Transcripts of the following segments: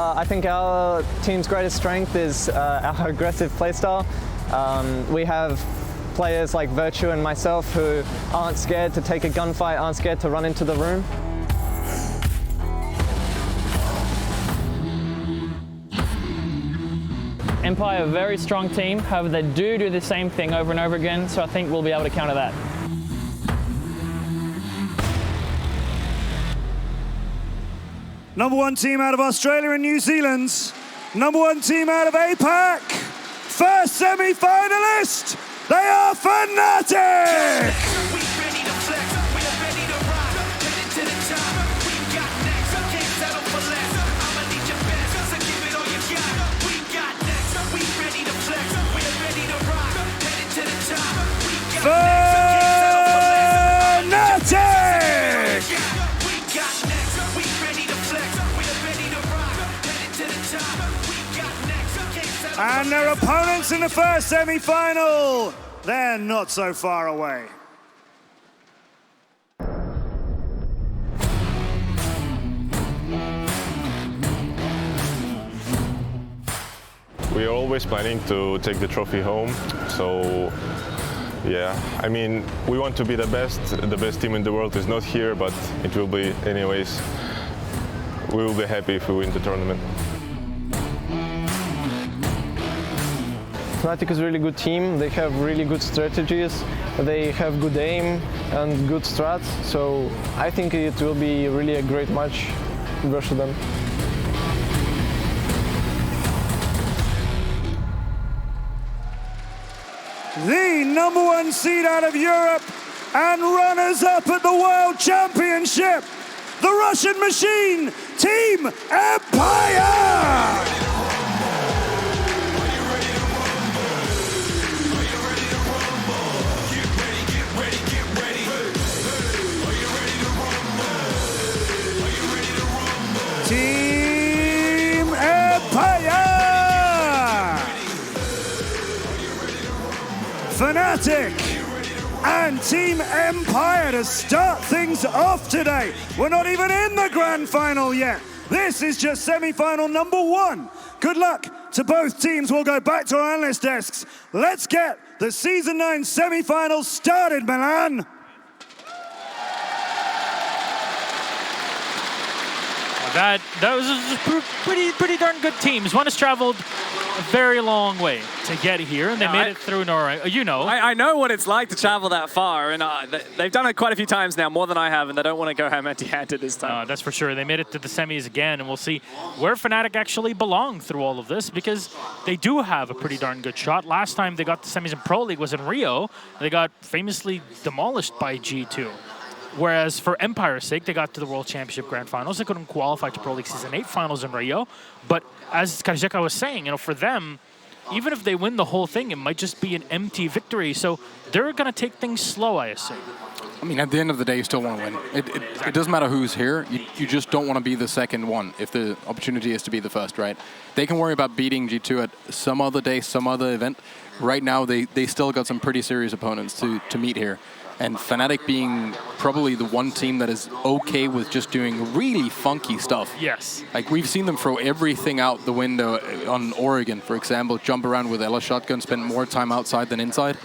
I think our team's greatest strength is our aggressive playstyle. We have players like Virtue and myself who aren't scared to take a gunfight, aren't scared to run into the room. Empire, a very strong team, however they do the same thing over and over again, so I think we'll be able to counter that. Number 1 team out of Australia and New Zealand. Number 1 team out of APAC. First semi-finalist, they are Fnatic! And their opponents in the first semi-final, they're not so far away. We are always planning to take the trophy home, so yeah, I mean, we want to be the best. The best team in the world is not here, but it will be anyways. We will be happy if we win the tournament. Fnatic is a really good team. They have really good strategies. They have good aim and good strats. So I think it will be really a great match versus them. The number 1 seed out of Europe and runners-up at the World Championship, the Russian machine, Team Empire! Team Empire! Fnatic and Team Empire to start things off today. We're not even in the grand final yet. This is just semi-final number 1. Good luck to both teams. We'll go back to our analyst desks. Let's get the Season 9 semi-finals started, Milan. That was pretty darn good teams. One has traveled a very long way to get here, and they made it through Norway. You know. I know what it's like to travel that far, and they've done it quite a few times now, more than I have, and they don't want to go home empty-handed this time. That's for sure. They made it to the semis again, and we'll see where Fnatic actually belong through all of this, because they do have a pretty darn good shot. Last time they got the semis in Pro League was in Rio. They got famously demolished by G2. Whereas for Empire's sake, they got to the World Championship Grand Finals. They couldn't qualify to Pro League Season 8 Finals in Rio. But as Kajeka was saying, you know, for them, even if they win the whole thing, it might just be an empty victory. So they're going to take things slow, I assume. I mean, at the end of the day, you still want to win. It doesn't matter who's here. You just don't want to be the second one if the opportunity is to be the first, right? They can worry about beating G2 at some other day, some other event. Right now, they still got some pretty serious opponents to meet here. And Fnatic being probably the one team that is okay with just doing really funky stuff. Yes. Like, we've seen them throw everything out the window on Oregon, for example, jump around with Ella shotgun, spend more time outside than inside.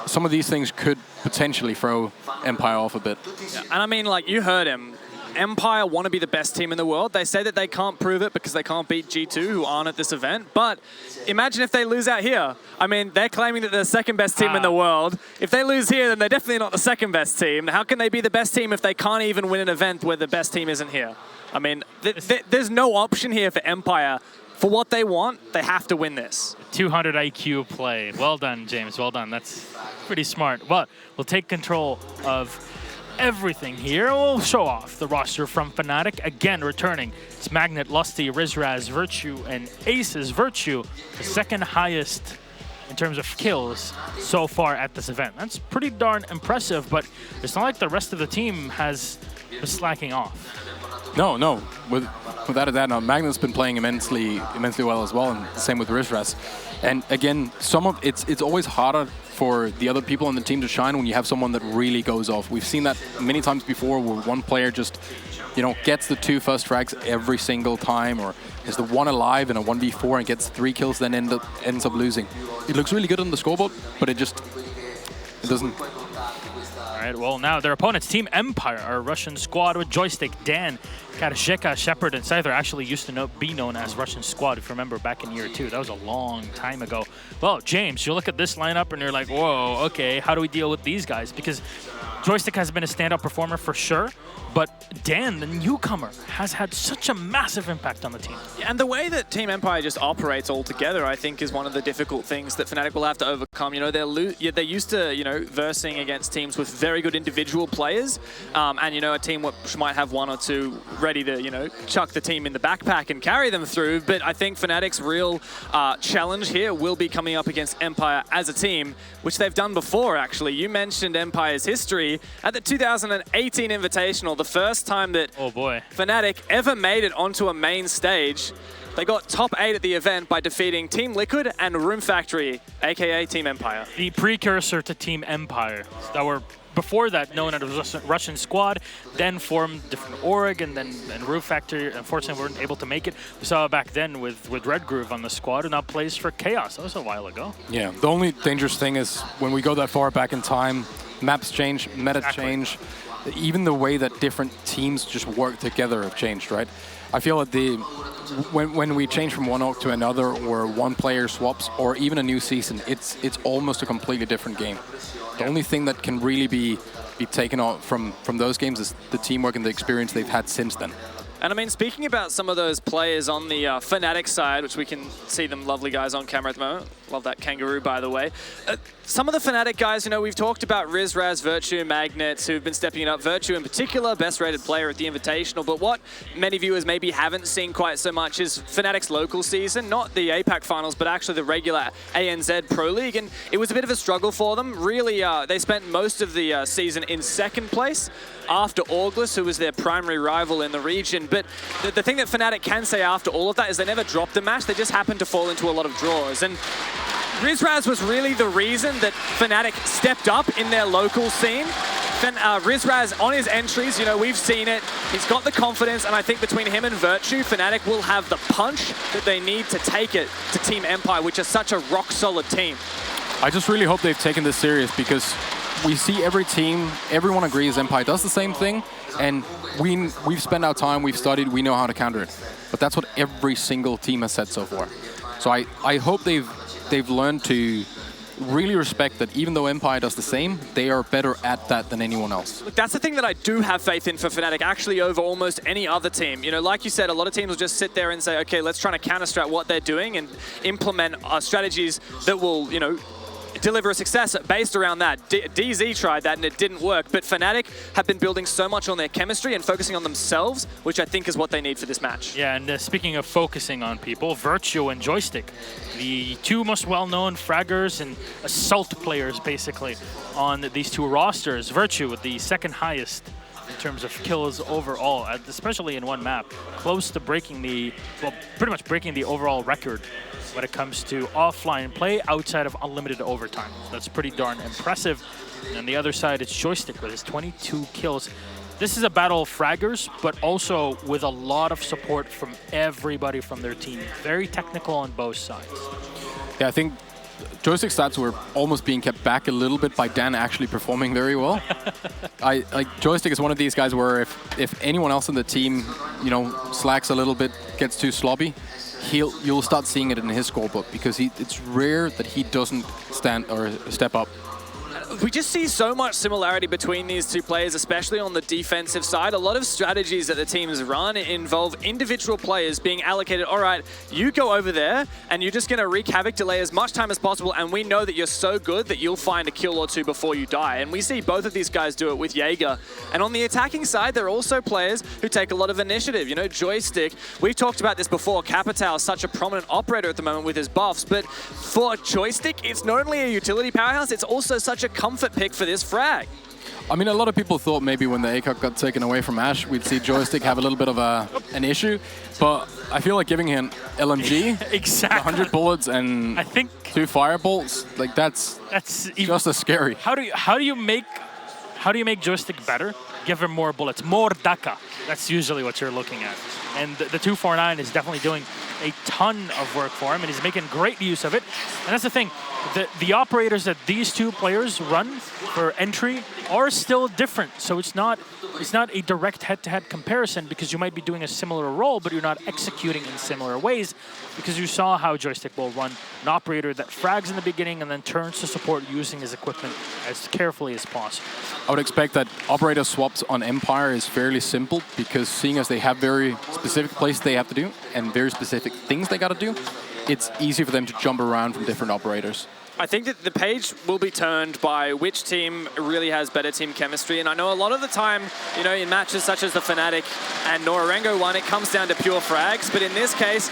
Some of these things could potentially throw Empire off a bit. Yeah, and I mean, like, you heard him. Empire want to be the best team in the world. They say that they can't prove it because they can't beat G2, who aren't at this event. But imagine if they lose out here. I mean, they're claiming that they're the second best team in the world. If they lose here, then they're definitely not the second best team. How can they be the best team if they can't even win an event where the best team isn't here? I mean, there's no option here for Empire. For what they want, they have to win this. 200 IQ play. Well done, James. Well done. That's pretty smart. But we'll take control of everything here. We'll show off the roster from Fnatic. Again, returning. It's Magnet, Lusty, Rizraz, Virtue, and Aces. Virtue, the second highest in terms of kills so far at this event. That's pretty darn impressive, but it's not like the rest of the team has been slacking off. No. Without a doubt, no. Magnet's been playing immensely well as well, and same with Rizraz. And again, it's always harder for the other people on the team to shine when you have someone that really goes off. We've seen that many times before, where one player just gets the 2 first frags every single time, or is the one alive in a 1v4 and gets 3 kills, then ends up losing. It looks really good on the scoreboard, but it doesn't. All right, well, now their opponents, Team Empire, are a Russian squad with Joystick, Dan, Karasheka, Shepard, and Scyther actually used to be known as Russian squad, if you remember back in year 2. That was a long time ago. Well, James, you look at this lineup and you're like, whoa, okay, how do we deal with these guys? Because Joystick has been a standout performer for sure, but Dan, the newcomer, has had such a massive impact on the team. Yeah, and the way that Team Empire just operates all together, I think, is one of the difficult things that Fnatic will have to overcome. You know, they're used to, versing against teams with very good individual players, and, a team which might have 1 or 2 ready to, chuck the team in the backpack and carry them through. But I think Fnatic's real challenge here will be coming up against Empire as a team, which they've done before, actually. You mentioned Empire's history at the 2018 Invitational, the first time that Fnatic ever made it onto a main stage. They got top 8 at the event by defeating Team Liquid and Room Factory, aka Team Empire. The precursor to Team Empire that were before that known as Russian Squad, then formed different org, and then Room Factory unfortunately weren't able to make it. We saw it back then with Red Groove on the squad, who now plays for Chaos. That was a while ago. Yeah, the only dangerous thing is when we go that far back in time, maps change, meta change. Even the way that different teams just work together have changed, right? I feel that when we change from one org to another, or one player swaps, or even a new season, it's almost a completely different game. The only thing that can really be taken out from those games is the teamwork and the experience they've had since then. And I mean, speaking about some of those players on the Fnatic side, which we can see them lovely guys on camera at the moment. Love that kangaroo, by the way. Some of the Fnatic guys, we've talked about Rizraz, Virtue, Magnets, who've been stepping it up. Virtue in particular, best rated player at the Invitational. But what many viewers maybe haven't seen quite so much is Fnatic's local season, not the APAC finals, but actually the regular ANZ Pro League. And it was a bit of a struggle for them. Really, they spent most of the season in 2nd place after August, who was their primary rival in the region. But the thing that Fnatic can say after all of that is they never dropped a match. They just happened to fall into a lot of draws. And Rizraz was really the reason that Fnatic stepped up in their local scene. Then Rizraz on his entries, we've seen it. He's got the confidence, and I think between him and Virtue, Fnatic will have the punch that they need to take it to Team Empire, which is such a rock-solid team. I just really hope they've taken this serious, because we see every team, everyone agrees Empire does the same thing, and we've spent our time, we've studied, we know how to counter it. But that's what every single team has said so far. So I hope they've learned to really respect that even though Empire does the same, they are better at that than anyone else. Look, that's the thing that I do have faith in for Fnatic, actually over almost any other team. Like you said, a lot of teams will just sit there and say, okay, let's try to counter-strat what they're doing and implement strategies that will, deliver a success based around that. DZ tried that and it didn't work, but Fnatic have been building so much on their chemistry and focusing on themselves, which I think is what they need for this match. Yeah, and speaking of focusing on people, Virtue and Joystick, the 2 most well-known fraggers and assault players, basically, on these 2 rosters. Virtue with the 2nd highest in terms of kills overall, especially in one map, close to breaking pretty much breaking the overall record when it comes to offline play outside of unlimited overtime. That's pretty darn impressive. And on the other side, it's Joystick with his 22 kills. This is a battle of fraggers, but also with a lot of support from everybody from their team. Very technical on both sides. Yeah, I think Joystick's stats were almost being kept back a little bit by Dan actually performing very well. Joystick is one of these guys where if anyone else in the team, slacks a little bit, gets too sloppy, you'll start seeing it in his scorebook, because it's rare that he doesn't stand or step up. We just see so much similarity between these 2 players, especially on the defensive side. A lot of strategies that the teams run involve individual players being allocated, all right, you go over there and you're just going to wreak havoc, delay as much time as possible, and we know that you're so good that you'll find a kill or 2 before you die. And we see both of these guys do it with Jaeger. And on the attacking side, there are also players who take a lot of initiative. Joystick, we've talked about this before, Capitao is such a prominent operator at the moment with his buffs, but for Joystick, it's not only a utility powerhouse, it's also such a comfort pick for this frag. I mean, a lot of people thought maybe when the ACOG got taken away from Ash, we'd see Joystick have a little bit of an issue, but I feel like giving him LMG, exactly, 100 bullets and I think 2 firebolts, that's just as scary. How do you make Joystick better? give him more bullets, more daka. That's usually what you're looking at. And the 249 is definitely doing a ton of work for him, and he's making great use of it. And that's the thing, the operators that these two players run for entry are still different. So it's not a direct head-to-head comparison, because you might be doing a similar role, but you're not executing in similar ways, because you saw how Joystick will run an operator that frags in the beginning and then turns to support using his equipment as carefully as possible. I would expect that operator swaps on Empire is fairly simple, because seeing as they have very specific places they have to do and very specific things they got to do, it's easy for them to jump around from different operators. I think that the page will be turned by which team really has better team chemistry. And I know a lot of the time, you know, in matches such as the Fnatic and Norengo one, it comes down to pure frags. But in this case,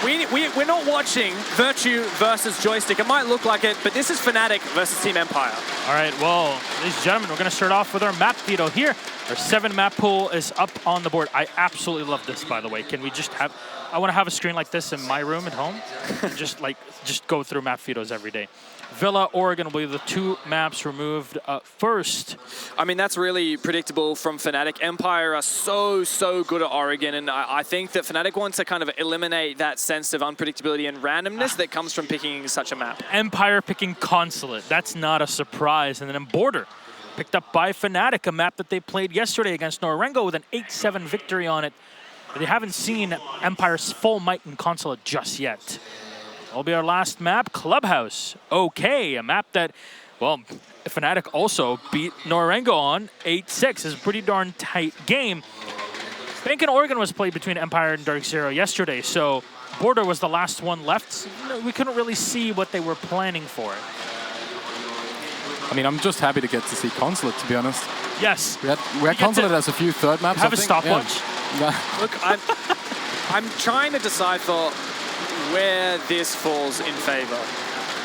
we're not watching Virtue versus Joystick. It might look like it, but this is Fnatic versus Team Empire. All right, well, ladies and gentlemen, we're going to start off with our map veto here. Our 7 map pool is up on the board. I absolutely love this, by the way. Can we just have... I want to have a screen like this in my room at home and just go through map vetoes every day. Villa, Oregon will be the 2 maps removed first. I mean, that's really predictable from Fnatic. Empire are so good at Oregon, and I think that Fnatic wants to kind of eliminate that sense of unpredictability and randomness that comes from picking such a map. Empire picking Consulate. That's not a surprise. And then Border, picked up by Fnatic, a map that they played yesterday against Norengo with an 8-7 victory on it. But they haven't seen Empire's full might in Consulate just yet. That'll be our last map, Clubhouse. Okay, a map that, well, Fnatic also beat Norengo on 8-6. It's a pretty darn tight game. Bank and Oregon was played between Empire and Dark Zero yesterday, so Border was the last one left. We couldn't really see what they were planning for. I mean, I'm just happy to get to see Consulate, to be honest. Yes. We had Consulate as a few third maps. Have a stopwatch. Yeah. Look, I'm trying to decipher where this falls in favor.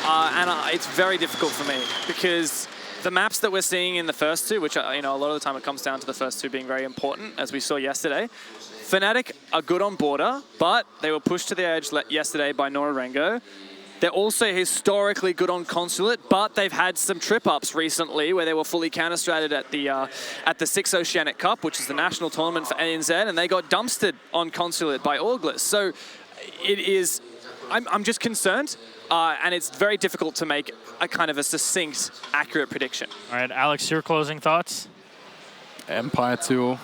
And it's very difficult for me, because the maps that we're seeing in the first 2, which, you know, a lot of the time it comes down to the first 2 being very important, as we saw yesterday. Fnatic are good on Border, but they were pushed to the edge yesterday by Norengo. They're also historically good on Consulate, but they've had some trip-ups recently where they were fully counter-stratted at the 6 Oceanic Cup, which is the national tournament for ANZ, and they got dumpstered on Consulate by Auglis. So it is... I'm just concerned, and it's very difficult to make a kind of a succinct, accurate prediction. All right, Alex, your closing thoughts? Empire 2.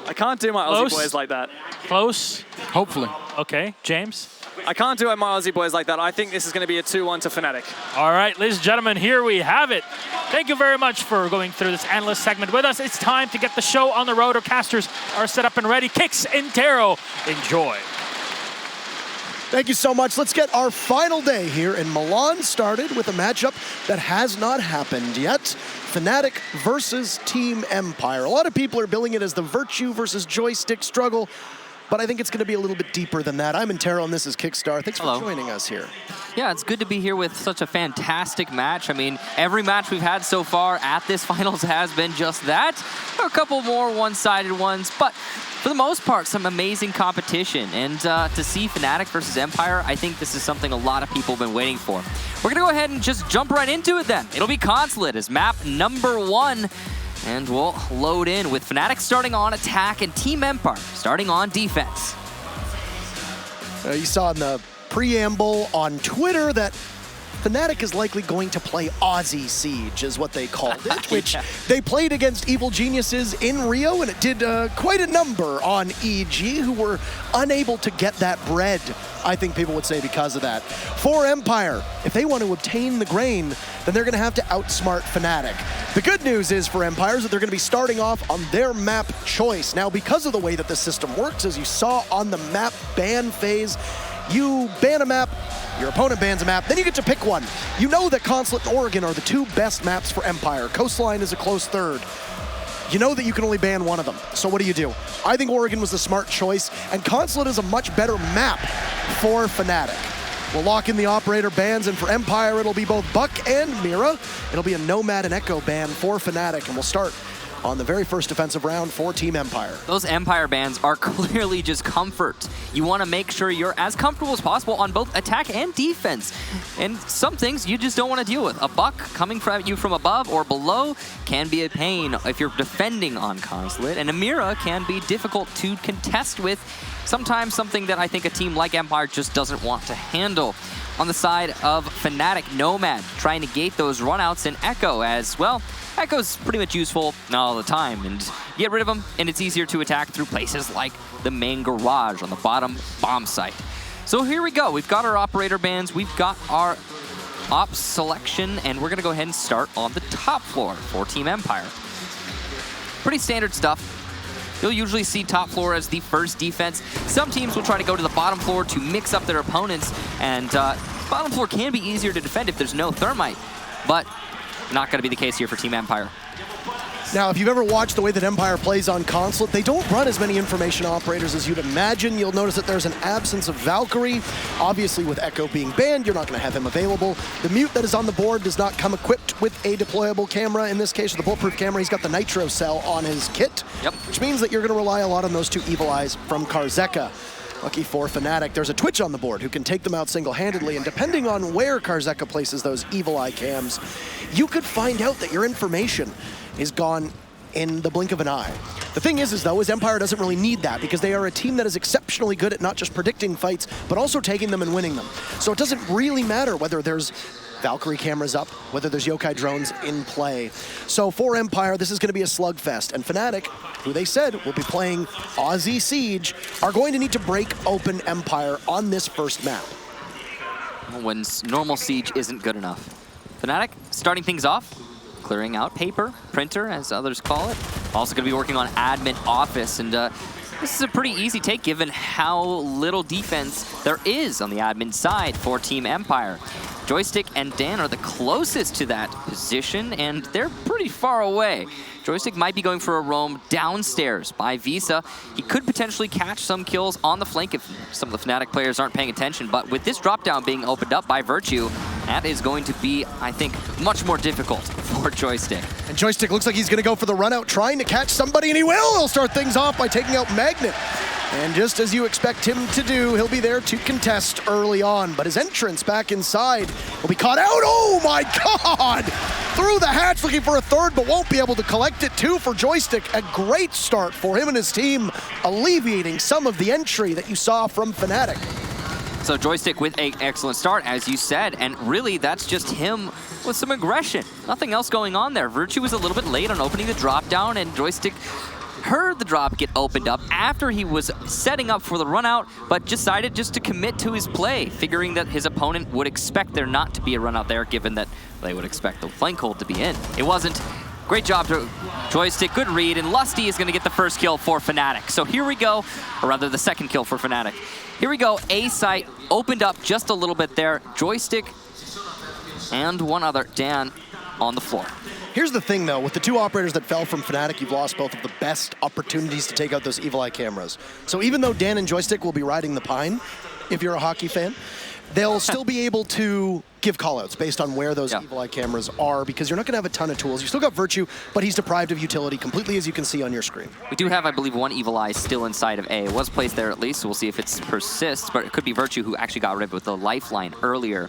I can't do my Aussie boys like that. Close? Hopefully. Okay, James? I can't do my Aussie boys like that. I think this is going to be a 2-1 to Fnatic. All right, ladies and gentlemen, here we have it. Thank you very much for going through this analyst segment with us. It's time to get the show on the road. Our casters are set up and ready. Kix and Taro, enjoy. Thank you so much. Let's get our final day here in Milan started with a matchup that has not happened yet. Fnatic versus Team Empire. A lot of people are billing it as the Virtue versus Joystick struggle, but I think it's going to be a little bit deeper than that. I'm Intero, and this is Kickstar. Thanks for joining us here. Yeah, it's good to be here with such a fantastic match. I mean, every match we've had so far at this finals has been just that. There are a couple more one-sided ones, but for the most part, some amazing competition. And to see Fnatic versus Empire, I think this is something a lot of people have been waiting for. We're going to go ahead and just jump right into it then. It'll be Consulate as map number 1. And we'll load in with Fnatic starting on attack and Team Empire starting on defense. You saw in the preamble on Twitter that Fnatic is likely going to play Aussie Siege, is what they called it, which they played against Evil Geniuses in Rio, and it did quite a number on EG, who were unable to get that bread, I think people would say, because of that. For Empire, if they want to obtain the grain, then they're going to have to outsmart Fnatic. The good news is for Empire is that they're going to be starting off on their map choice. Now, because of the way that the system works, as you saw on the map ban phase, you ban a map, your opponent bans a map, then you get to pick one. You know that Consulate and Oregon are the 2 best maps for Empire. Coastline is a close third. You know that you can only ban one of them. So what do? I think Oregon was the smart choice, and Consulate is a much better map for Fnatic. We'll lock in the operator bans, and for Empire, it'll be both Buck and Mira. It'll be a Nomad and Echo ban for Fnatic, and we'll start on the very first defensive round for Team Empire. Those Empire bans are clearly just comfort. You want to make sure you're as comfortable as possible on both attack and defense. And some things you just don't want to deal with. A buck coming from you from above or below can be a pain if you're defending on Consulate, and a Mira can be difficult to contest with. Sometimes something that I think a team like Empire just doesn't want to handle. On the side of Fnatic, Nomad trying to gate those runouts, and Echo as well. Echo's pretty much useful all the time, and get rid of him, and it's easier to attack through places like the main garage on the bottom bomb site. So here we go. We've got our operator bans, we've got our ops selection, and we're gonna go ahead and start on the top floor for Team Empire. Pretty standard stuff. You'll usually see top floor as the first defense. Some teams will try to go to the bottom floor to mix up their opponents, and bottom floor can be easier to defend if there's no thermite, but not going to be the case here for Team Empire. Now, if you've ever watched the way that Empire plays on Consulate, they don't run as many information operators as you'd imagine. You'll notice that there's an absence of Valkyrie. Obviously, with Echo being banned, you're not going to have him available. The Mute that is on the board does not come equipped with a deployable camera. In this case, with the bulletproof camera, he's got the Nitro cell on his kit, which means that you're going to rely a lot on those two Evil Eyes from Karzeka. Lucky for Fnatic, there's a Twitch on the board who can take them out single-handedly, and depending on where Karzeka places those Evil Eye cams, you could find out that your information is gone in the blink of an eye. The thing is though, Empire doesn't really need that because they are a team that is exceptionally good at not just predicting fights, but also taking them and winning them. So it doesn't really matter whether there's Valkyrie cameras up, whether there's yokai drones in play. So for Empire, this is going to be a slugfest, and Fnatic, who they said will be playing Aussie Siege, are going to need to break open Empire on this first map. When normal Siege isn't good enough. Fnatic starting things off, clearing out paper, printer, as others call it. Also going to be working on admin office, and this is a pretty easy take given how little defense there is on the admin side for Team Empire. Joystick and Dan are the closest to that position, and they're pretty far away. Joystick might be going for a roam downstairs by Visa. He could potentially catch some kills on the flank if some of the Fnatic players aren't paying attention, but with this drop down being opened up by Virtue, that is going to be, I think, much more difficult for Joystick. And Joystick looks like he's going to go for the run out, trying to catch somebody, and he will! He'll start things off by taking out Magnet. And just as you expect him to do, he'll be there to contest early on. But his entrance back inside will be caught out. Oh my God! Through the hatch looking for a third, but won't be able to collect it. Two for Joystick. A great start for him and his team, alleviating some of the entry that you saw from Fnatic. So Joystick with an excellent start, as you said, and really that's just him with some aggression. Nothing else going on there. Virtue was a little bit late on opening the drop down, and Joystick heard the drop get opened up after he was setting up for the run out, but decided just to commit to his play, figuring that his opponent would expect there not to be a run out there, given that they would expect the flank hold to be in. It wasn't. Great job to Joystick, good read, and Lusty is going to get the first kill for Fnatic. So here we go, or rather the second kill for Fnatic. Here we go, A site opened up just a little bit there. Joystick and one other, Dan, on the floor. Here's the thing, though. With the two operators that fell from Fnatic, you've lost both of the best opportunities to take out those Evil Eye cameras. So even though Dan and Joystick will be riding the pine, if you're a hockey fan, they'll still be able to give callouts based on where those Evil Eye cameras are, because you're not going to have a ton of tools. You still got Virtue, but he's deprived of utility completely, as you can see on your screen. We do have, I believe, one Evil Eye still inside of A. It was placed there at least, so we'll see if it persists, but it could be Virtue who actually got rid of it with the lifeline earlier.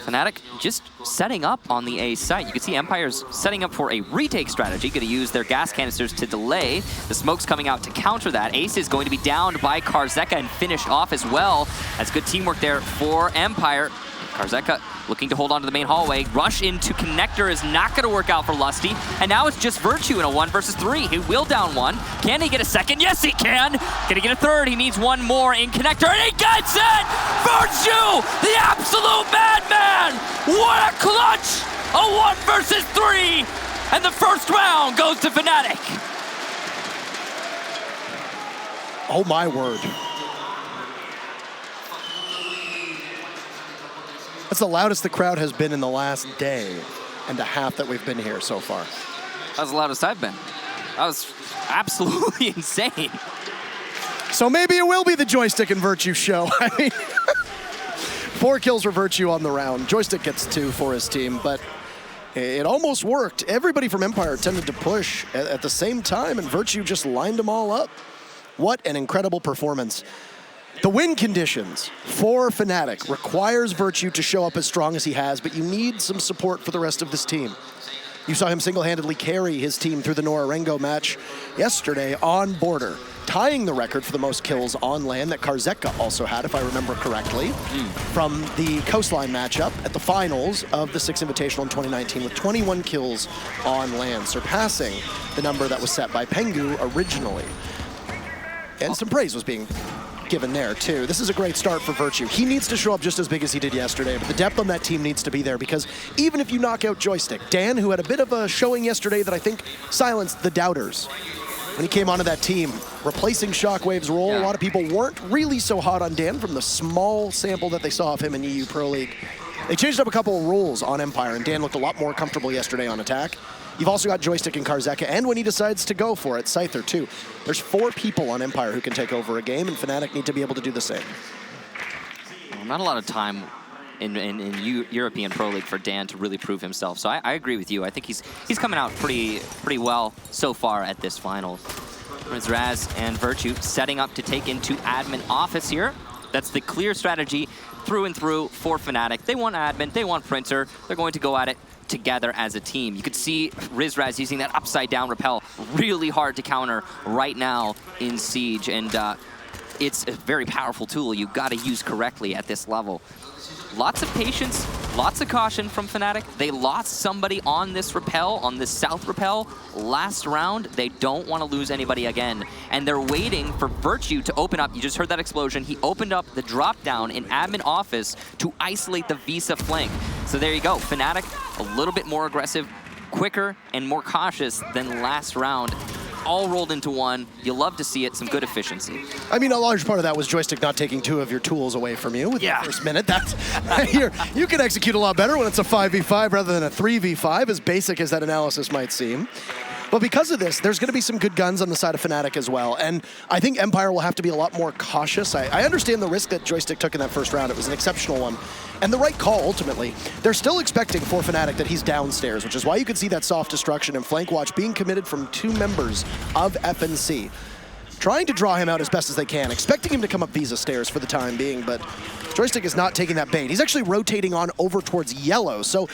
Fnatic just setting up on the A site. You can see Empire's setting up for a retake strategy, going to use their gas canisters to delay. The smoke's coming out to counter that. Ace is going to be downed by Karzeka and finished off as well. That's good teamwork there for Empire. Karzeka looking to hold on to the main hallway. Rush into connector is not going to work out for Lusty. And now it's just Virtue in a 1 versus 3. He will down one. Can he get a second? Yes, he can. Can he get a third? He needs one more in connector, and he gets it! Virtue, the absolute madman! What a clutch! A 1 versus 3! And the first round goes to Fnatic. Oh my word. That's the loudest the crowd has been in the last day and a half that we've been here so far. That was the loudest I've been. That was absolutely insane. So maybe it will be the Joystick and Virtue show. I mean, 4 kills for Virtue on the round. Joystick gets 2 for his team, but It almost worked. Everybody from Empire tended to push at the same time, and Virtue just lined them all up. What an incredible performance. The win conditions for Fnatic requires Virtue to show up as strong as he has, but you need some support for the rest of this team. You saw him single-handedly carry his team through the Norengo match yesterday on Border, tying the record for the most kills on land that Karzeka also had, if I remember correctly, from the Coastline matchup at the finals of the Six Invitational in 2019 with 21 kills on land, surpassing the number that was set by Pengu originally. And some praise was being given there too. This is a great start for Virtue. He needs to show up just as big as he did yesterday, but the depth on that team needs to be there, because even if you knock out Joystick, Dan, who had a bit of a showing yesterday that I think silenced the doubters when he came onto that team, replacing Shockwave's role. A lot of people weren't really so hot on Dan from the small sample that they saw of him in EU Pro League. They changed up a couple of rules on Empire, and Dan looked a lot more comfortable yesterday on attack. You've also got Joystick and Karzeka, and when he decides to go for it, Scyther too. There's 4 people on Empire who can take over a game, and Fnatic need to be able to do the same. Well, not a lot of time in European Pro League for Dan to really prove himself. So I agree with you. I think he's coming out pretty well so far at this final. Rizraz and Virtue setting up to take into admin office here. That's the clear strategy through and through for Fnatic. They want admin, they want printer. They're going to go at it together as a team. You could see Rizraz using that upside down repel really hard to counter right now in Siege, and it's a very powerful tool you got to use correctly at this level. Lots of patience, lots of caution from Fnatic. They lost somebody on this repel, on this south repel last round. They don't want to lose anybody again, and they're waiting for Virtue to open up. You just heard that explosion. He opened up the drop down in admin office to isolate the Visa flank. So there you go. Fnatic a little bit more aggressive, quicker, and more cautious than last round. All rolled into one. You love to see it. Some good efficiency. I mean, a large part of that was Joystick not taking 2 of your tools away from you with the first minute. That's you can execute a lot better when it's a 5v5 rather than a 3v5, as basic as that analysis might seem. But because of this, there's going to be some good guns on the side of Fnatic as well. And I think Empire will have to be a lot more cautious. I understand the risk that Joystick took in that first round. It was an exceptional one. And the right call, ultimately. They're still expecting for Fnatic that he's downstairs, which is why you could see that soft destruction and flank watch being committed from 2 members of FNC. Trying to draw him out as best as they can, expecting him to come up Visa stairs for the time being, but Joystick is not taking that bait. He's actually rotating on over towards yellow, so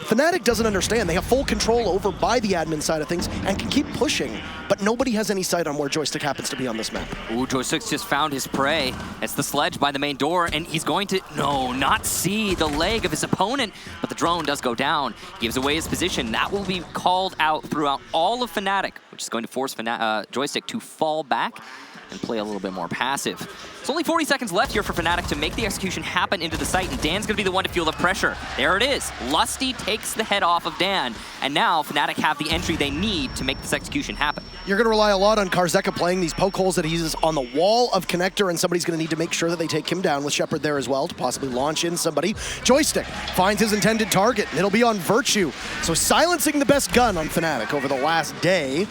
Fnatic doesn't understand. They have full control over by the admin side of things and can keep pushing, but nobody has any sight on where Joystick happens to be on this map. Ooh, Joystick's just found his prey. It's the sledge by the main door, and he's going to, not see the leg of his opponent, but the drone does go down. Gives away his position. That will be called out throughout all of Fnatic, which is going to force Joystick to fall back and play a little bit more passive. It's only 40 seconds left here for Fnatic to make the execution happen into the site, and Dan's going to be the one to feel the pressure. There it is. Lusty takes the head off of Dan, and now Fnatic have the entry they need to make this execution happen. You're going to rely a lot on Karzeka playing these poke holes that he uses on the wall of Connector, and somebody's going to need to make sure that they take him down with Shepard there as well to possibly launch in somebody. Joystick finds his intended target, and it'll be on Virtue. So silencing the best gun on Fnatic over the last day.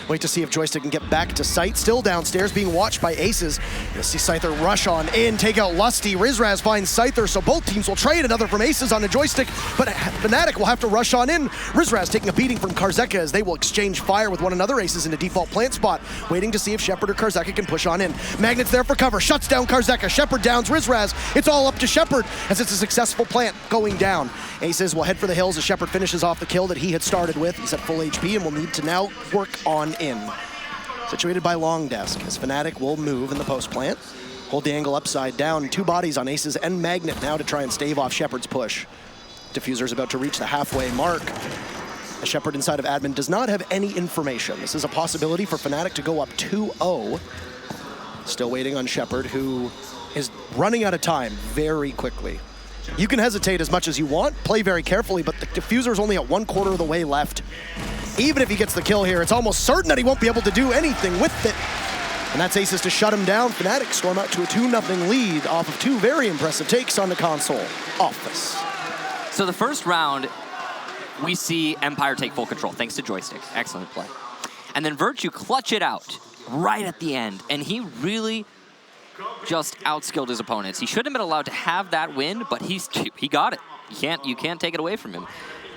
Wait to see if Joystick can get back to site. Still downstairs, being watched by Aces. You'll see Scyther rush on in, take out Lusty. Rizraz finds Scyther, so both teams will trade another from Aces onto Joystick, but Fnatic will have to rush on in. Rizraz taking a beating from Karzeka as they will exchange fire with one another. Aces in a default plant spot, waiting to see if Shepard or Karzeka can push on in. Magnet's there for cover, shuts down Karzeka. Shepard downs Rizraz. It's all up to Shepard as it's a successful plant going down. Aces will head for the hills as Shepard finishes off the kill that he had started with. He's at full HP and will need to now work on in. Situated by Long Desk, as Fnatic will move in the post plant. Hold the angle upside down. 2 bodies on Aces and Magnet now to try and stave off Shepard's push. Diffuser's about to reach the halfway mark. A Shepard inside of admin does not have any information. This is a possibility for Fnatic to go up 2-0. Still waiting on Shepard, who is running out of time very quickly. You can hesitate as much as you want, play very carefully, but the Diffuser's only at 1/4 of the way left. Even if he gets the kill here, it's almost certain that he won't be able to do anything with it. And that's Aces to shut him down. Fnatic storm out to a 2-0 lead off of 2 very impressive takes on the console office. So the first round, we see Empire take full control, thanks to Joystick. Excellent play. And then Virtue clutch it out right at the end, and he really just outskilled his opponents. He shouldn't have been allowed to have that win, but he got it. You can't take it away from him.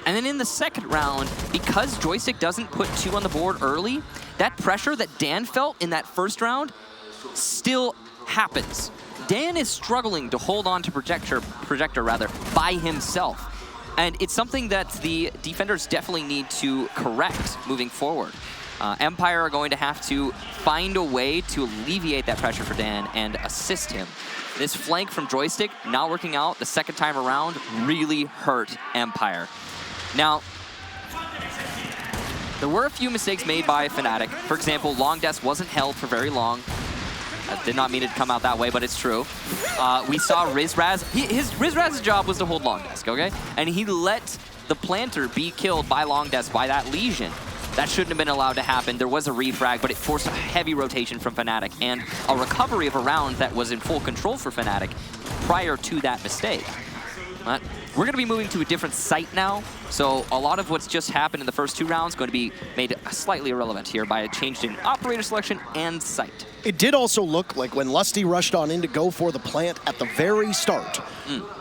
And then in the second round, because Joystick doesn't put 2 on the board early, that pressure that Dan felt in that first round still happens. Dan is struggling to hold on to Projector by himself. And it's something that the defenders definitely need to correct moving forward. Empire are going to have to find a way to alleviate that pressure for Dan and assist him. This flank from Joystick not working out the second time around really hurt Empire. Now, there were a few mistakes made by Fnatic. For example, Long Desk wasn't held for very long. I did not mean it to come out that way, but it's true. We saw Rizraz. Rizraz's job was to hold Long Desk, okay? And he let the planter be killed by Long Desk, by that Legion. That shouldn't have been allowed to happen. There was a refrag, but it forced a heavy rotation from Fnatic and a recovery of a round that was in full control for Fnatic prior to that mistake. But we're going to be moving to a different site now, so a lot of what's just happened in the first 2 rounds is going to be made slightly irrelevant here by a change in operator selection and site. It did also look like when Lusty rushed on in to go for the plant at the very start,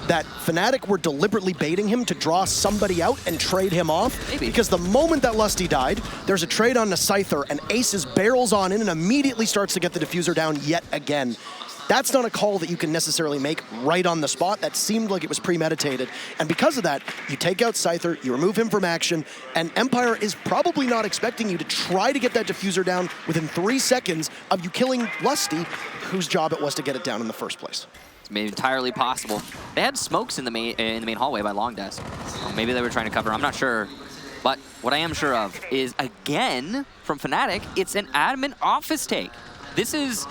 that Fnatic were deliberately baiting him to draw somebody out and trade him off. Maybe. Because the moment that Lusty died, there's a trade on the Scyther, and Aces barrels on in and immediately starts to get the diffuser down yet again. That's not a call that you can necessarily make right on the spot. That seemed like it was premeditated. And because of that, you take out Scyther, you remove him from action, and Empire is probably not expecting you to try to get that diffuser down within 3 seconds of you killing Lusty, whose job it was to get it down in the first place. It's made entirely possible. They had smokes in the main hallway by Long Desk. Well, maybe they were trying to cover, I'm not sure. But what I am sure of is, again, from Fnatic, it's an admin office take. This is...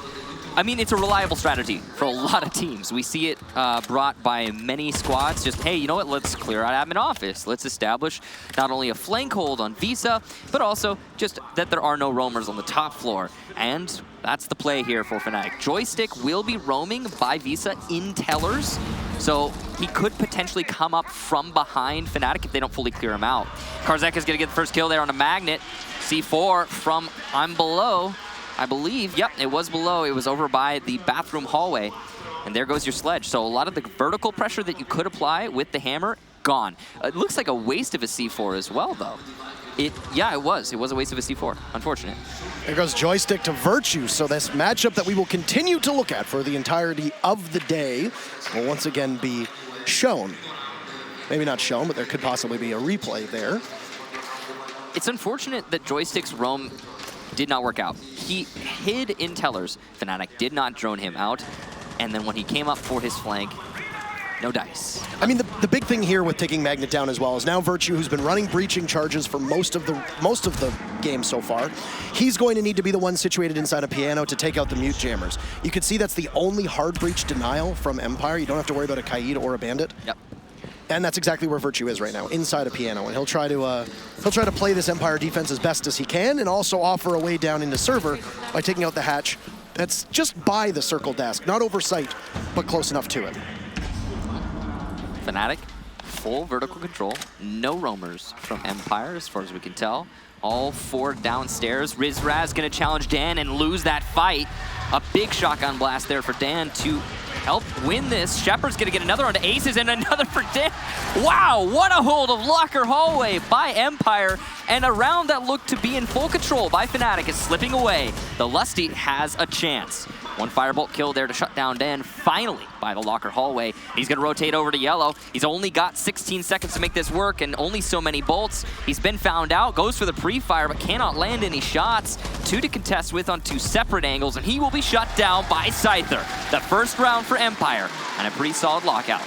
I mean, it's a reliable strategy for a lot of teams. We see it brought by many squads. Just, hey, you know what? Let's clear out admin office. Let's establish not only a flank hold on Visa, but also just that there are no roamers on the top floor. And that's the play here for Fnatic. Joystick will be roaming by Visa in tellers, so he could potentially come up from behind Fnatic if they don't fully clear him out. Karzek is going to get the first kill there on a Magnet. C4 from I'm below. I believe, yep, it was below. It was over by the bathroom hallway. And there goes your sledge. So a lot of the vertical pressure that you could apply with the hammer, gone. It looks like a waste of a C4 as well, though. Yeah, it was. It was a waste of a C4. Unfortunate. There goes Joystick to Virtue. So this matchup that we will continue to look at for the entirety of the day will once again be shown. Maybe not shown, but there could possibly be a replay there. It's unfortunate that Joystick's roam did not work out. He hid in tellers. Fnatic did not drone him out. And then when he came up for his flank, no dice. I mean, the big thing here with taking Magnet down as well is now Virtue, who's been running breaching charges for most of the game so far, he's going to need to be the one situated inside a piano to take out the mute jammers. You can see that's the only hard breach denial from Empire. You don't have to worry about a Kaid or a Bandit. Yep. And that's exactly where Virtue is right now, inside a piano. And he'll try to play this Empire defense as best as he can, and also offer a way down into server by taking out the hatch that's just by the circle desk, not over sight, but close enough to it. Fnatic, full vertical control, no roamers from Empire as far as we can tell. All 4 downstairs. Rizraz gonna challenge Dan and lose that fight. A big shotgun blast there for Dan to help win this. Shepard's gonna get another onto Aces and another for Dan. Wow, what a hold of Locker Hallway by Empire, and a round that looked to be in full control by Fnatic is slipping away. The Lusty has a chance. 1 firebolt kill there to shut down Dan, finally, by the Locker Hallway. He's gonna rotate over to Yellow. He's only got 16 seconds to make this work and only so many bolts. He's been found out, goes for the pre-fire, but cannot land any shots. 2 to contest with on 2 separate angles, and he will be shut down by Scyther. The first round for Empire, and a pretty solid lockout.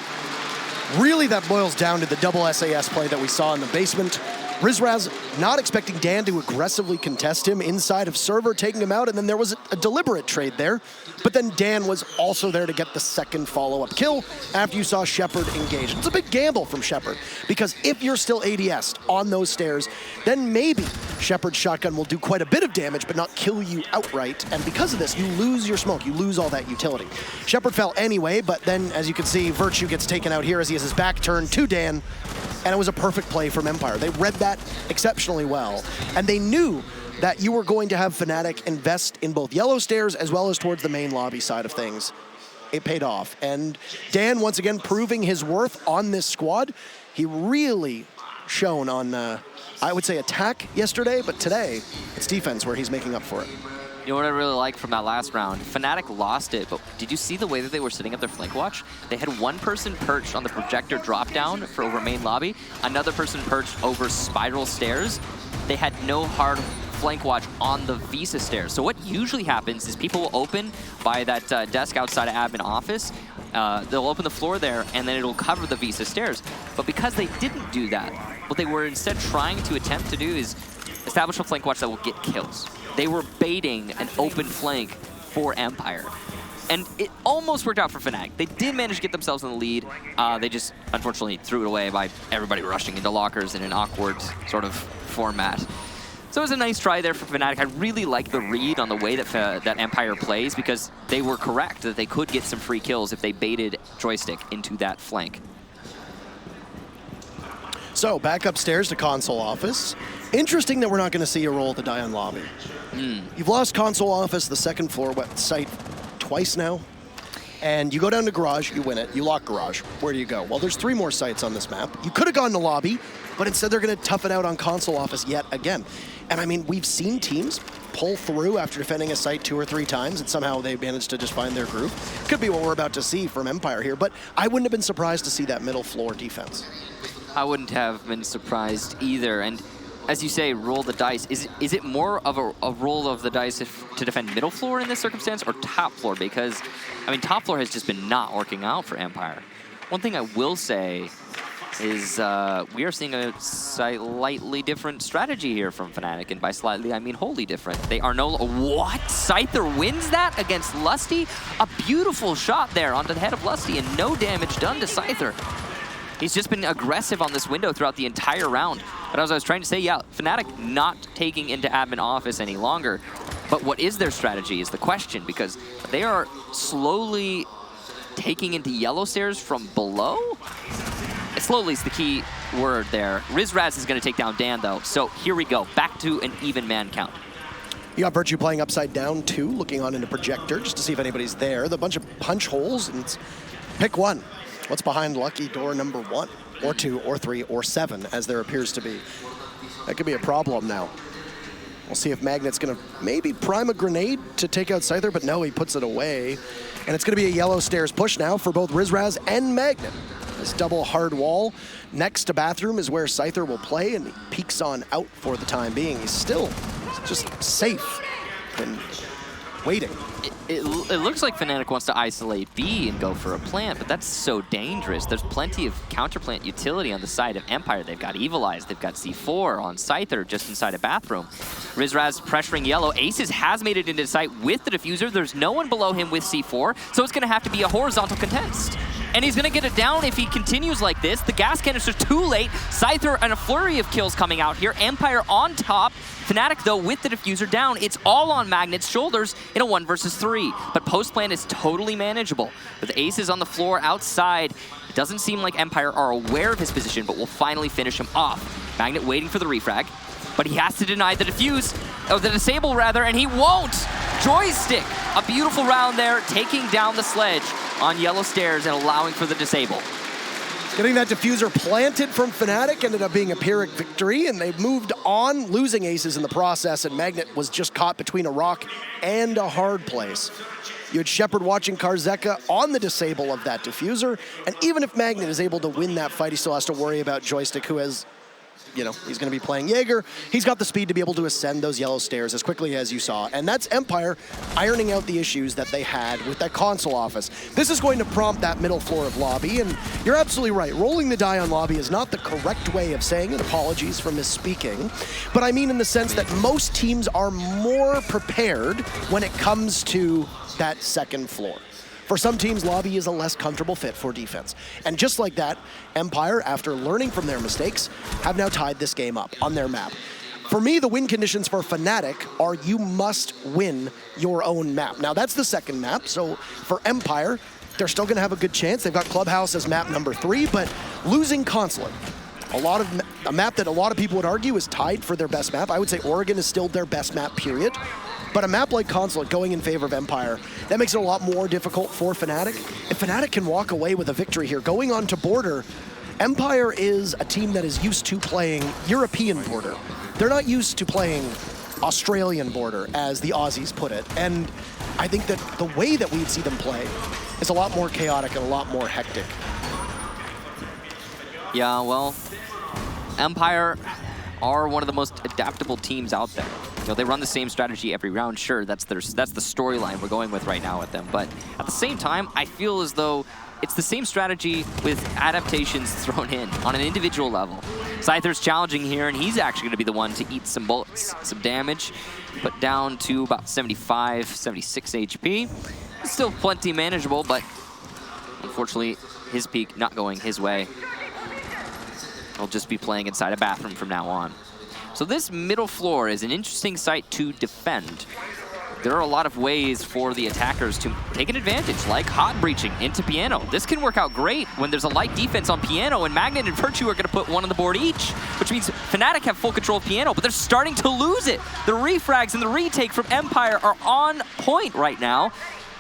Really, that boils down to the double SAS play that we saw in the basement. Rizraz not expecting Dan to aggressively contest him inside of server, taking him out, and then there was a deliberate trade there. But then Dan was also there to get the second follow-up kill after you saw Shepard engage. It's a big gamble from Shepard, because if you're still ADS'd on those stairs, then maybe Shepard's shotgun will do quite a bit of damage, but not kill you outright. And because of this, you lose your smoke, you lose all that utility. Shepard fell anyway, but then, as you can see, Virtue gets taken out here as he has his back turned to Dan. And it was a perfect play from Empire. They read that exceptionally well. And they knew that you were going to have Fnatic invest in both yellow stairs as well as towards the main lobby side of things. It paid off. And Dan, once again, proving his worth on this squad. He really shown on, I would say, attack yesterday, but today it's defense where he's making up for it. You know what I really like from that last round? Fnatic lost it, but did you see the way that they were setting up their flank watch? They had one person perched on the projector drop down for over main lobby, another person perched over spiral stairs. They had no hard flank watch on the Visa stairs. So what usually happens is people will open by that desk outside of admin office. They'll open the floor there, and then it'll cover the Visa stairs. But because they didn't do that, what they were instead trying to attempt to do is establish a flank watch that will get kills. They were baiting an open flank for Empire. And it almost worked out for Fnatic. They did manage to get themselves in the lead. They just, unfortunately, threw it away by everybody rushing into lockers in an awkward sort of format. So it was a nice try there for Fnatic. I really like the read on the way that that Empire plays, because they were correct that they could get some free kills if they baited Joystick into that flank. So back upstairs to console office. Interesting that we're not going to see a roll at the Dion lobby. You've lost console office, the second floor site, twice now. And you go down to garage, you win it, you lock garage. Where do you go? Well, there's 3 more sites on this map. You could have gone to lobby, but instead they're going to tough it out on console office yet again. And I mean, we've seen teams pull through after defending a site 2 or 3 times, and somehow they managed to just find their groove. Could be what we're about to see from Empire here, but I wouldn't have been surprised to see that middle floor defense. I wouldn't have been surprised either. And as you say, roll the dice. Is it more of a roll of the dice to defend middle floor in this circumstance, or top floor? Because, I mean, top floor has just been not working out for Empire. One thing I will say is we are seeing a slightly different strategy here from Fnatic, and by slightly, I mean wholly different. They are no... What? Scyther wins that against Lusty? A beautiful shot there onto the head of Lusty, and no damage done to Scyther. He's just been aggressive on this window throughout the entire round. But as I was trying to say, yeah, Fnatic not taking into admin office any longer. But what is their strategy is the question, because they are slowly taking into yellow stairs from below? Slowly is the key word there. Rizraz is going to take down Dan, though. So here we go, back to an even man count. You got Virtue playing upside down, too, looking on into projector just to see if anybody's there. The bunch of punch holes, and it's pick one. What's behind lucky door number 1, or 2, or 3, or 7, as there appears to be? That could be a problem now. We'll see if Magnet's going to maybe prime a grenade to take out Scyther, but no, he puts it away. And it's going to be a yellow stairs push now for both Rizraz and Magnet. This double hard wall next to bathroom is where Scyther will play, and he peeks on out for the time being. He's still just safe and waiting. It looks like Fnatic wants to isolate B and go for a plant, but that's so dangerous. There's plenty of counterplant utility on the side of Empire. They've got Evil Eyes, they've got C4 on Scyther just inside a bathroom. Rizraz pressuring yellow. Aces has made it into sight with the diffuser. There's no one below him with C4, so it's going to have to be a horizontal contest. And he's going to get it down if he continues like this. The gas canister's too late. Scyther and a flurry of kills coming out here. Empire on top. Fnatic, though, with the diffuser down. It's all on Magnet's shoulders in a 1 versus 3. But post-plan is totally manageable. With the aces on the floor outside, it doesn't seem like Empire are aware of his position, but will finally finish him off. Magnet waiting for the refrag, but he has to deny the the disable rather, and he won't! Joystick, a beautiful round there, taking down the sledge on yellow stairs and allowing for the disable. Getting that diffuser planted from Fnatic ended up being a Pyrrhic victory, and they moved on, losing aces in the process, and Magnet was just caught between a rock and a hard place. You had Shepard watching Karzeka on the disable of that diffuser, and even if Magnet is able to win that fight, he still has to worry about Joystick, who has, you know, he's going to be playing Jaeger. He's got the speed to be able to ascend those yellow stairs as quickly as you saw. And that's Empire ironing out the issues that they had with that console office. This is going to prompt that middle floor of lobby. And you're absolutely right. Rolling the die on lobby is not the correct way of saying it. Apologies for misspeaking. But I mean in the sense that most teams are more prepared when it comes to that second floor. For some teams, lobby is a less comfortable fit for defense. And just like that, Empire, after learning from their mistakes, have now tied this game up on their map. For me, the win conditions for Fnatic are you must win your own map. Now, that's the second map, so for Empire, they're still going to have a good chance. They've got Clubhouse as map number 3, but losing Consulate, a map that a lot of people would argue is tied for their best map. I would say Oregon is still their best map, period. But a map like Consulate going in favor of Empire, that makes it a lot more difficult for Fnatic. If Fnatic can walk away with a victory here, going on to Border, Empire is a team that is used to playing European border. They're not used to playing Australian border, as the Aussies put it. And I think that the way that we'd see them play is a lot more chaotic and a lot more hectic. Yeah, well, Empire are one of the most adaptable teams out there. You know, they run the same strategy every round. Sure, that's the storyline we're going with right now with them. But at the same time, I feel as though it's the same strategy with adaptations thrown in on an individual level. Scyther's challenging here, and he's actually going to be the one to eat some bullets, some damage, but down to about 75, 76 HP. Still plenty manageable, but unfortunately, his peak not going his way. He'll just be playing inside a bathroom from now on. So this middle floor is an interesting site to defend. There are a lot of ways for the attackers to take an advantage, like hot breaching into Piano. This can work out great when there's a light defense on Piano, and Magnet and Virtue are going to put one on the board each, which means Fnatic have full control of Piano, but they're starting to lose it. The refrags and the retake from Empire are on point right now.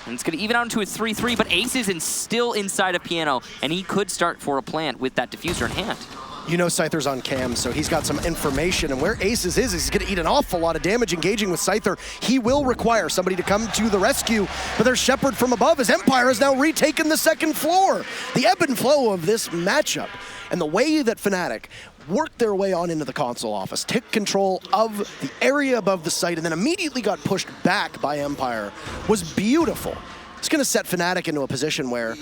And it's going to even out into a 3-3, but Ace is still inside of Piano, and he could start for a plant with that diffuser in hand. You know Scyther's on cam, so he's got some information, and where Aces is he's going to eat an awful lot of damage engaging with Scyther. He will require somebody to come to the rescue, but there's Shepard from above as Empire has now retaken the second floor. The ebb and flow of this matchup, and the way that Fnatic worked their way on into the console office, took control of the area above the site, and then immediately got pushed back by Empire was beautiful. It's going to set Fnatic into a position where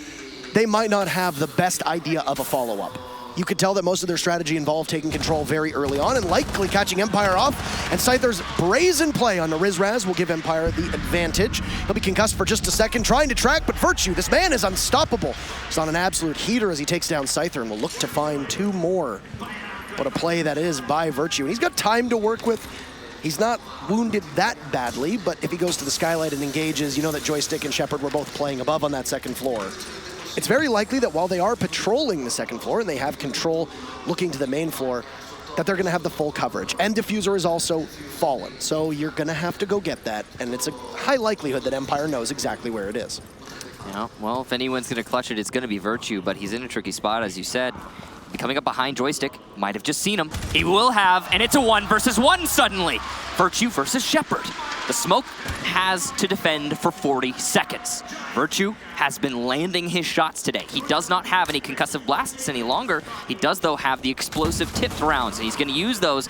they might not have the best idea of a follow-up. You could tell that most of their strategy involved taking control very early on and likely catching Empire off. And Scyther's brazen play on the Rizraz will give Empire the advantage. He'll be concussed for just a second, trying to track, but Virtue, this man is unstoppable. He's on an absolute heater as he takes down Scyther and will look to find two more. What a play that is by Virtue. And he's got time to work with. He's not wounded that badly, but if he goes to the skylight and engages, you know that Joystick and Shepard were both playing above on that second floor. It's very likely that while they are patrolling the second floor and they have control looking to the main floor, that they're going to have the full coverage. And Diffuser is also fallen, so you're going to have to go get that, and it's a high likelihood that Empire knows exactly where it is. Yeah, well, if anyone's going to clutch it, it's going to be Virtue, but he's in a tricky spot, as you said. Coming up behind Joystick, might have just seen him. He will have, and it's a 1-versus-1 suddenly. Virtue versus Shepard. The smoke has to defend for 40 seconds. Virtue has been landing his shots today. He does not have any concussive blasts any longer. He does, though, have the explosive tipped rounds, and he's going to use those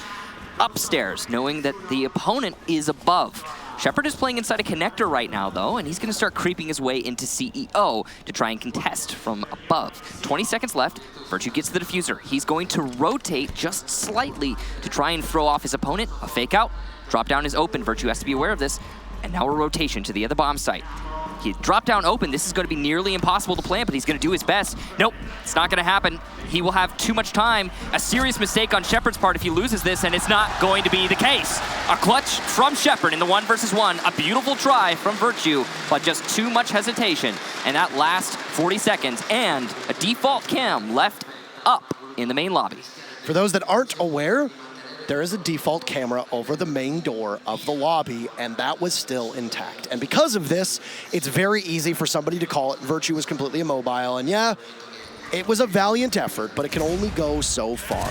upstairs, knowing that the opponent is above. Shepard is playing inside a connector right now, though, and he's going to start creeping his way into CEO to try and contest from above. 20 seconds left. Virtue gets the diffuser. He's going to rotate just slightly to try and throw off his opponent. A fake out. Drop down is open. Virtue has to be aware of this. And now a rotation to the other bomb site. He dropped down open. This is going to be nearly impossible to plant, but he's going to do his best. Nope, it's not going to happen. He will have too much time. A serious mistake on Shepard's part if he loses this, and it's not going to be the case. A clutch from Shepard in the 1-versus-1. A beautiful try from Virtue, but just too much hesitation. And that last 40 seconds, and a default cam left up in the main lobby. For those that aren't aware, there is a default camera over the main door of the lobby, and that was still intact. And because of this, it's very easy for somebody to call it Virtue was completely immobile. And yeah, it was a valiant effort, but it can only go so far.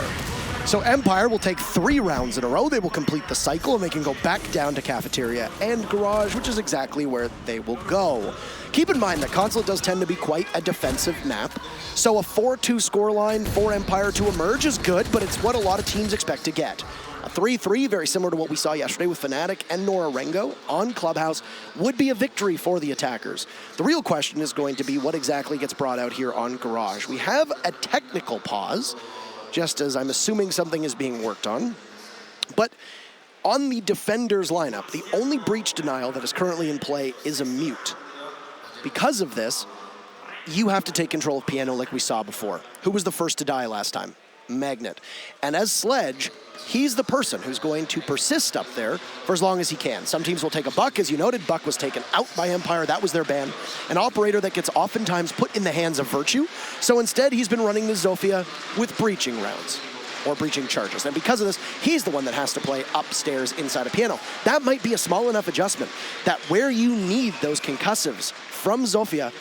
So Empire will take 3 rounds in a row. They will complete the cycle, and they can go back down to Cafeteria and Garage, which is exactly where they will go. Keep in mind that Consulate does tend to be quite a defensive map, so a 4-2 scoreline for Empire to emerge is good, but it's what a lot of teams expect to get. A 3-3, very similar to what we saw yesterday with Fnatic and Norarengo on Clubhouse, would be a victory for the attackers. The real question is going to be what exactly gets brought out here on Garage. We have a technical pause, just as I'm assuming something is being worked on. But on the Defenders lineup, the only breach denial that is currently in play is a mute. Because of this, you have to take control of Piano like we saw before. Who was the first to die last time? Magnet. And as Sledge, he's the person who's going to persist up there for as long as he can. Some teams will take a Buck, as you noted. Buck was taken out by Empire. That was their ban. An operator that gets oftentimes put in the hands of Virtue. So instead, he's been running the Zofia with breaching rounds or breaching charges. And because of this, he's the one that has to play upstairs inside a Piano. That might be a small enough adjustment that where you need those concussives from Zofia,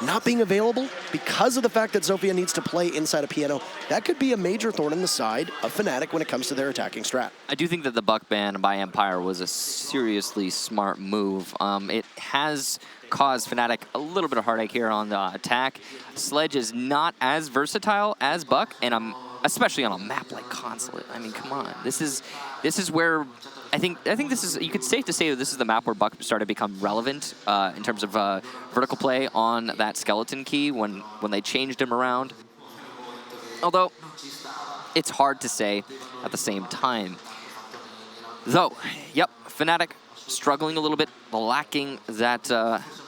not being available because of the fact that Zofia needs to play inside a piano, that could be a major thorn in the side of Fnatic when it comes to their attacking strat. I do think that the Buck ban by Empire was a seriously smart move. It has caused Fnatic a little bit of heartache here on the attack. Sledge is not as versatile as Buck, and especially on a map like Consulate. I mean, come on. This is where I think this is, you could safe to say that this is the map where Buck started to become relevant in terms of vertical play on that skeleton key when they changed him around. Although, it's hard to say at the same time. Though, yep, Fnatic struggling a little bit, lacking that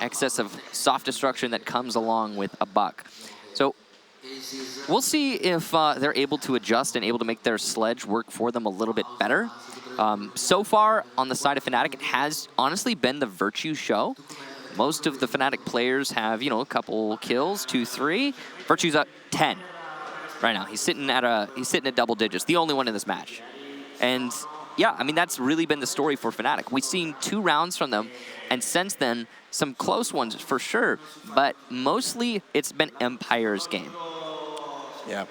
excess of soft destruction that comes along with a Buck. So, we'll see if they're able to adjust and able to make their Sledge work for them a little bit better. So far, on the side of Fnatic, it has honestly been the Virtue show. Most of the Fnatic players have, you know, a couple kills, 2, 3. Virtue's at 10 right now. He's sitting at double digits, the only one in this match. And yeah, I mean, that's really been the story for Fnatic. We've seen 2 rounds from them, and since then, some close ones for sure, but mostly it's been Empire's game. Yeah.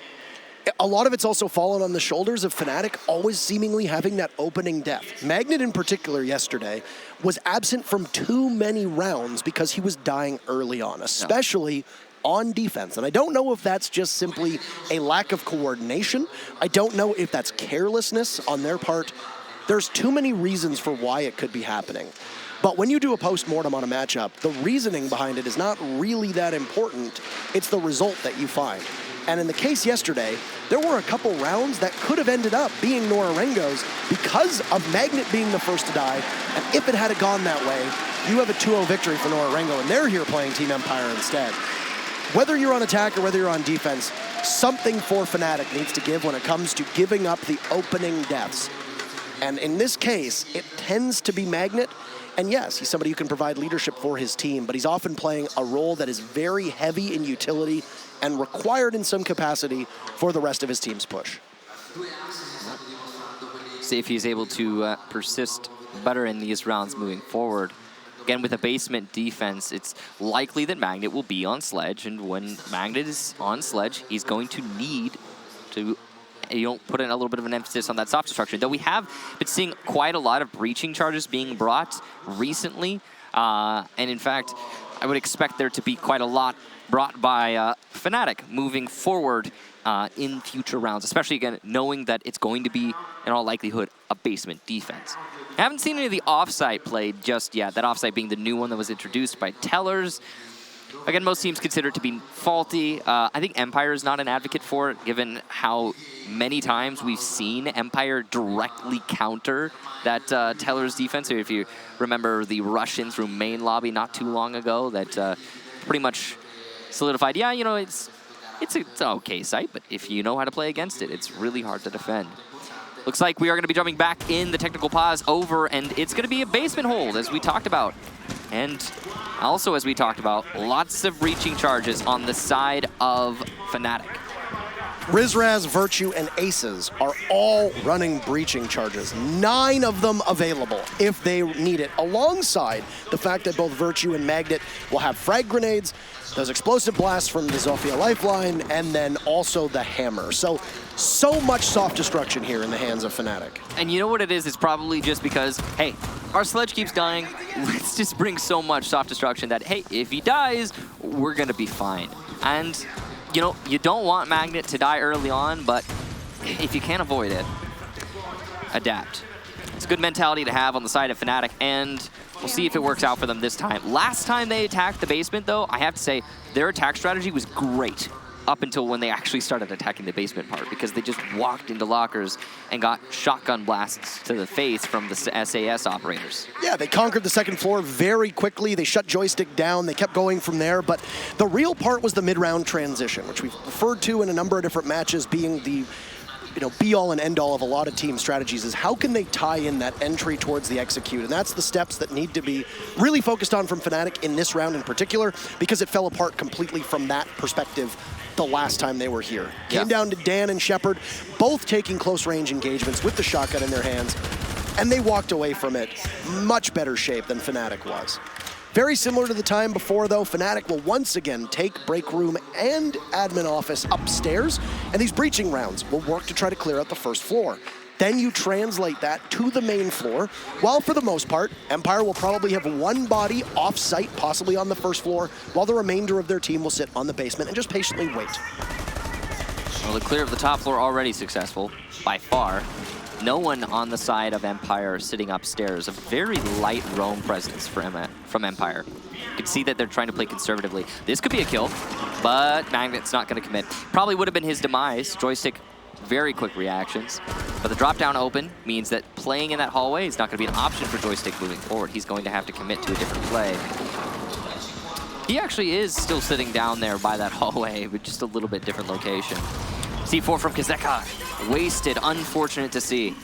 A lot of it's also fallen on the shoulders of Fnatic always seemingly having that opening depth. Magnet in particular yesterday was absent from too many rounds because he was dying early on, especially on defense. And I don't know if that's just simply a lack of coordination. I don't know if that's carelessness on their part. There's too many reasons for why it could be happening. But when you do a post-mortem on a matchup, the reasoning behind it is not really that important. It's the result that you find. And in the case yesterday, there were a couple rounds that could have ended up being Norengo's because of Magnet being the first to die. And if it had gone that way, you have a 2-0 victory for Norengo, and they're here playing Team Empire instead. Whether you're on attack or whether you're on defense, something for Fnatic needs to give when it comes to giving up the opening deaths. And in this case, it tends to be Magnet. And yes, he's somebody who can provide leadership for his team, but he's often playing a role that is very heavy in utility and required in some capacity for the rest of his team's push. See if he's able to persist better in these rounds moving forward. Again, with a basement defense, it's likely that Magnet will be on Sledge, and when Magnet is on Sledge, he's going to need to put in a little bit of an emphasis on that soft destruction. Though we have been seeing quite a lot of breaching charges being brought recently, and in fact, I would expect there to be quite a lot brought by Fnatic moving forward in future rounds, especially, again, knowing that it's going to be, in all likelihood, a basement defense. I haven't seen any of the offsite played just yet, that offsite being the new one that was introduced by Tellers. Again, most teams consider it to be faulty. I think Empire is not an advocate for it, given how many times we've seen Empire directly counter that Tellers defense. If you remember the Russian through main lobby not too long ago, that pretty much solidified, yeah, you know, it's an okay site, but if you know how to play against it, it's really hard to defend. Looks like we are going to be jumping back in the technical pause over, and it's going to be a basement hold, as we talked about. And also, as we talked about, lots of breaching charges on the side of Fnatic. Rizraz, Virtue, and Aces are all running breaching charges. 9 of them available if they need it, alongside the fact that both Virtue and Magnet will have frag grenades, those explosive blasts from the Zofia Lifeline, and then also the Hammer. So much soft destruction here in the hands of Fnatic. And you know what it is? It's probably just because, hey, our Sledge keeps dying. Let's just bring so much soft destruction that, hey, if he dies, we're going to be fine. And you know, you don't want Magnet to die early on, but if you can't avoid it, adapt. It's a good mentality to have on the side of Fnatic, and we'll see if it works out for them this time. Last time they attacked the basement, though, I have to say, their attack strategy was great up until when they actually started attacking the basement part, because they just walked into lockers and got shotgun blasts to the face from the SAS operators. Yeah, they conquered the second floor very quickly. They shut Joystick down. They kept going from there. But the real part was the mid-round transition, which we've referred to in a number of different matches being the be-all and end-all of a lot of team strategies, is how can they tie in that entry towards the execute? And that's the steps that need to be really focused on from Fnatic in this round in particular, because it fell apart completely from that perspective the last time they were here. Came down to Dan and Shepard, both taking close-range engagements with the shotgun in their hands, and they walked away from it much better shape than Fnatic was. Very similar to the time before, though, Fnatic will once again take break room and admin office upstairs, and these breaching rounds will work to try to clear out the first floor. Then you translate that to the main floor, while for the most part, Empire will probably have one body off-site, possibly on the first floor, while the remainder of their team will sit on the basement and just patiently wait. Well, the clear of the top floor already successful, by far. No one on the side of Empire sitting upstairs. A very light roam presence from Empire. You can see that they're trying to play conservatively. This could be a kill, but Magnet's not going to commit. Probably would have been his demise. Joystick, very quick reactions. But the drop down open means that playing in that hallway is not going to be an option for Joystick moving forward. He's going to have to commit to a different play. He actually is still sitting down there by that hallway, but just a little bit different location. C4 from Kazeka, wasted, unfortunate to see.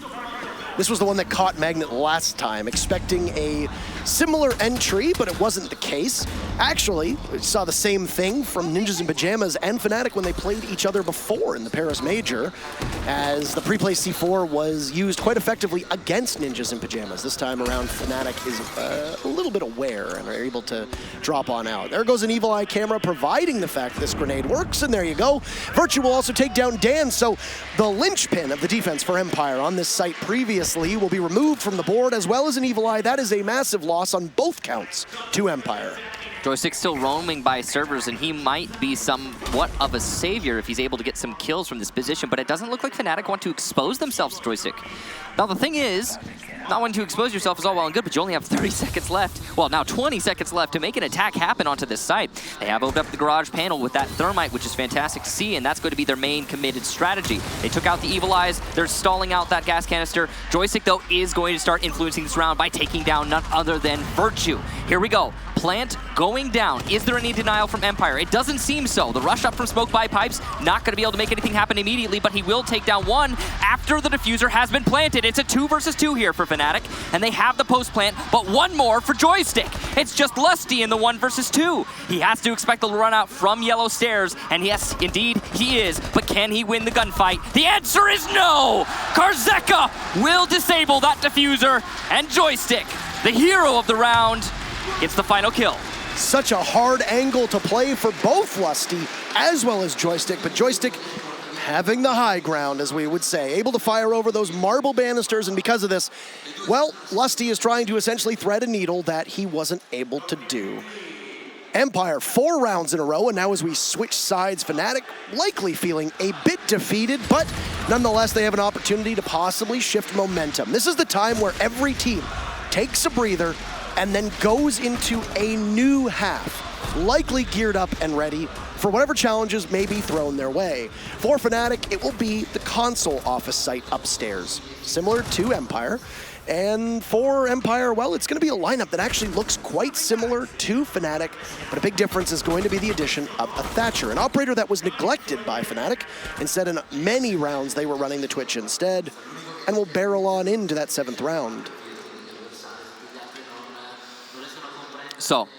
This was the one that caught Magnet last time, expecting a similar entry, but it wasn't the case. Actually, we saw the same thing from Ninjas in Pajamas and Fnatic when they played each other before in the Paris Major, as the pre-play C4 was used quite effectively against Ninjas in Pajamas. This time around, Fnatic is a little bit aware and are able to drop on out. There goes an Evil Eye camera, providing the fact this grenade works, and there you go. Virtue will also take down Dan, so the linchpin of the defense for Empire on this site previously will be removed from the board, as well as an Evil Eye. That is a massive loss on both counts to Empire. Joystick still roaming by servers, and he might be somewhat of a savior if he's able to get some kills from this position, but it doesn't look like Fnatic want to expose themselves to Joystick. Now, the thing is, not wanting to expose yourself is all well and good, but you only have 30 seconds left. Well, now 20 seconds left to make an attack happen onto this site. They have opened up the garage panel with that thermite, which is fantastic to see, and that's going to be their main committed strategy. They took out the Evil Eyes. They're stalling out that gas canister. Joystick, though, is going to start influencing this round by taking down none other than Virtue. Here we go. Plant going down. Is there any denial from Empire? It doesn't seem so. The rush up from Smoke by Pipes, not going to be able to make anything happen immediately, but he will take down one after the diffuser has been planted. It's a 2 versus 2 here for Fnatic, and they have the post plant, but one more for Joystick. It's just Lusty in the 1 versus 2. He has to expect the run out from Yellow Stairs, and yes, indeed, he is, but can he win the gunfight? The answer is no! Karzeka will disable that diffuser, and Joystick, the hero of the round, gets the final kill. Such a hard angle to play for both Lusty as well as Joystick, but Joystick having the high ground, as we would say, able to fire over those marble banisters, and because of this, well, Lusty is trying to essentially thread a needle that he wasn't able to do. Empire 4 rounds in a row, and now as we switch sides, Fnatic likely feeling a bit defeated, but nonetheless they have an opportunity to possibly shift momentum. This is the time where every team takes a breather and then goes into a new half, likely geared up and ready for whatever challenges may be thrown their way. For Fnatic, it will be the console office site upstairs, similar to Empire. And for Empire, well, it's going to be a lineup that actually looks quite similar to Fnatic, but a big difference is going to be the addition of a Thatcher, an operator that was neglected by Fnatic. Instead, in many rounds, they were running the Twitch instead, and will barrel on into that 7th round. So,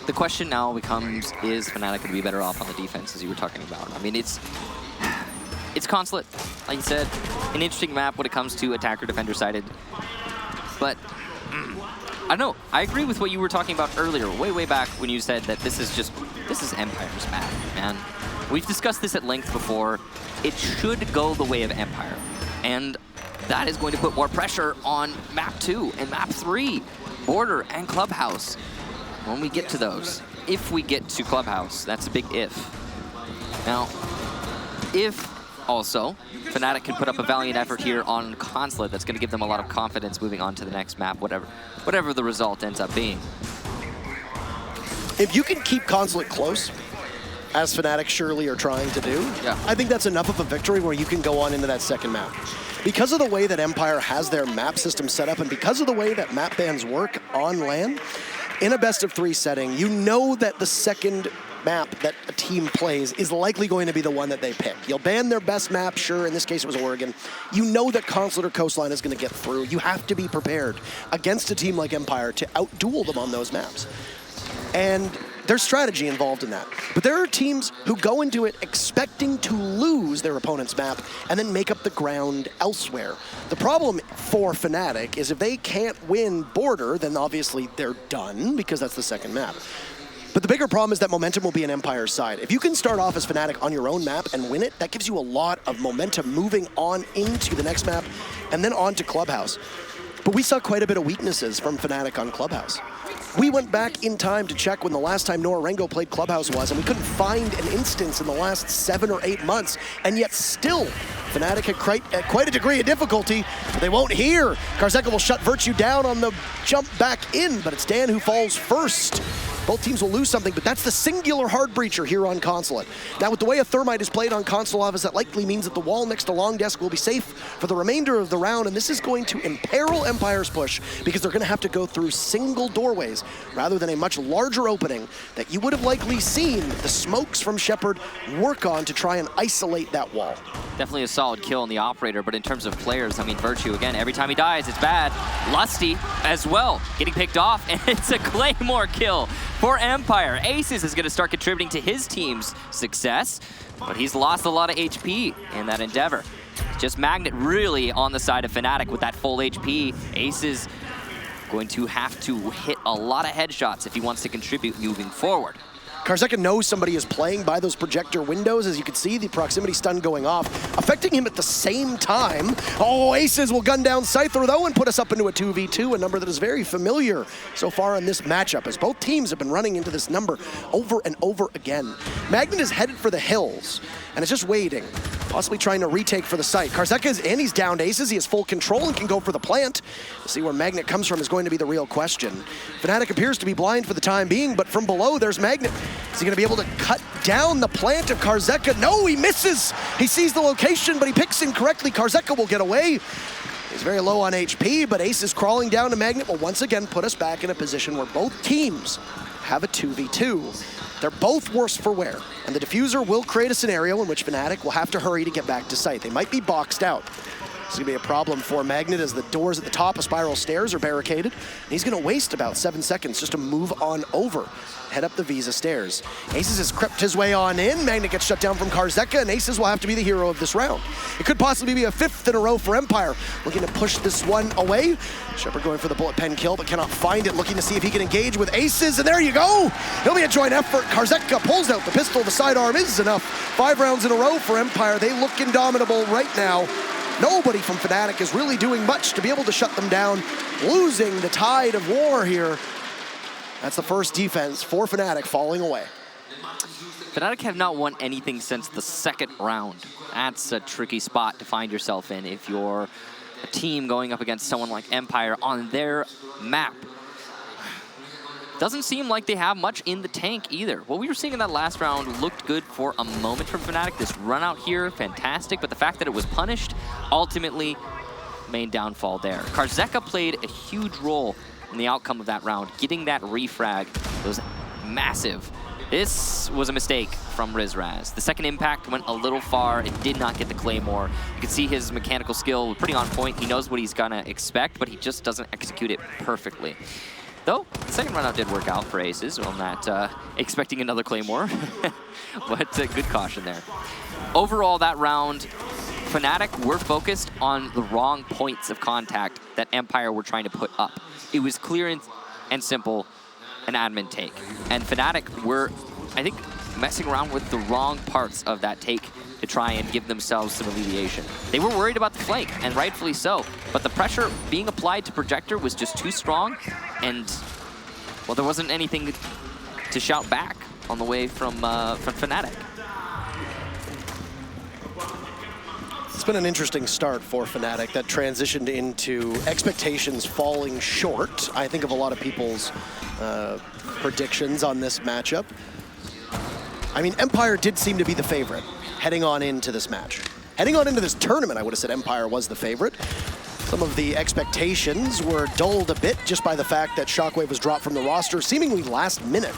the question now becomes, is Fnatic going to be better off on the defense, as you were talking about? I mean, it's Consulate, like you said, an interesting map when it comes to attacker-defender sided. But, I don't know, I agree with what you were talking about earlier, way back when you said that this is Empire's map, man. We've discussed this at length before. It should go the way of Empire. And that is going to put more pressure on map 2 and map 3. Border and Clubhouse. When we get to those, if we get to Clubhouse, that's a big if. Now, if also Fnatic can put up a valiant effort here on Consulate, that's going to give them a lot of confidence moving on to the next map, whatever the result ends up being. If you can keep Consulate close, as Fnatic surely are trying to do, yeah, I think that's enough of a victory where you can go on into that second map. Because of the way that Empire has their map system set up, and because of the way that map bans work on LAN, in a best-of-3 setting, you know that the second map that a team plays is likely going to be the one that they pick. You'll ban their best map, sure, in this case it was Oregon. You know that Consulate or Coastline is going to get through. You have to be prepared against a team like Empire to out-duel them on those maps. And there's strategy involved in that. But there are teams who go into it expecting to lose their opponent's map and then make up the ground elsewhere. The problem for Fnatic is if they can't win Border, then obviously they're done because that's the second map. But the bigger problem is that momentum will be on Empire's side. If you can start off as Fnatic on your own map and win it, that gives you a lot of momentum moving on into the next map and then on to Clubhouse. But we saw quite a bit of weaknesses from Fnatic on Clubhouse. We went back in time to check when the last time Norengo played Clubhouse was, and we couldn't find an instance in the last 7 or 8 months, and yet still, Fnatic had quite a degree of difficulty, but they won't hear. Karzeka will shut Virtue down on the jump back in, but it's Dan who falls first. Both teams will lose something, but that's the singular hard breacher here on Consulate. Now, with the way a Thermite is played on Console Office, that likely means that the wall next to Long Desk will be safe for the remainder of the round, and this is going to imperil Empire's push because they're going to have to go through single doorways rather than a much larger opening that you would have likely seen the smokes from Shepard work on to try and isolate that wall. Definitely a solid kill on the operator, but in terms of players, I mean, Virtue, again, every time he dies, it's bad. Lusty as well, getting picked off, and it's a Claymore kill for Empire. Aces is going to start contributing to his team's success, but he's lost a lot of HP in that endeavor. Just Magnet really on the side of Fnatic with that full HP. Aces going to have to hit a lot of headshots if he wants to contribute moving forward. Karzeka knows somebody is playing by those projector windows. As you can see, the proximity stun going off, affecting him at the same time. Oh, Aces will gun down Scyther, though, and put us up into a 2v2, a number that is very familiar so far in this matchup, as both teams have been running into this number over and over again. Magnet is headed for the hills, and is just waiting, possibly trying to retake for the site. Karzeka is in, he's downed Aces, he has full control and can go for the plant. We'll see where Magnet comes from is going to be the real question. Fnatic appears to be blind for the time being, but from below, there's Magnet. Is he going to be able to cut down the plant of Karzeka? No, he misses. He sees the location, but he picks incorrectly. Karzeka will get away. He's very low on HP, but Ace is crawling down to Magnet will once again put us back in a position where both teams have a 2v2. They're both worse for wear, and the diffuser will create a scenario in which Fnatic will have to hurry to get back to site. They might be boxed out. This is going to be a problem for Magnet as the doors at the top of Spiral Stairs are barricaded. And he's going to waste about 7 seconds just to move on over, head up the Visa Stairs. Aces has crept his way on in. Magnet gets shut down from Karzeka, and Aces will have to be the hero of this round. It could possibly be a 5th in a row for Empire, looking to push this one away. Shepard going for the bullet pen kill, but cannot find it, looking to see if he can engage with Aces, and there you go! It'll be a joint effort. Karzeka pulls out the pistol. The sidearm is enough. 5 rounds in a row for Empire. They look indomitable right now. Nobody from Fnatic is really doing much to be able to shut them down, losing the tide of war here. That's the first defense for Fnatic falling away. Fnatic have not won anything since the second round. That's a tricky spot to find yourself in if you're a team going up against someone like Empire on their map. Doesn't seem like they have much in the tank either. What we were seeing in that last round looked good for a moment from Fnatic. This run out here, fantastic, but the fact that it was punished, ultimately, main downfall there. Karzeka played a huge role in the outcome of that round. Getting that refrag was massive. This was a mistake from Rizraz. The second impact went a little far. It did not get the Claymore. You can see his mechanical skill pretty on point. He knows what he's gonna expect, but he just doesn't execute it perfectly. Though, the second run out did work out for Aces on that, expecting another Claymore, but good caution there. Overall, that round, Fnatic were focused on the wrong points of contact that Empire were trying to put up. It was clear and simple, an admin take. And Fnatic were, I think, messing around with the wrong parts of that take to try and give themselves some alleviation. They were worried about the flank, and rightfully so, but the pressure being applied to Projector was just too strong, and, well, there wasn't anything to shout back on the way from Fnatic. It's been an interesting start for Fnatic that transitioned into expectations falling short, I think, of a lot of people's predictions on this matchup. I mean, Empire did seem to be the favorite heading on into this match. Heading on into this tournament, I would have said Empire was the favorite. Some of the expectations were dulled a bit just by the fact that Shockwave was dropped from the roster seemingly last minute.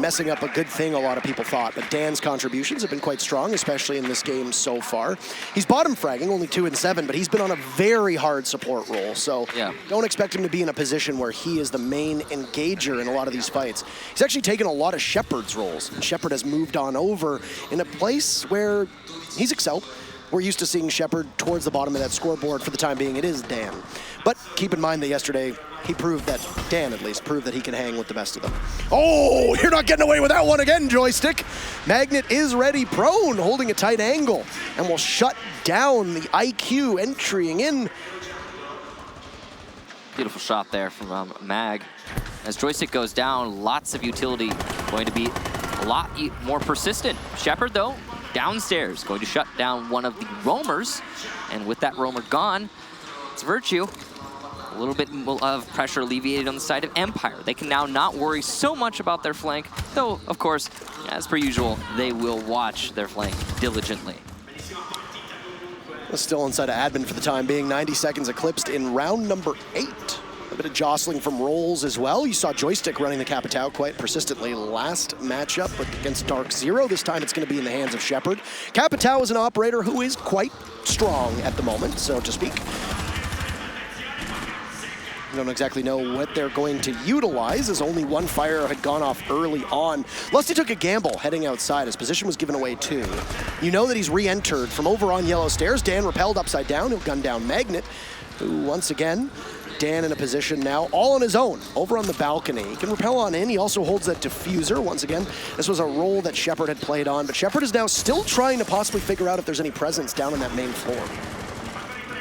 messing up a good thing a lot of people thought. But Dan's contributions have been quite strong, especially in this game so far. He's bottom fragging, only 2 and 7, but he's been on a very hard support role. So don't expect him to be in a position where he is the main engager in a lot of these fights. He's actually taken a lot of Shepard's roles. And Shepard has moved on over in a place where he's excelled. We're used to seeing Shepard towards the bottom of that scoreboard. For the time being, it is Dan. But keep in mind that yesterday, he proved that, Dan at least, proved that he can hang with the best of them. Oh, you're not getting away with that one again, Joystick. Magnet is ready prone, holding a tight angle, and will shut down the IQ entering in. Beautiful shot there from Mag. As Joystick goes down, lots of utility, going to be a lot more persistent. Shepard, though, downstairs, going to shut down one of the roamers, and with that roamer gone, it's Virtue. A little bit of pressure alleviated on the side of Empire. They can now not worry so much about their flank, though, of course, as per usual, they will watch their flank diligently. Still inside of admin for the time being. 90 seconds eclipsed in round number 8. A bit of jostling from roles as well. You saw Joystick running the Capitao quite persistently last matchup against Dark Zero. This time it's going to be in the hands of Shepard. Capitao is an operator who is quite strong at the moment, so to speak. I don't exactly know what they're going to utilize, as only one fire had gone off early on. Lusty took a gamble heading outside. His position was given away too. You know that he's re-entered from over on yellow stairs. Dan repelled upside down. He'll gun down Magnet, who once again, Dan in a position now all on his own over on the balcony. He can repel on in. He also holds that diffuser. Once again, this was a role that Shepard had played on, but Shepard is now still trying to possibly figure out if there's any presence down on that main floor.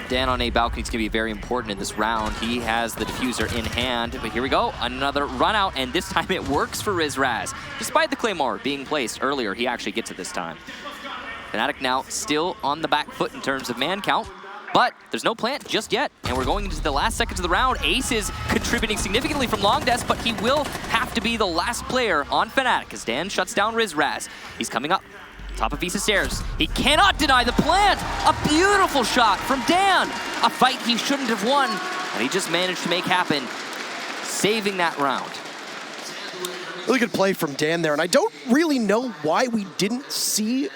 Dan on a balcony is going to be very important in this round. He has the diffuser in hand, but here we go. Another run out, and this time it works for Rizraz. Despite the Claymore being placed earlier, he actually gets it this time. Fnatic now still on the back foot in terms of man count, but there's no plant just yet, and we're going into the last seconds of the round. Ace is contributing significantly from long desk, but he will have to be the last player on Fnatic as Dan shuts down Rizraz. He's coming up. Top of Visa stairs. He cannot deny the plant. A beautiful shot from Dan. A fight he shouldn't have won, and he just managed to make happen, saving that round. Really good play from Dan there, and I don't really know why we didn't see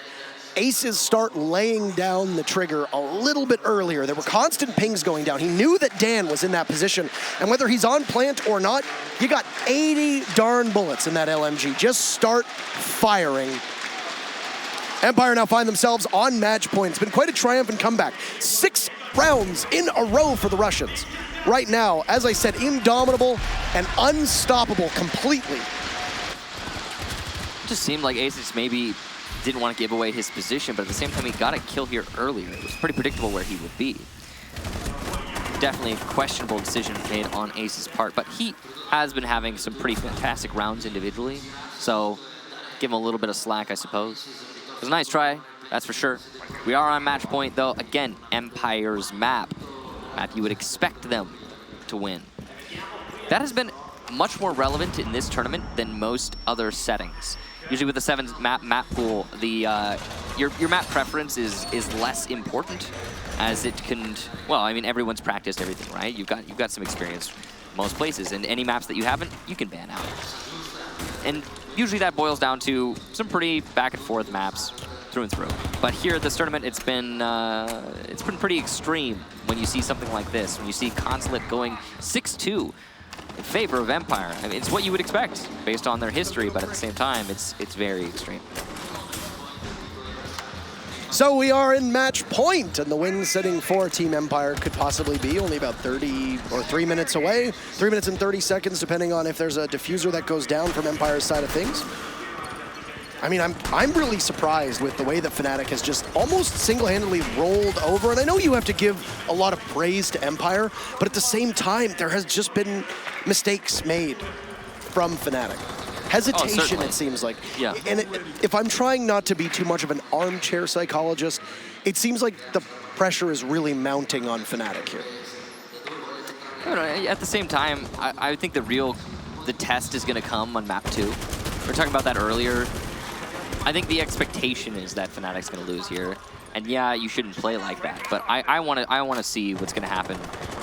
Aces start laying down the trigger a little bit earlier. There were constant pings going down. He knew that Dan was in that position, and whether he's on plant or not, you got 80 darn bullets in that LMG. Just start firing. Empire now find themselves on match point. It's been quite a triumphant comeback. 6 rounds in a row for the Russians. Right now, as I said, indomitable and unstoppable completely. It just seemed like Aces maybe didn't want to give away his position, but at the same time, he got a kill here earlier. It was pretty predictable where he would be. Definitely a questionable decision made on Ace's part, but he has been having some pretty fantastic rounds individually, so give him a little bit of slack, I suppose. It was a nice try, that's for sure. We are on match point, though. Again, Empire's map. Map you would expect them to win. That has been much more relevant in this tournament than most other settings. Usually with the 7 map pool, the your map preference is less important, as it can, well, I mean, everyone's practiced everything, right? You've got some experience most places, and any maps that you haven't, you can ban out. And usually that boils down to some pretty back and forth maps through and through. But here at this tournament, it's been pretty extreme when you see something like this. When you see Consulate going 6-2 in favor of Empire. I mean, it's what you would expect based on their history, but at the same time, it's very extreme. So we are in match point, and the win sitting for Team Empire could possibly be only about 30 or 3 minutes away. 3 minutes and 30 seconds, depending on if there's a diffuser that goes down from Empire's side of things. I mean, I'm really surprised with the way that Fnatic has just almost single-handedly rolled over. And I know you have to give a lot of praise to Empire, but at the same time, there has just been mistakes made from Fnatic. Hesitation, it seems like. Yeah. And if I'm trying not to be too much of an armchair psychologist, it seems like the pressure is really mounting on Fnatic here. At the same time, I think the test is going to come on map 2. We were talking about that earlier. I think the expectation is that Fnatic's going to lose here. And yeah, you shouldn't play like that. But I want to see what's going to happen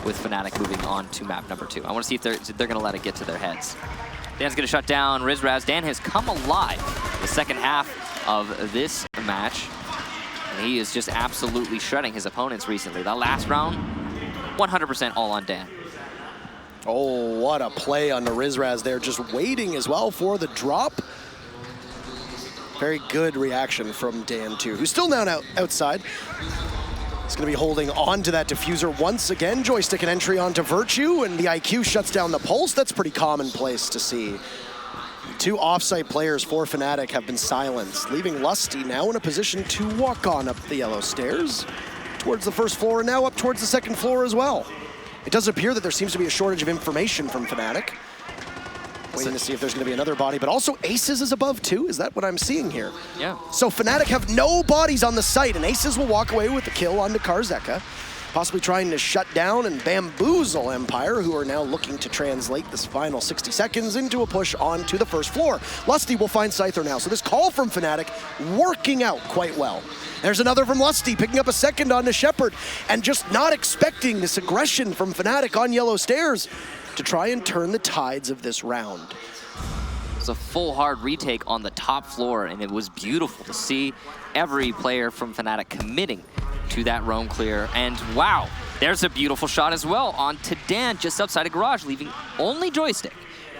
with Fnatic moving on to map number 2. I want to see if they're going to let it get to their heads. Dan's gonna shut down Rizraz. Dan has come alive the second half of this match. And he is just absolutely shredding his opponents recently. That last round, 100% all on Dan. Oh, what a play on the Rizraz there, just waiting as well for the drop. Very good reaction from Dan too, who's still now outside. He's going to be holding on to that diffuser once again. Joystick and entry onto Virtue, and the IQ shuts down the pulse. That's pretty commonplace to see. Two off-site players for Fnatic have been silenced, leaving Lusty now in a position to walk on up the yellow stairs towards the first floor, and now up towards the second floor as well. It does appear that there seems to be a shortage of information from Fnatic. Waiting to see if there's going to be another body, but also Aces is above too. Is that what I'm seeing here? Yeah. So Fnatic have no bodies on the site, and Aces will walk away with the kill onto Karzeka, possibly trying to shut down and bamboozle Empire, who are now looking to translate this final 60 seconds into a push onto the first floor. Lusty will find Scyther now, so this call from Fnatic working out quite well. There's another from Lusty, picking up a second onto Shepard, and just not expecting this aggression from Fnatic on yellow stairs to try and turn the tides of this round. It was a full hard retake on the top floor, and it was beautiful to see every player from Fnatic committing to that roam clear. And wow, there's a beautiful shot as well on to Dan just outside of garage, leaving only Joystick.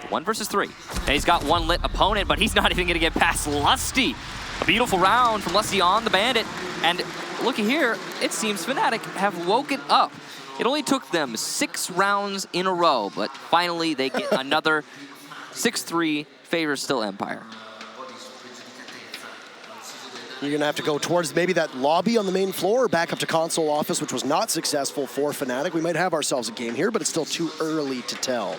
1 versus 3. And he's got one lit opponent, but he's not even gonna get past Lusty. A beautiful round from Lusty on the Bandit. And looky here, it seems Fnatic have woken up. It only took them 6 rounds in a row, but finally they get another 6-3, favors still Empire. You're going to have to go towards maybe that lobby on the main floor or back up to console office, which was not successful for Fnatic. We might have ourselves a game here, but it's still too early to tell.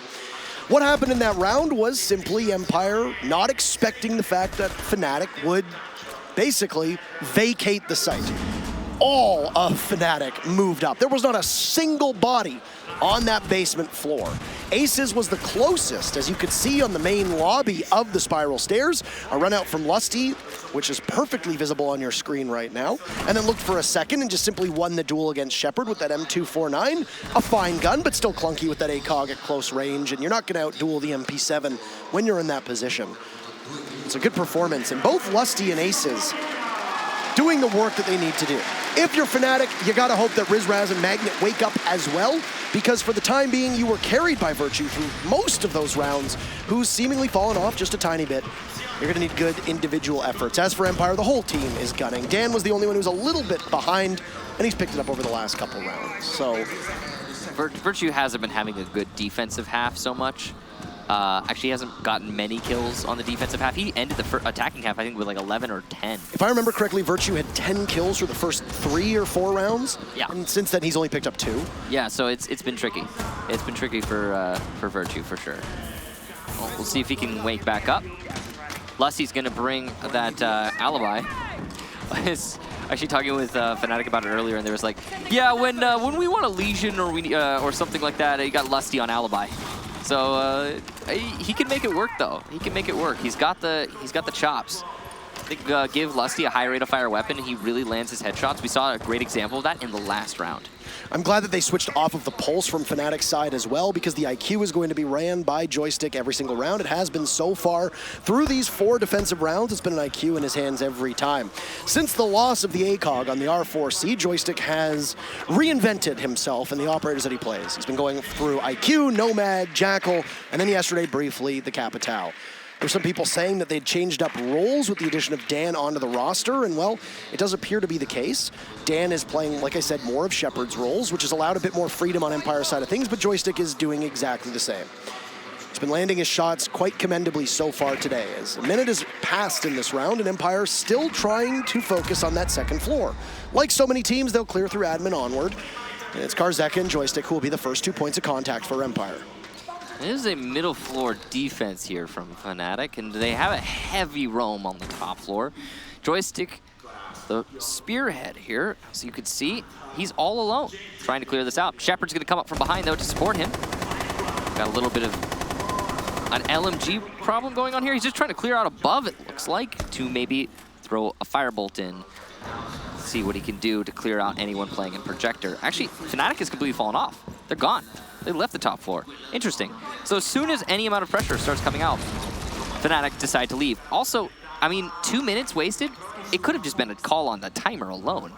What happened in that round was simply Empire not expecting the fact that Fnatic would basically vacate the site. All of Fnatic moved up. There was not a single body on that basement floor. Aces was the closest, as you could see on the main lobby of the spiral stairs. A run out from Lusty, which is perfectly visible on your screen right now, and then looked for a second and just simply won the duel against Shepard with that M249. A fine gun, but still clunky with that ACOG at close range, and you're not gonna outduel the MP7 when you're in that position. It's a good performance, and both Lusty and Aces doing the work that they need to do. If you're Fnatic, you gotta hope that Rizraz and Magnet wake up as well, because for the time being, you were carried by Virtue through most of those rounds, who's seemingly fallen off just a tiny bit. You're gonna need good individual efforts. As for Empire, the whole team is gunning. Dan was the only one who was a little bit behind, and he's picked it up over the last couple rounds. So Virtue hasn't been having a good defensive half so much. Actually, he hasn't gotten many kills on the defensive half. He ended the attacking half, I think, with like 11 or 10. If I remember correctly, Virtue had 10 kills for the first 3 or 4 rounds. Yeah. And since then, he's only picked up 2. Yeah, so it's been tricky. It's been tricky for Virtue, for sure. Well, we'll see if he can wake back up. Lusty's going to bring that alibi. I was actually talking with Fnatic about it earlier, and there was like, yeah, when we want a Legion or something like that, you got Lusty on alibi. So he can make it work, though. He can make it work. He's got the chops. I think give Lusty a high rate of fire weapon, and he really lands his headshots. We saw a great example of that in the last round. I'm glad that they switched off of the pulse from Fnatic's side as well, because the IQ is going to be ran by Joystick every single round. It has been so far through these 4 defensive rounds. It's been an IQ in his hands every time. Since the loss of the ACOG on the R4C, Joystick has reinvented himself and the operators that he plays. He's been going through IQ, Nomad, Jackal, and then yesterday, briefly, the Capitao. There's some people saying that they'd changed up roles with the addition of Dan onto the roster, and well, it does appear to be the case. Dan is playing, like I said, more of Shepard's roles, which has allowed a bit more freedom on Empire's side of things, but Joystick is doing exactly the same. He's been landing his shots quite commendably so far today, as a minute has passed in this round, and Empire still trying to focus on that second floor. Like so many teams, they'll clear through admin onward, and it's Karzeka and Joystick who will be the first 2 points of contact for Empire. There's a middle floor defense here from Fnatic, and they have a heavy roam on the top floor. Joystick, the spearhead here, so you could see, he's all alone trying to clear this out. Shepard's gonna come up from behind, though, to support him. Got a little bit of an LMG problem going on here. He's just trying to clear out above, it looks like, to maybe throw a firebolt in. See what he can do to clear out anyone playing in Projector. Actually, Fnatic has completely fallen off. They're gone. They left the top floor. Interesting. So as soon as any amount of pressure starts coming out, Fnatic decide to leave. Also, I mean, 2 minutes wasted, it could have just been a call on the timer alone.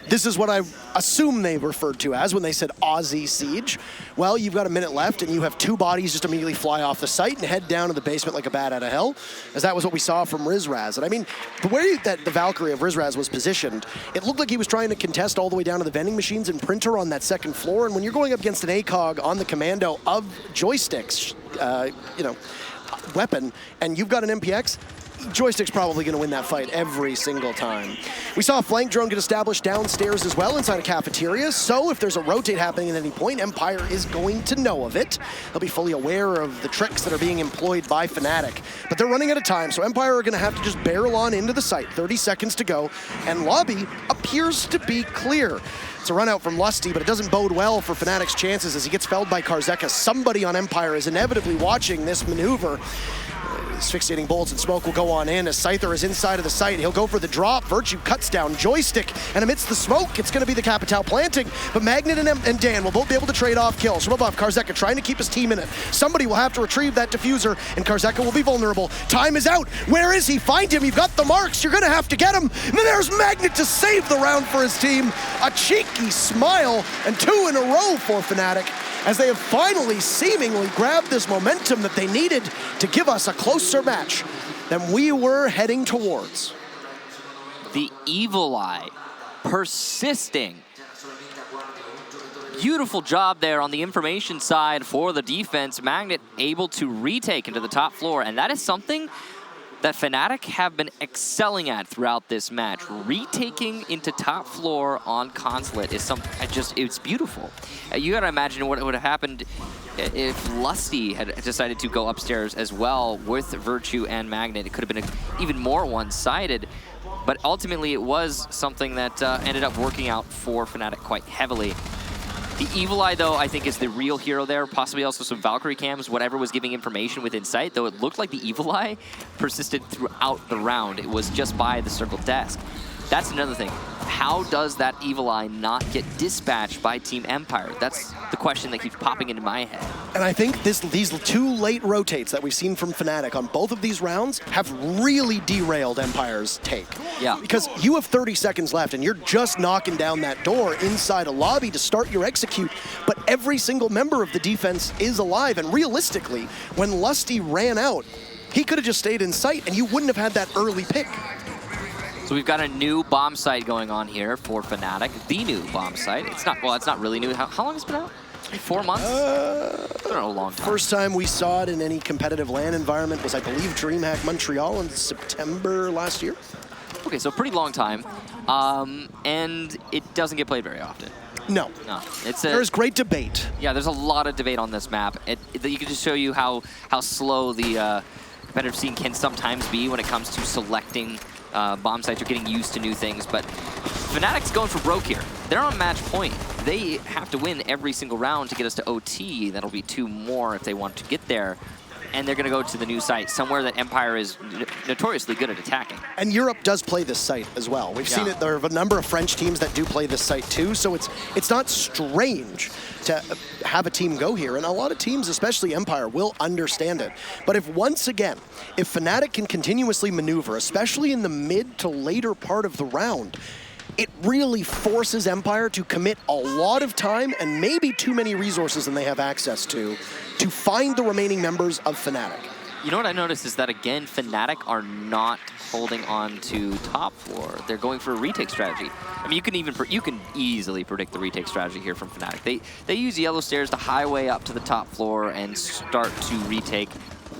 This is what I assume they referred to as when they said Aussie Siege. Well, you've got a minute left, and you have 2 bodies just immediately fly off the site and head down to the basement like a bat out of hell, as that was what we saw from Rizraz. And I mean, the way that the Valkyrie of Rizraz was positioned, it looked like he was trying to contest all the way down to the vending machines and printer on that second floor. And when you're going up against an ACOG on the commando of joysticks, you know, weapon, and you've got an MPX, Joystick's probably going to win that fight every single time. We saw a flank drone get established downstairs as well inside a cafeteria, so if there's a rotate happening at any point, Empire is going to know of it. They'll be fully aware of the tricks that are being employed by Fnatic. But they're running out of time, so Empire are going to have to just barrel on into the site. 30 seconds to go, and lobby appears to be clear. It's a run out from Lusty, but it doesn't bode well for Fnatic's chances as he gets felled by Karzeka. Somebody on Empire is inevitably watching this maneuver. Asphyxiating bullets and smoke will go on in as Scyther is inside of the site. He'll go for the drop. Virtue cuts down Joystick, and amidst the smoke, it's going to be the Capital planting. But Magnet and Dan will both be able to trade off kills. From above, Karzeka trying to keep his team in it. Somebody will have to retrieve that diffuser, and Karzeka will be vulnerable. Time is out. Where is he? Find him. You've got the marks. You're going to have to get him. And then there's Magnet to save the round for his team. A cheeky smile, and 2 in a row for Fnatic, as they have finally seemingly grabbed this momentum that they needed to give us a closer match than we were heading towards. The Evil Eye persisting. Beautiful job there on the information side for the defense. Magnet able to retake into the top floor, and that is something that Fnatic have been excelling at throughout this match. Retaking into top floor on Consulate is it's beautiful. You gotta imagine what would have happened if Lusty had decided to go upstairs as well with Virtue and Magnet. It could have been even more one-sided, but ultimately it was something that ended up working out for Fnatic quite heavily. The Evil Eye, though, I think is the real hero there. Possibly also some Valkyrie cams, whatever was giving information within sight, though it looked like the Evil Eye persisted throughout the round. It was just by the circle desk. That's another thing. How does that Evil Eye not get dispatched by Team Empire? That's the question that keeps popping into my head. And I think these 2 late rotates that we've seen from Fnatic on both of these rounds have really derailed Empire's take. Yeah. Because you have 30 seconds left and you're just knocking down that door inside a lobby to start your execute, but every single member of the defense is alive. And realistically, when Lusty ran out, he could have just stayed in sight and you wouldn't have had that early pick. So we've got a new bomb site going on here for Fnatic. The new bomb site. It's not really new. How long has it been out? 4 months? I don't know, a long time. First time we saw it in any competitive LAN environment was, I believe, DreamHack Montreal in September last year. Okay, so pretty long time. And it doesn't get played very often. No. There's great debate. Yeah, there's a lot of debate on this map. You can just show you how slow the competitive scene can sometimes be when it comes to selecting bomb sites or getting used to new things. But Fnatic's going for broke here. They're on match point. They have to win every single round to get us to OT. That'll be 2 more if they want to get there. And they're going to go to the new site, somewhere that Empire is notoriously good at attacking. And Europe does play this site as well. We've seen it. There are a number of French teams that do play this site too, so it's not strange to have a team go here. And a lot of teams, especially Empire, will understand it. But if Fnatic can continuously maneuver, especially in the mid to later part of the round, it really forces Empire to commit a lot of time and maybe too many resources than they have access to find the remaining members of Fnatic. You know what I noticed is that, again, Fnatic are not holding on to top floor. They're going for a retake strategy. I mean, you can easily predict the retake strategy here from Fnatic. They use yellow stairs to highway up to the top floor and start to retake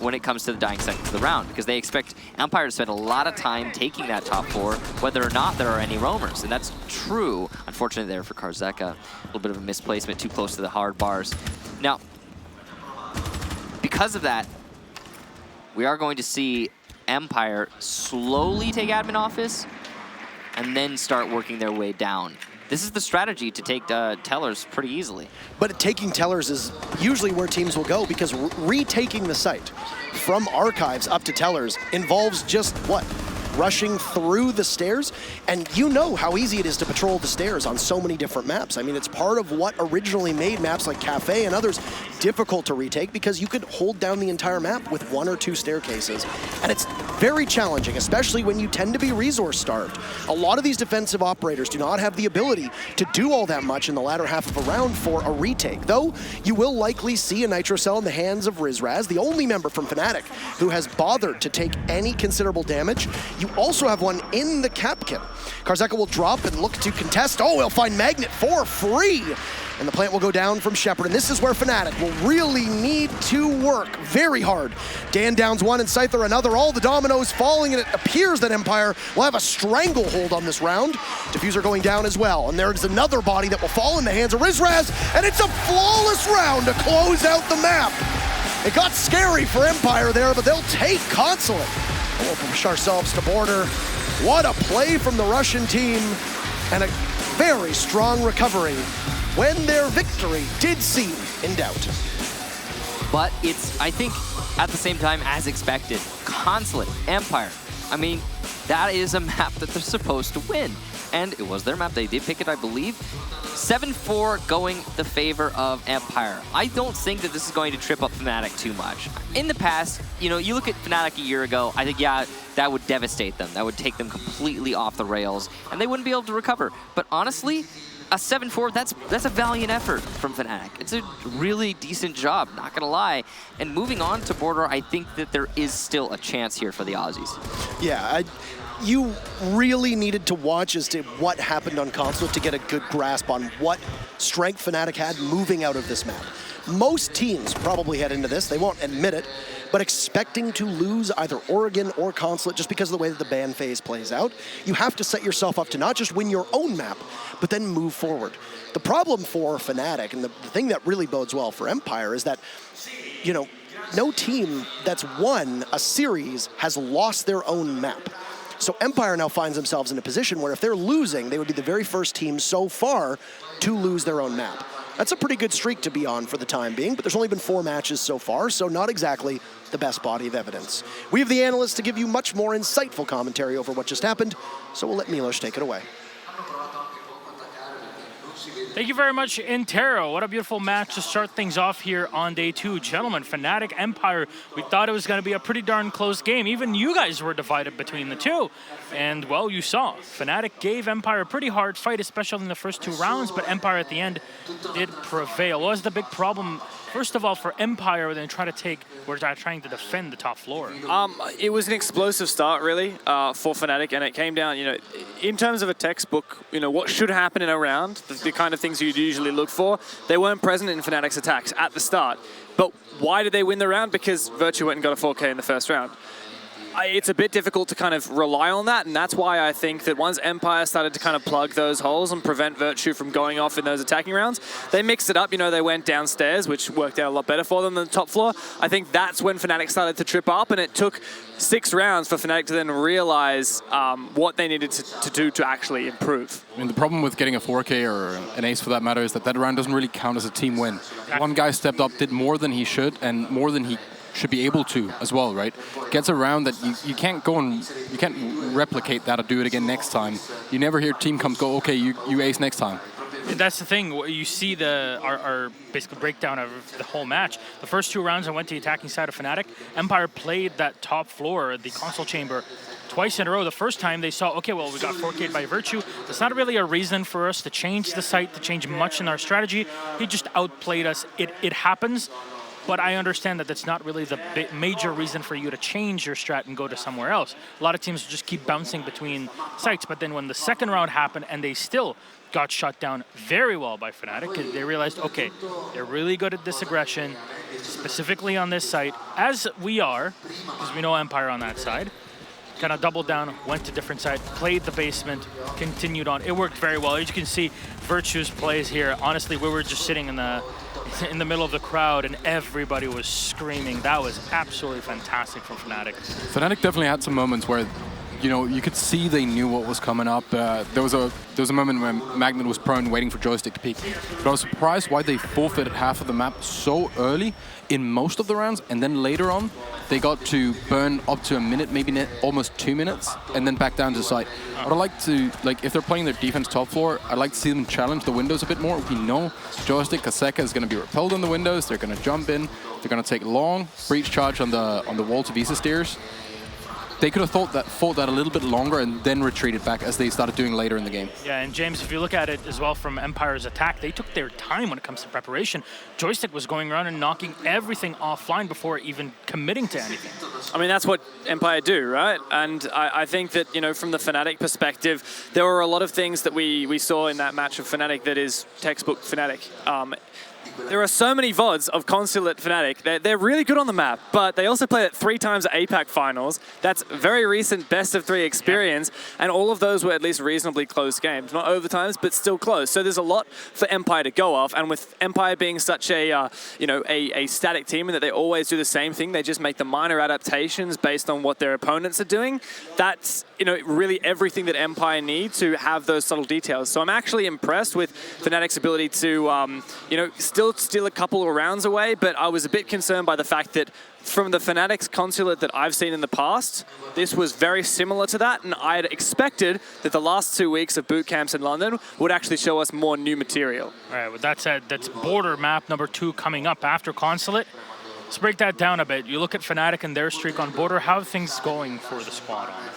when it comes to the dying seconds of the round, because they expect Empire to spend a lot of time taking that top floor, whether or not there are any roamers. And that's true, unfortunately, there for Karzeka. A little bit of a misplacement, too close to the hard bars. Now, because of that, we are going to see Empire slowly take admin office and then start working their way down. This is the strategy to take Tellers pretty easily. But taking Tellers is usually where teams will go, because retaking the site from Archives up to Tellers involves just, what, rushing through the stairs, and you know how easy it is to patrol the stairs on so many different maps. I mean, it's part of what originally made maps like Cafe and others difficult to retake, because you could hold down the entire map with 1 or 2 staircases. And it's very challenging, especially when you tend to be resource starved. A lot of these defensive operators do not have the ability to do all that much in the latter half of a round for a retake, though you will likely see a Nitro Cell in the hands of Rizraz, the only member from Fnatic who has bothered to take any considerable damage. You also have one in the cap kit. Karzeka will drop and look to contest. Oh, he'll find Magnet for free. And the plant will go down from Shepard. And this is where Fnatic will really need to work very hard. Dan downs one and Scyther another. All the dominoes falling, and it appears that Empire will have a stranglehold on this round. Diffuser going down as well. And there is another body that will fall in the hands of Rizraz. And it's a flawless round to close out the map. It got scary for Empire there, but they'll take Consulate. We'll push ourselves to border. What a play from the Russian team, and a very strong recovery when their victory did seem in doubt. But it's, I think, at the same time, as expected. Consulate, Empire. I mean, that is a map that they're supposed to win. And it was their map. They did pick it, I believe. 7-4 going the favor of Empire. I don't think that this is going to trip up Fnatic too much. In the past, you know, you look at Fnatic a year ago, I think, yeah, that would devastate them. That would take them completely off the rails, and they wouldn't be able to recover. But honestly, a 7-4, that's a valiant effort from Fnatic. It's a really decent job, not gonna lie. And moving on to border, I think that there is still a chance here for the Aussies. Yeah, you really needed to watch as to what happened on Consulate to get a good grasp on what strength Fnatic had moving out of this map. Most teams probably head into this, they won't admit it, but expecting to lose either Oregon or Consulate just because of the way that the ban phase plays out. You have to set yourself up to not just win your own map, but then move forward. The problem for Fnatic, and the thing that really bodes well for Empire, is that, you know, no team that's won a series has lost their own map. So Empire now finds themselves in a position where if they're losing, they would be the very first team so far to lose their own map. That's a pretty good streak to be on for the time being, but there's only been 4 matches so far, so not exactly the best body of evidence. We have the analysts to give you much more insightful commentary over what just happened, so we'll let Milos take it away. Thank you very much, Intero. What a beautiful match to start things off here on day 2. Gentlemen, Fnatic, Empire, we thought it was going to be a pretty darn close game. Even you guys were divided between the two. And, well, you saw. Fnatic gave Empire a pretty hard fight, especially in the first 2 rounds, but Empire at the end did prevail. What was the big problem, first of all, for Empire when they trying to defend the top floor? It was an explosive start, really, for Fnatic, and it came down, you know, in terms of a textbook, you know, what should happen in a round, the kind of things you'd usually look for, they weren't present in Fnatic's attacks at the start. But why did they win the round? Because Virtue went and got a 4K in the first round. It's a bit difficult to kind of rely on that, and that's why I think that once Empire started to kind of plug those holes and prevent Virtue from going off in those attacking rounds, they mixed it up. You know, they went downstairs, which worked out a lot better for them than the top floor. I think that's when Fnatic started to trip up, and it took 6 rounds for Fnatic to then realize what they needed to do to actually improve. I mean, the problem with getting a 4K or an ace for that matter is that that round doesn't really count as a team win. One guy stepped up, did more than he should, and more than he should be able to as well, right? Gets a round that you can't go and you can't replicate that or do it again next time. You never hear team comes go, okay, you ace next time. And that's the thing. You see our basically breakdown of the whole match. The first 2 rounds I went to the attacking side of Fnatic. Empire played that top floor, the console chamber, twice in a row. The first time they saw, okay, well, we got 4K'd by Virtue. That's not really a reason for us to change the site, to change much in our strategy. He just outplayed us. It happens. But I understand that that's not really the major reason for you to change your strat and go to somewhere else. A lot of teams just keep bouncing between sites, but then when the second round happened and they still got shut down very well by Fnatic, they realized, okay, they're really good at this aggression, specifically on this site, as we are, because we know Empire on that side. Kind of doubled down, went to different side, played the basement, continued on. It worked very well. As you can see, Virtue's plays here. Honestly, we were just sitting in the middle of the crowd and everybody was screaming. That was absolutely fantastic from Fnatic. Fnatic definitely had some moments where you know, you could see they knew what was coming up. There was a moment when Magnet was prone waiting for Joystick to peek. But I was surprised why they forfeited half of the map so early in most of the rounds, and then later on they got to burn up to a minute, maybe almost 2 minutes, and then back down to site. But I'd like to, like, if they're playing their defense top floor, I'd like to see them challenge the windows a bit more. We know Joystick Kaseka is going to be repelled on the windows. They're going to jump in. They're going to take long breach charge on the wall to Visa steers. They could have fought that a little bit longer and then retreated back as they started doing later in the game. Yeah, and James, if you look at it as well from Empire's attack, they took their time when it comes to preparation. Joystick was going around and knocking everything offline before even committing to anything. I mean, that's what Empire do, right? And I think that, you know, from the Fnatic perspective, there were a lot of things that we saw in that match of Fnatic that is textbook Fnatic. There are so many VODs of Consulate Fnatic. They're really good on the map, but they also played it 3 times at APAC finals. That's very recent best of 3 experience, and all of those were at least reasonably close games. Not overtimes, but still close. So there's a lot for Empire to go off, and with Empire being such a, you know, a static team in that they always do the same thing, they just make the minor adaptations based on what their opponents are doing. That's, you know, really everything that Empire need to have those subtle details. So I'm actually impressed with Fnatic's ability to, you know, still a couple of rounds away, but I was a bit concerned by the fact that from the Fnatic's Consulate that I've seen in the past, this was very similar to that, and I had expected that the last 2 weeks of boot camps in London would actually show us more new material. All right, with that said, that's Border map number 2 coming up after Consulate. Let's break that down a bit. You look at Fnatic and their streak on Border. How are things going for the squad on it?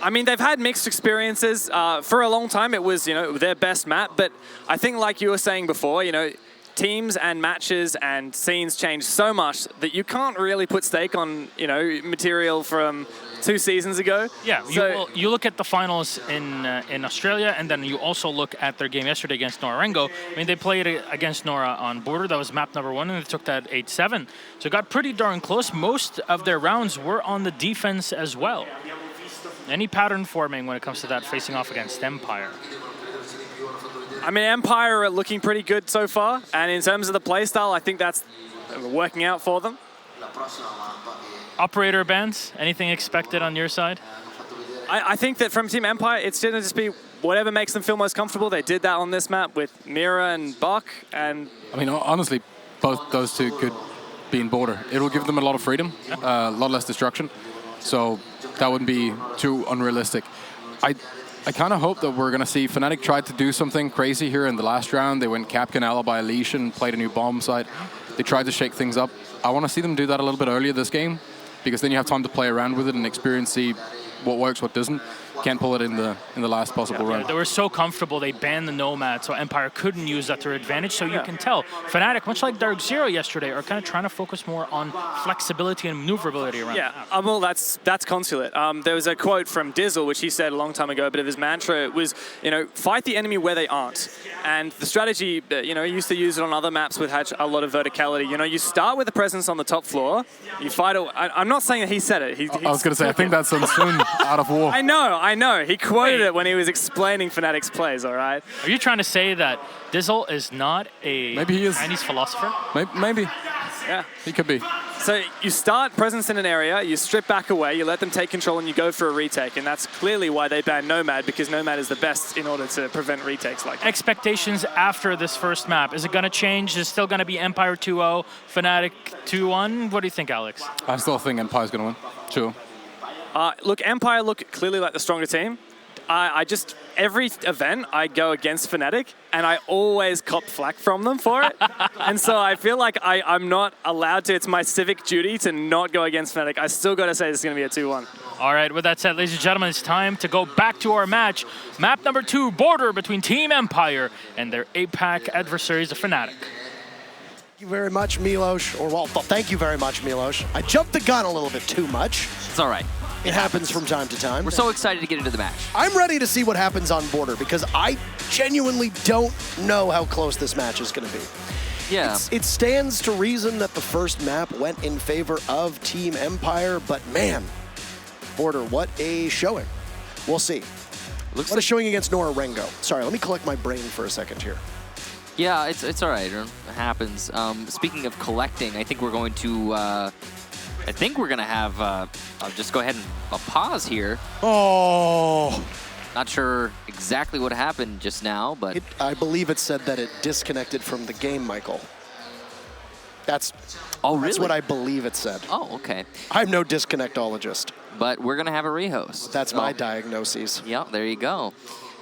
I mean, they've had mixed experiences. For a long time, it was, you know, their best map, but I think like you were saying before, you know, teams and matches and scenes change so much that you can't really put stake on, you know, material from 2 seasons ago. Yeah, so you look at the finals in Australia, and then you also look at their game yesterday against Norengo. I mean, they played against Nora on Border. That was map number 1, and they took that 8-7. So it got pretty darn close. Most of their rounds were on the defense as well. Any pattern forming when it comes to that facing off against Empire? I mean, Empire are looking pretty good so far, and in terms of the playstyle, I think that's working out for them. Operator bans, anything expected on your side? I think that from Team Empire, it's going to just be whatever makes them feel most comfortable. They did that on this map with Mira and Buck, and... I mean, honestly, both those two could be in Border. It will give them a lot of freedom, a lot less destruction, so that wouldn't be too unrealistic. I kind of hope that we're going to see Fnatic try to do something crazy here in the last round. They went Capcan, Alibi, Leash, and played a new bomb site. They tried to shake things up. I want to see them do that a little bit earlier this game, because then you have time to play around with it and experience, see what works, what doesn't. Can't pull it in the last possible round. They were so comfortable, they banned the Nomad, so Empire couldn't use that to their advantage. So you can tell, Fnatic, much like Dark Zero yesterday, are kind of trying to focus more on flexibility and maneuverability around. Yeah, well, that's Consulate. There was a quote from Dizzle, which he said a long time ago, a bit of his mantra was, you know, fight the enemy where they aren't. And the strategy, you know, he used to use it on other maps with a lot of verticality. You know, you start with a presence on the top floor, you fight it. I'm not saying that he said it. I was going to say, I think that's Sun Tzu out of War. I know. He quoted it when he was explaining Fnatic's plays, all right? Are you trying to say that Dizzle is not a Chinese philosopher? Maybe. Yeah. He could be. So you start presence in an area, you strip back away, you let them take control, and you go for a retake. And that's clearly why they banned Nomad, because Nomad is the best in order to prevent retakes like that. Expectations after this first map. Is it going to change? Is it still going to be Empire 2-0, Fnatic 2-1? What do you think, Alex? I still think Empire's going to win. Sure. Look, Empire look clearly like the stronger team. Every event I go against Fnatic, and I always cop flack from them for it. And so I feel like I'm not allowed to. It's my civic duty to not go against Fnatic. I still got to say this is going to be a 2-1. All right, with that said, ladies and gentlemen, it's time to go back to our match. Map number 2, Border between Team Empire and their APAC adversaries, the Fnatic. Thank you very much, Milos. Thank you very much, Milos. I jumped the gun a little bit too much. It's all right. It happens from time to time. We're so excited to get into the match. I'm ready to see what happens on Border, because I genuinely don't know how close this match is going to be. Yeah. It stands to reason that the first map went in favor of Team Empire, but man, Border, what a showing. We'll see. What a showing against Norengo. Sorry, let me collect my brain for a second here. Yeah, it's all right. It happens. Speaking of collecting, I think we're going to I think we're going to have, I'll just go ahead and pause here. Oh. Not sure exactly what happened just now, but... I believe it said that it disconnected from the game, Michael. That's what I believe it said. Oh, okay. I'm no disconnectologist. But we're going to have a rehost. That's my diagnoses. Yep, there you go.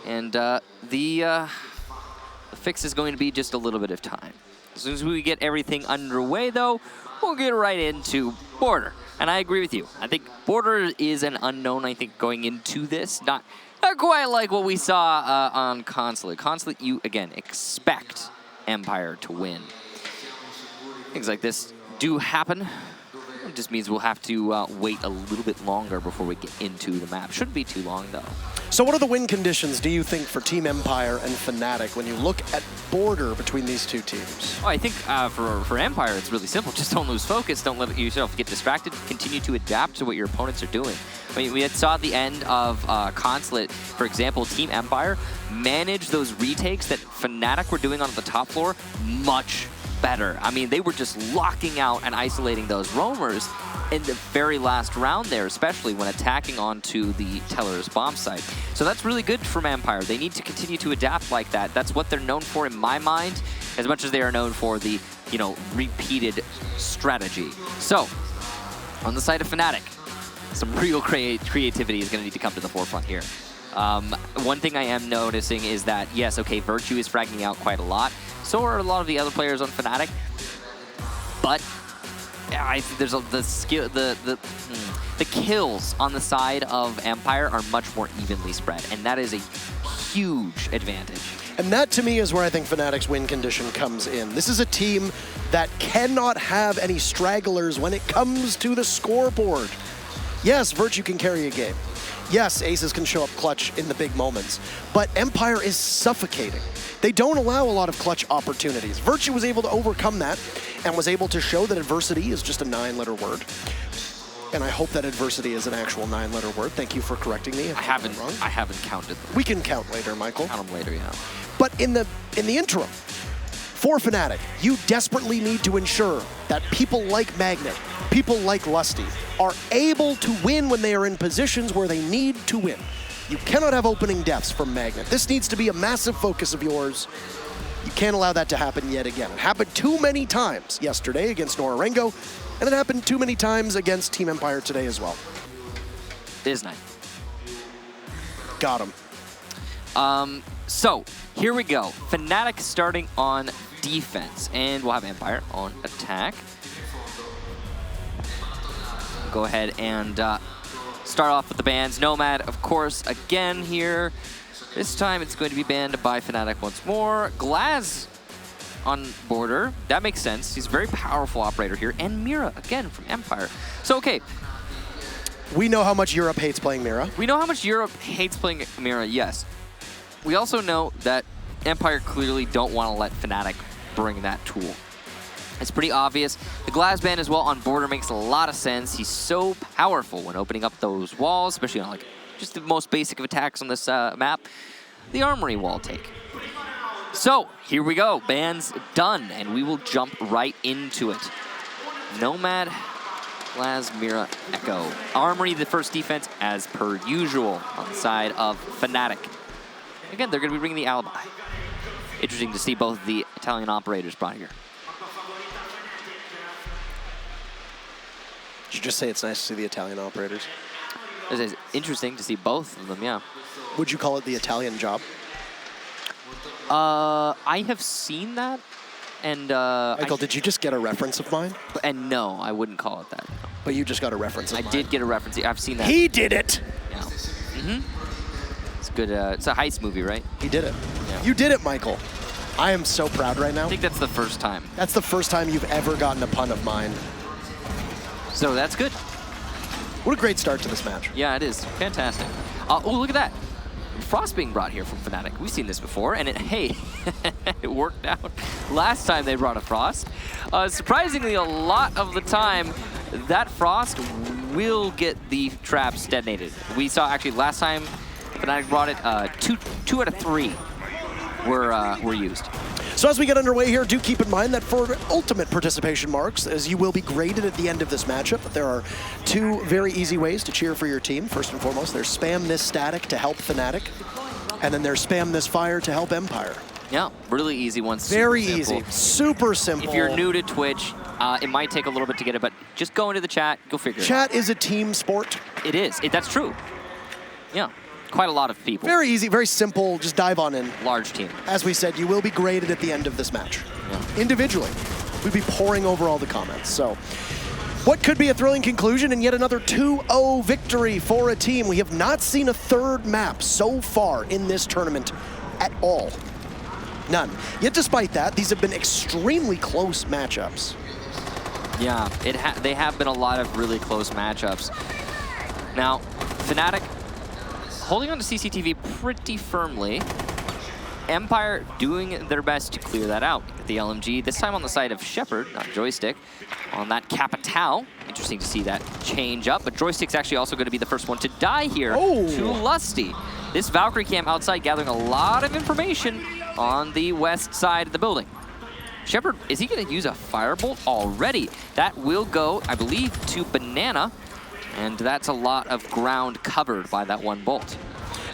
And the fix is going to be just a little bit of time. As soon as we get everything underway, though, we'll get right into Border. And I agree with you. I think Border is an unknown, I think, going into this. Not quite like what we saw on Consulate. Consulate, you, again, expect Empire to win. Things like this do happen. It just means we'll have to wait a little bit longer before we get into the map. Shouldn't be too long, though. So what are the win conditions, do you think, for Team Empire and Fnatic when you look at Border between these two teams? Oh, I think for Empire, it's really simple. Just don't lose focus. Don't let yourself get distracted. Continue to adapt to what your opponents are doing. I mean, we saw at the end of Consulate, for example, Team Empire managed those retakes that Fnatic were doing on the top floor much better. I mean, they were just locking out and isolating those roamers in the very last round there, especially when attacking onto the Teller's bomb site. So that's really good from Empire. They need to continue to adapt like that. That's what they're known for in my mind, as much as they are known for the, you know, repeated strategy. So, on the side of Fnatic, some real creativity is going to need to come to the forefront here. One thing I am noticing is that, yes, okay, Virtue is fragging out quite a lot. So are a lot of the other players on Fnatic. But I think there's the kills on the side of Empire are much more evenly spread, and that is a huge advantage. And that, to me, is where I think Fnatic's win condition comes in. This is a team that cannot have any stragglers when it comes to the scoreboard. Yes, Virtue can carry a game. Yes, aces can show up clutch in the big moments, but Empire is suffocating. They don't allow a lot of clutch opportunities. Virtue was able to overcome that and was able to show that adversity is just a 9-letter word. And I hope that adversity is an actual 9-letter word. Thank you for correcting me. I haven't counted them. We can count later, Michael. Count them later, yeah. But in the interim, for Fnatic, you desperately need to ensure that people like Magnet, people like Lusty, are able to win when they are in positions where they need to win. You cannot have opening deaths from Magnet. This needs to be a massive focus of yours. You can't allow that to happen yet again. It happened too many times yesterday against Norarengo, and it happened too many times against Team Empire today as well. It is 9. Got him. So, here we go. Fnatic starting on defense, and we'll have Empire on attack. Go ahead and start off with the bans. Nomad, of course, again here. This time it's going to be banned by Fnatic once more. Glaz on Border. That makes sense. He's a very powerful operator here. And Mira, again, from Empire. So, okay. We know how much Europe hates playing Mira. We know how much Europe hates playing Mira, yes. We also know that Empire clearly don't want to let Fnatic bring that tool. It's pretty obvious. The Glaz ban as well on Border makes a lot of sense. He's so powerful when opening up those walls, especially on like just the most basic of attacks on this map. The Armory wall take. So, here we go. Ban's done, and we will jump right into it. Nomad, Glaz, Mira, Echo. Armory, the first defense, as per usual, on the side of Fnatic. Again, they're going to be bringing the alibi. Interesting to see both the Italian operators brought here. Did you just say it's nice to see the Italian operators? It's interesting to see both of them, yeah. Would you call it the Italian job? I have seen that, and Michael, did you just get a reference of mine? And no, I wouldn't call it that. No. But you just got a reference of mine. I did get a reference. I've seen that. He did it! Yeah. It's good. It's a heist movie, right? He did it. Yeah. You did it, Michael. I am so proud right now. I think that's the first time. That's the first time you've ever gotten a pun of mine. So that's good. What a great start to this match. Yeah, it is. Fantastic. Oh, look at that. Frost being brought here from Fnatic. We've seen this before, and hey, it worked out. Last time they brought a Frost. Surprisingly, a lot of the time, that Frost will get the traps detonated. We saw actually last time Fnatic brought it, two out of 3 were used. So as we get underway here, do keep in mind that for ultimate participation marks, as you will be graded at the end of this matchup, but there are two very easy ways to cheer for your team. First and foremost, there's spam this static to help Fnatic, and then there's spam this fire to help Empire. Yeah, really easy ones. Very easy, super simple. If you're new to Twitch, it might take a little bit to get it, but just go into the chat, go figure it out. Chat is a team sport. It is, that's true. Yeah, quite a lot of people. Very easy, very simple, just dive on in. Large team. As we said, you will be graded at the end of this match. Yeah. Individually, we'd be pouring over all the comments. So, what could be a thrilling conclusion and yet another 2-0 victory for a team. We have not seen a third map so far in this tournament at all. None. Yet despite that, these have been extremely close matchups. Yeah, they have been a lot of really close matchups. Now, Fnatic holding on to CCTV pretty firmly. Empire doing their best to clear that out. The LMG, this time on the side of Shepard, not Joystick, on that Capitao. Interesting to see that change up, but Joystick's actually also going to be the first one to die here to Lusty. This Valkyrie cam outside gathering a lot of information on the west side of the building. Shepard, is he going to use a firebolt already? That will go, I believe, to Banana, and that's a lot of ground covered by that one bolt.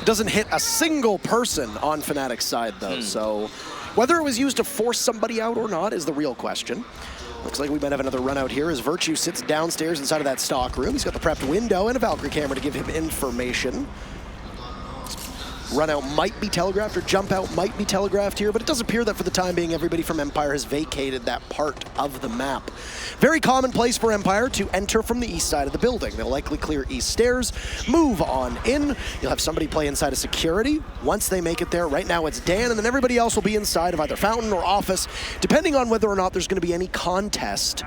Doesn't hit a single person on Fnatic's side, though, so whether it was used to force somebody out or not is the real question. Looks like we might have another run out here as Virtue sits downstairs inside of that stock room. He's got the prepped window and a Valkyrie camera to give him information. Run out might be telegraphed or jump out might be telegraphed here, but it does appear that for the time being, everybody from Empire has vacated that part of the map. Very commonplace for Empire to enter from the east side of the building. They'll likely clear east stairs, move on in. You'll have somebody play inside of security. Once they make it there, right now it's Dan, and then everybody else will be inside of either fountain or office, depending on whether or not there's going to be any contest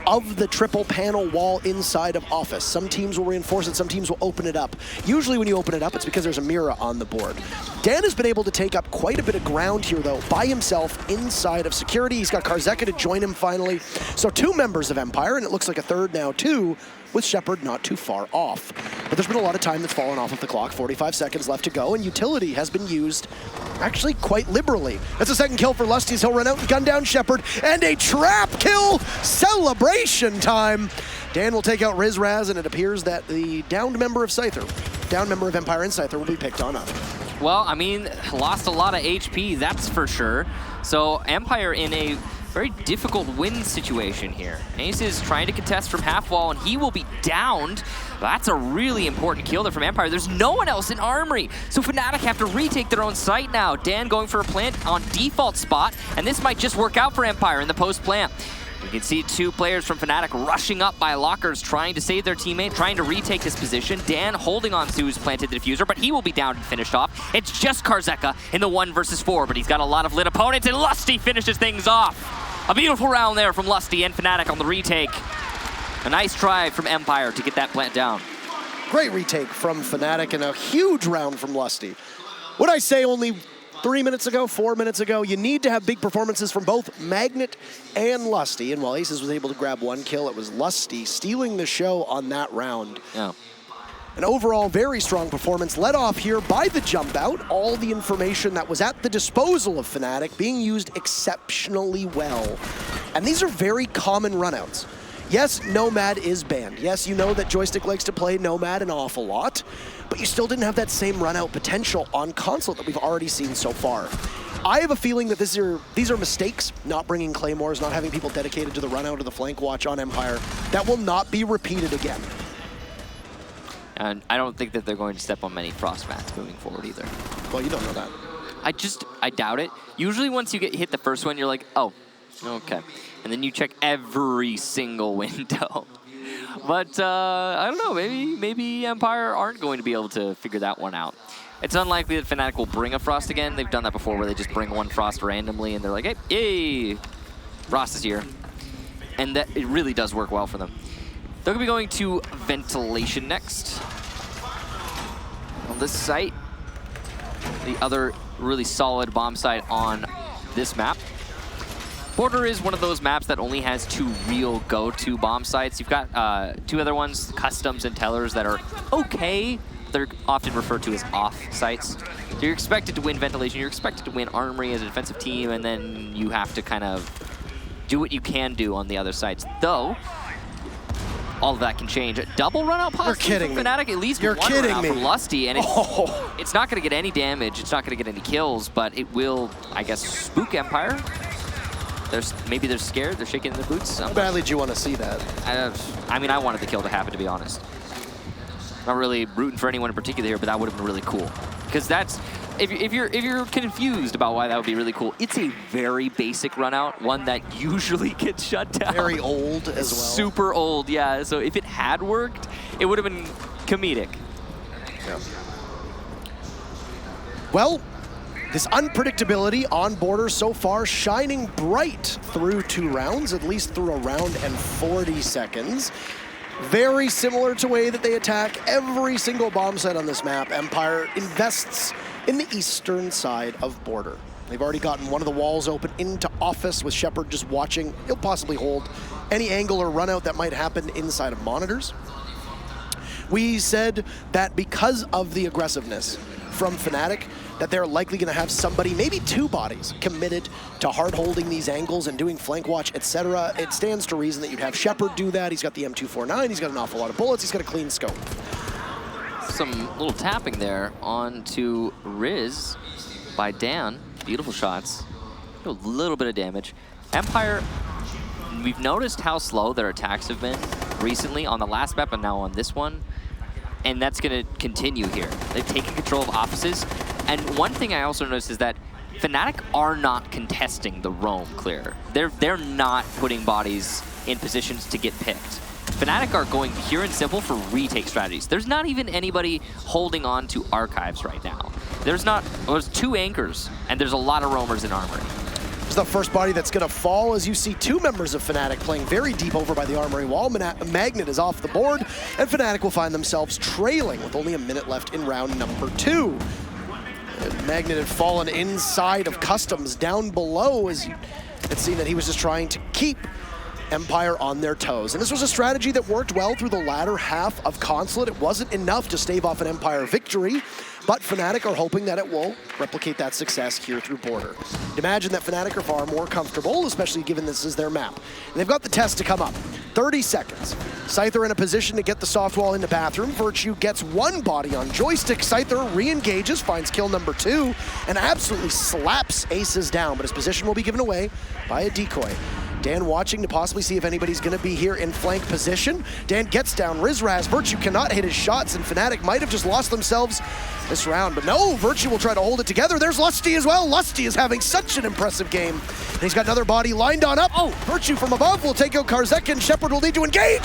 of the triple panel wall inside of office. Some teams will reinforce it, some teams will open it up. Usually when you open it up, it's because there's a mirror on the board. Dan has been able to take up quite a bit of ground here, though, by himself inside of security. He's got Karzeka to join him finally. So 2 members of Empire, and it looks like a third now, too, with Shepard not too far off. But there's been a lot of time that's fallen off of the clock. 45 seconds left to go, and utility has been used actually quite liberally. That's a second kill for Lusty as he'll run out and gun down Shepard, and a trap kill celebration time. Dan will take out Rizraz, and it appears that the downed member of Scyther, downed member of Empire and Scyther will be picked on up. Well, I mean, lost a lot of HP, that's for sure. So Empire in a very difficult win situation here. Ace is trying to contest from half wall, and he will be downed. That's a really important kill there from Empire. There's no one else in Armory, so Fnatic have to retake their own site now. Dan going for a plant on default spot, and this might just work out for Empire in the post plant. You can see 2 players from Fnatic rushing up by lockers, trying to save their teammate, trying to retake this position. Dan holding on to who's planted the diffuser, but he will be down and finished off. It's just Karzeka in the 1 versus 4, but he's got a lot of lit opponents, and Lusty finishes things off. A beautiful round there from Lusty and Fnatic on the retake. A nice try from Empire to get that plant down. Great retake from Fnatic and a huge round from Lusty. What I say only 3 minutes ago, 4 minutes ago, you need to have big performances from both Magnet and Lusty. And while Aces was able to grab 1 kill, it was Lusty stealing the show on that round. Yeah. An overall very strong performance led off here by the jump out. All the information that was at the disposal of Fnatic being used exceptionally well. And these are very common runouts. Yes, Nomad is banned. Yes, you know that Joystick likes to play Nomad an awful lot, but you still didn't have that same run-out potential on Consulate that we've already seen so far. I have a feeling that these are mistakes, not bringing Claymores, not having people dedicated to the run-out or the flank watch on Empire. That will not be repeated again. And I don't think that they're going to step on many frost mats moving forward either. Well, you don't know that. I doubt it. Usually once you get hit the first one, you're like, oh, okay. And then you check every single window. But I don't know, maybe Empire aren't going to be able to figure that one out. It's unlikely that Fnatic will bring a Frost again. They've done that before where they just bring 1 Frost randomly and they're like, hey, yay, Frost is here. And that it really does work well for them. They're going to be going to Ventilation next. On this site, the other really solid bomb site on this map. Border is one of those maps that only has 2 real go-to bomb sites. You've got 2 other ones, Customs and Tellers, that are okay, they're often referred to as off sites. So you're expected to win ventilation, you're expected to win armory as a defensive team, and then you have to kind of do what you can do on the other sites. Though, all of that can change. Double run out possibly from Fnatic, at least one run out from Lusty, and it's not going to get any damage, it's not going to get any kills, but it will, I guess, spook Empire. Maybe they're scared, they're shaking their boots. How badly do you want to see that? I mean, I wanted the kill to happen, to be honest. Not really rooting for anyone in particular here, but that would have been really cool. Because that's, if you're confused about why that would be really cool, it's a very basic run out, one that usually gets shut down. Very old as well. Super old, yeah. So if it had worked, it would have been comedic. Yeah. Well, this unpredictability on Border so far shining bright through 2 rounds, at least through a round and 40 seconds. Very similar to the way that they attack every single bomb site on this map. Empire invests in the eastern side of Border. They've already gotten one of the walls open into Office with Shepard just watching. He'll possibly hold any angle or run out that might happen inside of monitors. We said that because of the aggressiveness from Fnatic, that they're likely going to have somebody, maybe 2 bodies, committed to hard holding these angles and doing flank watch, etc. It stands to reason that you'd have Shepard do that. He's got the M249, he's got an awful lot of bullets, he's got a clean scope. Some little tapping there onto Riz by Dan. Beautiful shots. A little bit of damage. Empire, we've noticed how slow their attacks have been recently on the last map and now on this one. And that's going to continue here. They've taken control of offices. And one thing I also noticed is that Fnatic are not contesting the roam clear. They're not putting bodies in positions to get picked. Fnatic are going pure and simple for retake strategies. There's not even anybody holding on to archives right now. There's 2 anchors, and there's a lot of roamers in armory. This is the first body that's going to fall as you see 2 members of Fnatic playing very deep over by the armory wall. Magnet is off the board, and Fnatic will find themselves trailing with only a minute left in round number 2. And Magnet had fallen inside of Customs down below as you had seen that he was just trying to keep Empire on their toes. And this was a strategy that worked well through the latter half of Consulate. It wasn't enough to stave off an Empire victory, but Fnatic are hoping that it will replicate that success here through Border. Imagine that Fnatic are far more comfortable, especially given this is their map. And they've got the test to come up. 30 seconds. Scyther in a position to get the soft wall into bathroom. Virtue gets 1 body on joystick. Scyther re-engages, finds kill number 2, and absolutely slaps Aces down, but his position will be given away by a decoy. Dan watching to possibly see if anybody's going to be here in flank position. Dan gets down Rizraz. Virtue cannot hit his shots, and Fnatic might have just lost themselves this round. But no, Virtue will try to hold it together. There's Lusty as well. Lusty is having such an impressive game. And he's got another body lined on up. Oh, Virtue from above will take out Karzek, and Shepard will need to engage.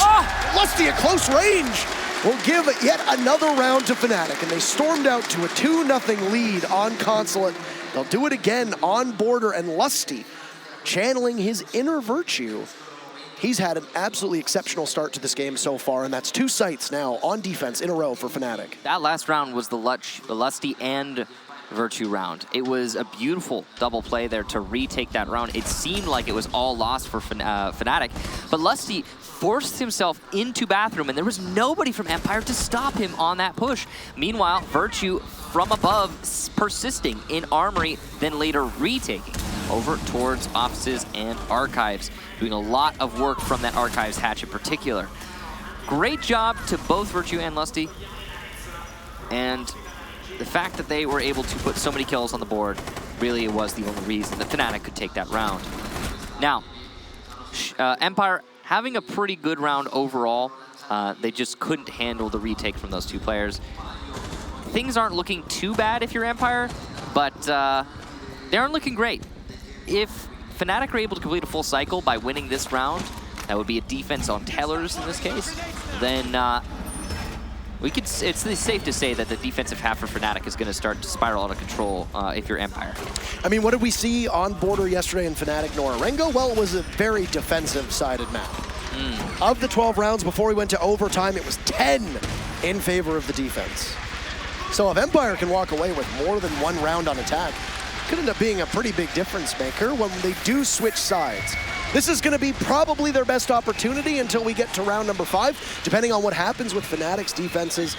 Lusty at close range will give yet another round to Fnatic, and they stormed out to a 2-0 lead on Consulate. They'll do it again on Border, and Lusty, channeling his inner Virtue, he's had an absolutely exceptional start to this game so far, and that's 2 sites now on defense in a row for Fnatic. That last round was the Lusty and Virtue round. It was a beautiful double play there to retake that round. It seemed like it was all lost for Fnatic, but Lusty forced himself into bathroom, and there was nobody from Empire to stop him on that push. Meanwhile, Virtue from above persisting in armory, then later retaking over towards offices and archives, doing a lot of work from that archives hatch in particular. Great job to both Virtue and Lusty, and the fact that they were able to put so many kills on the board really was the only reason that Fnatic could take that round. Now, Empire having a pretty good round overall. They just couldn't handle the retake from those 2 players. Things aren't looking too bad if you're Empire, but they aren't looking great. If Fnatic are able to complete a full cycle by winning this round, that would be a defense on Tellers in this case, then it's safe to say that the defensive half for Fnatic is going to start to spiral out of control if you're Empire. I mean, what did we see on Border yesterday in Fnatic Norarengo? Well, it was a very defensive-sided map. Of the 12 rounds before we went to overtime, it was 10 in favor of the defense. So if Empire can walk away with more than 1 round on attack, it could end up being a pretty big difference maker when they do switch sides. This is going to be probably their best opportunity until we get to round number 5. Depending on what happens with Fnatic's defenses,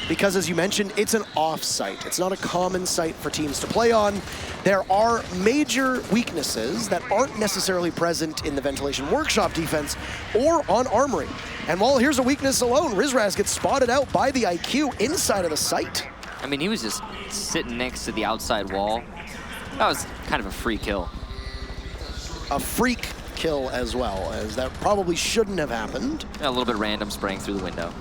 because, as you mentioned, it's an off-site. It's not a common site for teams to play on. There are major weaknesses that aren't necessarily present in the Ventilation Workshop defense or on Armory. And while here's a weakness alone, Rizraz gets spotted out by the IQ inside of the site. I mean, he was just sitting next to the outside wall. That was kind of a free kill. A freak kill as well, as that probably shouldn't have happened. A little bit random spraying through the window.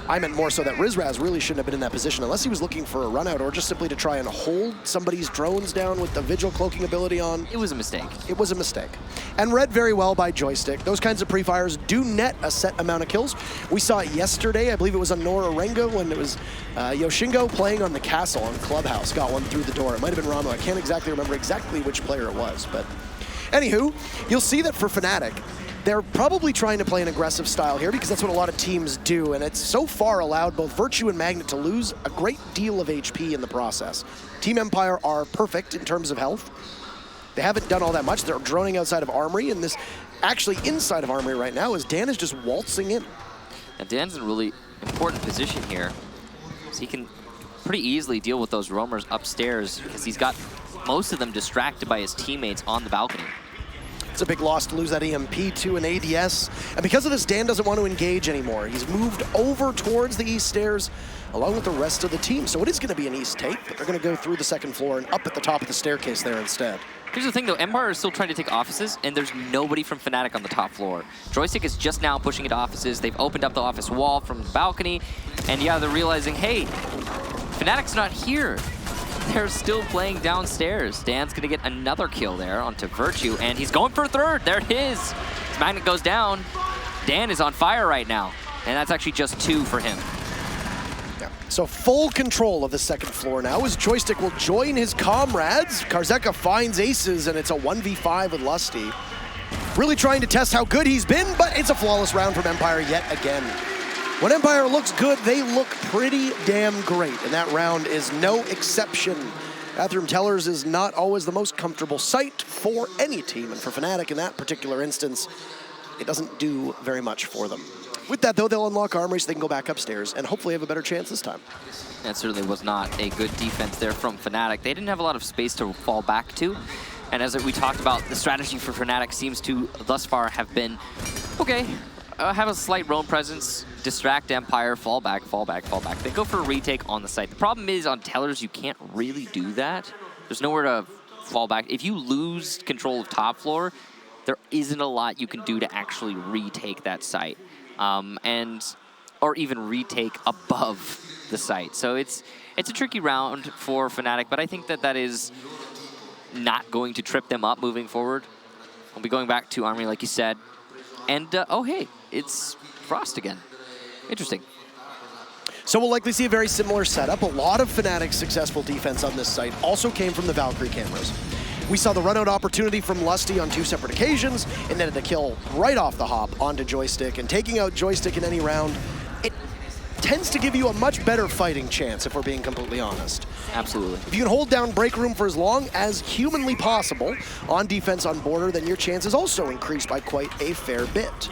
I meant more so that Rizraz really shouldn't have been in that position unless he was looking for a run out or just simply to try and hold somebody's drones down with the Vigil cloaking ability on. It was a mistake. It was a mistake. And read very well by Joystick. Those kinds of pre-fires do net a set amount of kills. We saw it yesterday, I believe it was on Nora Rengo when it was Yoshingo playing on the castle on Clubhouse, got one through the door. It might have been Ramo, I can't exactly remember exactly which player it was, but anywho, you'll see that for Fnatic, they're probably trying to play an aggressive style here because that's what a lot of teams do, and it's so far allowed both Virtue and Magnet to lose a great deal of HP in the process. Team Empire are perfect in terms of health. They haven't done all that much. They're droning outside of Armory, and this actually inside of Armory right now is Dan is just waltzing in. And Dan's in a really important position here, so he can pretty easily deal with those roamers upstairs because he's got most of them distracted by his teammates on the balcony. It's a big loss to lose that EMP to an ADS. And because of this, Dan doesn't want to engage anymore. He's moved over towards the east stairs along with the rest of the team. So it is going to be an east take, but they're going to go through the second floor and up at the top of the staircase there instead. Here's the thing though, Empire is still trying to take offices and there's nobody from Fnatic on the top floor. Joystick is just now pushing into offices. They've opened up the office wall from the balcony. And yeah, they're realizing, hey, Fnatic's not here. They're still playing downstairs. Dan's gonna get another kill there onto Virtue, and he's going for a third. There it is. His Magnet goes down. Dan is on fire right now, and that's actually just 2 for him. Yeah. So full control of the second floor now as Joystick will join his comrades. Karzeka finds aces, and it's a 1v5 with Lusty. Really trying to test how good he's been, but it's a flawless round from Empire yet again. When Empire looks good, they look pretty damn great, and that round is no exception. Bathroom Tellers is not always the most comfortable site for any team, and for Fnatic in that particular instance, it doesn't do very much for them. With that, though, they'll unlock Armory so they can go back upstairs and hopefully have a better chance this time. That certainly was not a good defense there from Fnatic. They didn't have a lot of space to fall back to, and as we talked about, the strategy for Fnatic seems to, thus far, have been, okay, have a slight roam presence, distract Empire, fall back, fall back, fall back. They go for a retake on the site. The problem is on Tellers, you can't really do that. There's nowhere to fall back. If you lose control of top floor, there isn't a lot you can do to actually retake that site, or even retake above the site. So it's a tricky round for Fnatic, but I think that is not going to trip them up moving forward. We'll be going back to Armory, like you said. And, oh, hey, it's Frost again. Interesting. So we'll likely see a very similar setup. A lot of Fnatic's successful defense on this site also came from the Valkyrie cameras. We saw the run-out opportunity from Lusty on 2 separate occasions, and then a kill right off the hop onto Joystick. And taking out Joystick in any round, it tends to give you a much better fighting chance, if we're being completely honest. Absolutely. If you can hold down break room for as long as humanly possible on defense on border, then your chances also increase by quite a fair bit.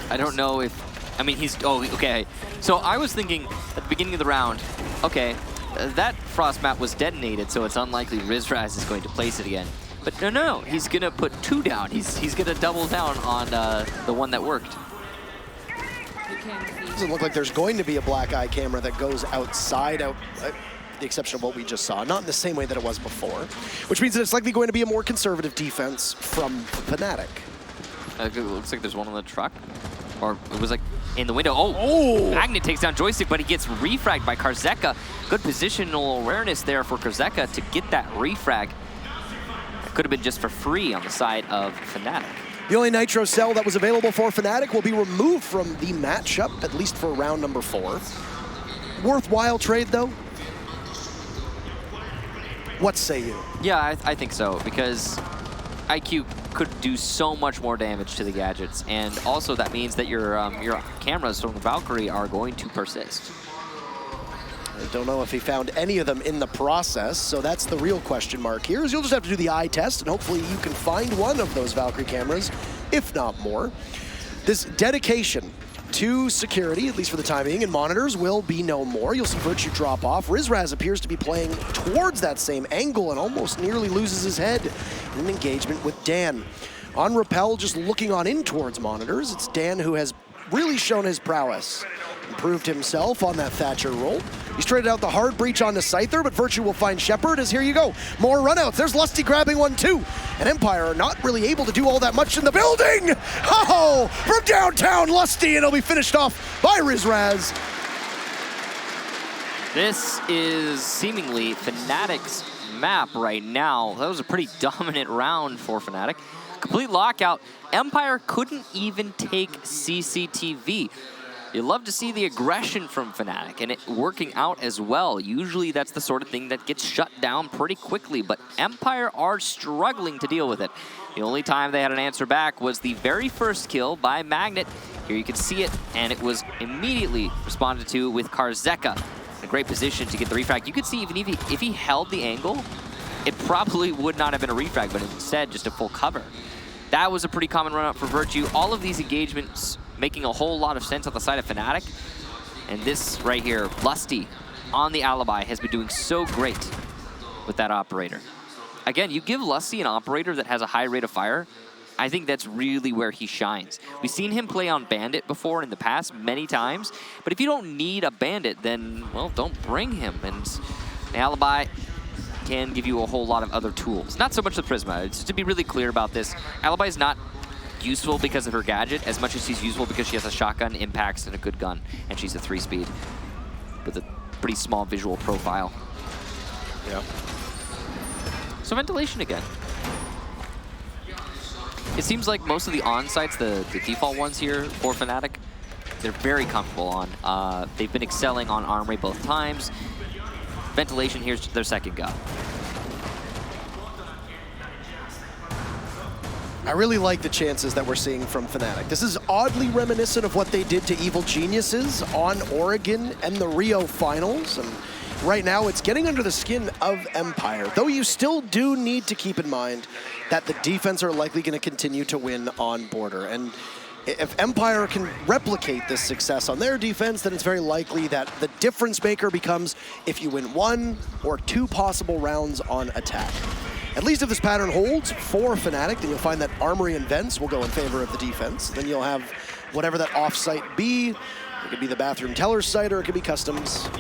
I don't know if, I mean, oh, okay. So I was thinking at the beginning of the round, okay, that Frost map was detonated, so it's unlikely Rizraz is going to place it again. But no, he's going to put 2 down. He's going to double down on the one that worked. Doesn't look like there's going to be a black eye camera that goes outside, the exception of what we just saw. Not in the same way that it was before, which means that it's likely going to be a more conservative defense from Fnatic. It looks like there's one on the truck, or it was like in the window. Oh! Magnet takes down Joystick, but he gets refragged by Karzeka. Good positional awareness there for Karzeka to get that refrag. It could have been just for free on the side of Fnatic. The only Nitro cell that was available for Fnatic will be removed from the matchup, at least for round number 4. Worthwhile trade, though? What say you? Yeah, I think so, because IQ could do so much more damage to the gadgets, and also that means that your cameras from the Valkyrie are going to persist. I don't know if he found any of them in the process, so that's the real question mark here, is you'll just have to do the eye test, and hopefully you can find one of those Valkyrie cameras, if not more. This dedication to security, at least for the time being, and monitors will be no more. You'll see Virtue drop off. Rizraz appears to be playing towards that same angle and almost nearly loses his head in an engagement with Dan. On Repel, just looking on in towards monitors, it's Dan who has really shown his prowess. Improved himself on that Thatcher roll. He's traded out the hard breach onto Scyther, but Virtue will find Shepard as here you go. More runouts. There's Lusty grabbing one too. And Empire are not really able to do all that much in the building. Oh, from downtown Lusty, and it'll be finished off by Rizraz. This is seemingly Fnatic's map right now. That was a pretty dominant round for Fnatic. Complete lockout. Empire couldn't even take CCTV. You love to see the aggression from Fnatic and it working out as well. Usually that's the sort of thing that gets shut down pretty quickly, but Empire are struggling to deal with it. The only time they had an answer back was the very first kill by Magnet. Here you can see it, and it was immediately responded to with Karzeka in a great position to get the refrag. You could see even if he held the angle, it probably would not have been a refrag, but instead just a full cover. That was a pretty common run-up for Virtue. All of these engagements making a whole lot of sense on the side of Fnatic. And this right here, Lusty on the Alibi, has been doing so great with that operator. Again, you give Lusty an operator that has a high rate of fire, I think that's really where he shines. We've seen him play on Bandit before in the past many times, but if you don't need a Bandit, then, well, don't bring him. And the Alibi can give you a whole lot of other tools. Not so much the Prisma. Just to be really clear about this, Alibi is not useful because of her gadget as much as she's useful because she has a shotgun, impacts, and a good gun, and she's a 3-speed with a pretty small visual profile. Yeah. So ventilation again. It seems like most of the on-sites, the default ones here for Fnatic, they're very comfortable on. They've been excelling on armory both times. Ventilation, here's their second go. I really like the chances that we're seeing from Fnatic. This is oddly reminiscent of what they did to Evil Geniuses on Oregon and the Rio Finals. And right now, it's getting under the skin of Empire, though you still do need to keep in mind that the defense are likely going to continue to win on border. And if Empire can replicate this success on their defense, then it's very likely that the difference maker becomes if you win 1 or 2 possible rounds on attack. At least if this pattern holds for Fnatic, then you'll find that Armory and Vents will go in favor of the defense. Then you'll have whatever that off-site be. It could be the Bathroom Teller's site, or it could be Customs.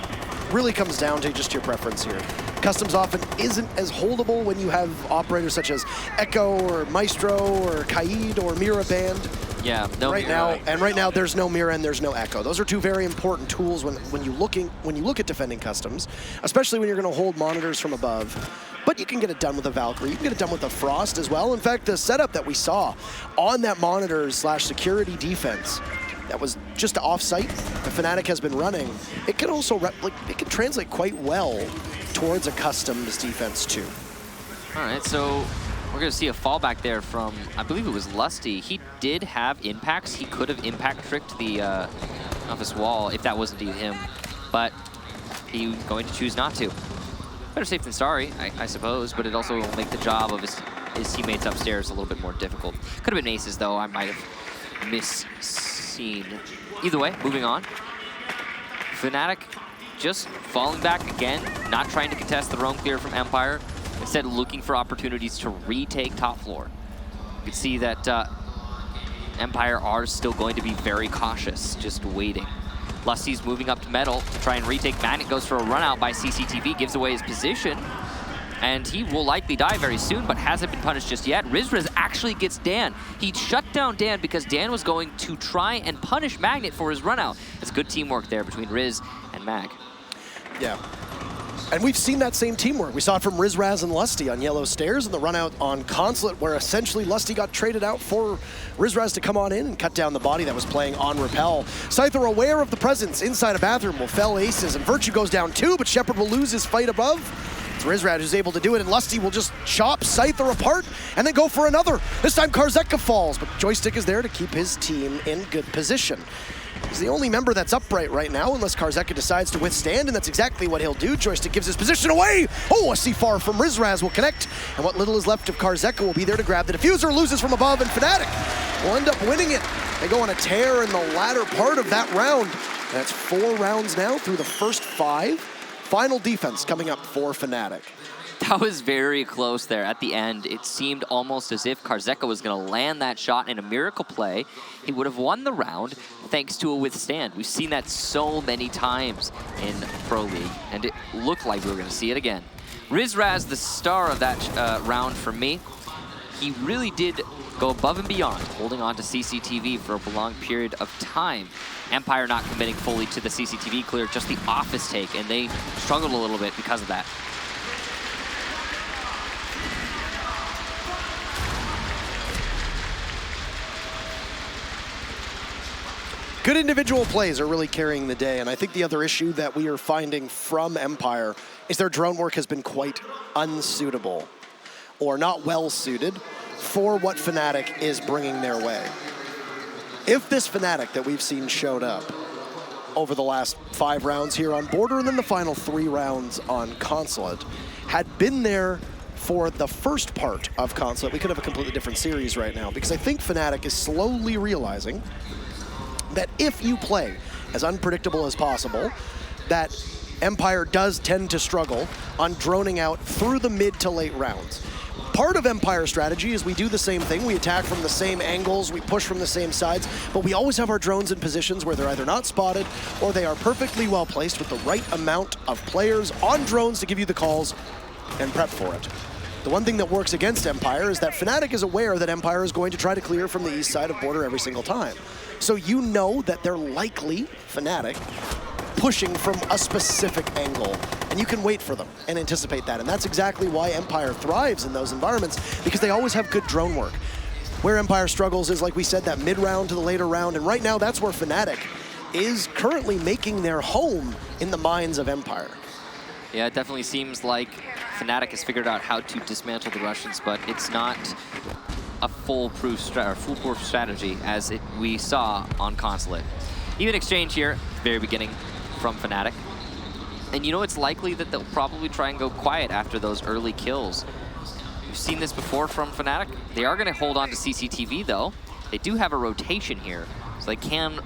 Really comes down to just your preference here. Customs often isn't as holdable when you have operators such as Echo or Maestro or Kaid or Mira Band. Yeah, no right Mira. now, and right now there's no Mira and there's no Echo. Those are two very important tools when you look at defending Customs, especially when you're going to hold monitors from above. But you can get it done with a Valkyrie. You can get it done with a Frost as well. In fact, the setup that we saw on that monitors/security defense that was just off-site, the Fnatic has been running, it can also it can translate quite well towards a Customs defense too. All right, so we're going to see a fallback there from, I believe it was Lusty. He did have impacts. He could have impact tricked the office wall if that was indeed him, but he's going to choose not to. Better safe than sorry, I suppose, but it also will make the job of his teammates upstairs a little bit more difficult. Could have been aces, though. I might have misseen. Either way, moving on. Fnatic just falling back again, not trying to contest the roam clear from Empire, instead looking for opportunities to retake top floor. You can see that Empire are still going to be very cautious, just waiting. Lusty's moving up to Metal to try and retake. Magnet goes for a run out by CCTV, gives away his position, and he will likely die very soon, but hasn't been punished just yet. Rizraz actually gets Dan. He shut down Dan because Dan was going to try and punish Magnet for his run out. It's good teamwork there between Riz and Mag. Yeah. And we've seen that same teamwork. We saw it from Rizraz and Lusty on Yellow Stairs and the run out on Consulate, where essentially Lusty got traded out for Rizraz to come on in and cut down the body that was playing on Repel. Scyther, aware of the presence inside a bathroom, will fell aces, and Virtue goes down 2, but Shepard will lose his fight above. It's Rizraz who's able to do it, and Lusty will just chop Scyther apart and then go for another. This time Karzeka falls, but Joystick is there to keep his team in good position. He's the only member that's upright right now, unless Karzeka decides to withstand, and that's exactly what he'll do. Joystick gives his position away. Oh, a C-Far from Rizraz will connect, and what little is left of Karzeka will be there to grab the diffuser, loses from above, and Fnatic will end up winning it. They go on a tear in the latter part of that round. That's 4 rounds now through the first 5. Final defense coming up for Fnatic. That was very close there. At the end, it seemed almost as if Karzeka was going to land that shot in a miracle play. He would have won the round thanks to a withstand. We've seen that so many times in Pro League, and it looked like we were going to see it again. Rizraz, the star of that round for me. He really did go above and beyond, holding on to CCTV for a prolonged period of time. Empire not committing fully to the CCTV clear, just the office take, and they struggled a little bit because of that. Good individual plays are really carrying the day, and I think the other issue that we are finding from Empire is their drone work has been quite unsuitable, or not well suited, for what Fnatic is bringing their way. If this Fnatic that we've seen showed up over the last 5 rounds here on Border and then the final 3 rounds on Consulate had been there for the first part of Consulate, we could have a completely different series right now, because I think Fnatic is slowly realizing that if you play as unpredictable as possible, that Empire does tend to struggle on droning out through the mid to late rounds. Part of Empire's strategy is we do the same thing. We attack from the same angles, we push from the same sides, but we always have our drones in positions where they're either not spotted or they are perfectly well placed with the right amount of players on drones to give you the calls and prep for it. The one thing that works against Empire is that Fnatic is aware that Empire is going to try to clear from the east side of Border every single time. So you know that they're likely, Fnatic, pushing from a specific angle, and you can wait for them and anticipate that. And that's exactly why Empire thrives in those environments, because they always have good drone work. Where Empire struggles is, like we said, that mid-round to the later round, and right now that's where Fnatic is currently making their home in the minds of Empire. Yeah, it definitely seems like Fnatic has figured out how to dismantle the Russians, but it's not a foolproof strategy as we saw on Consulate. Even exchange here at the very beginning from Fnatic. And you know it's likely that they'll probably try and go quiet after those early kills. We've seen this before from Fnatic. They are going to hold on to CCTV though. They do have a rotation here, so they can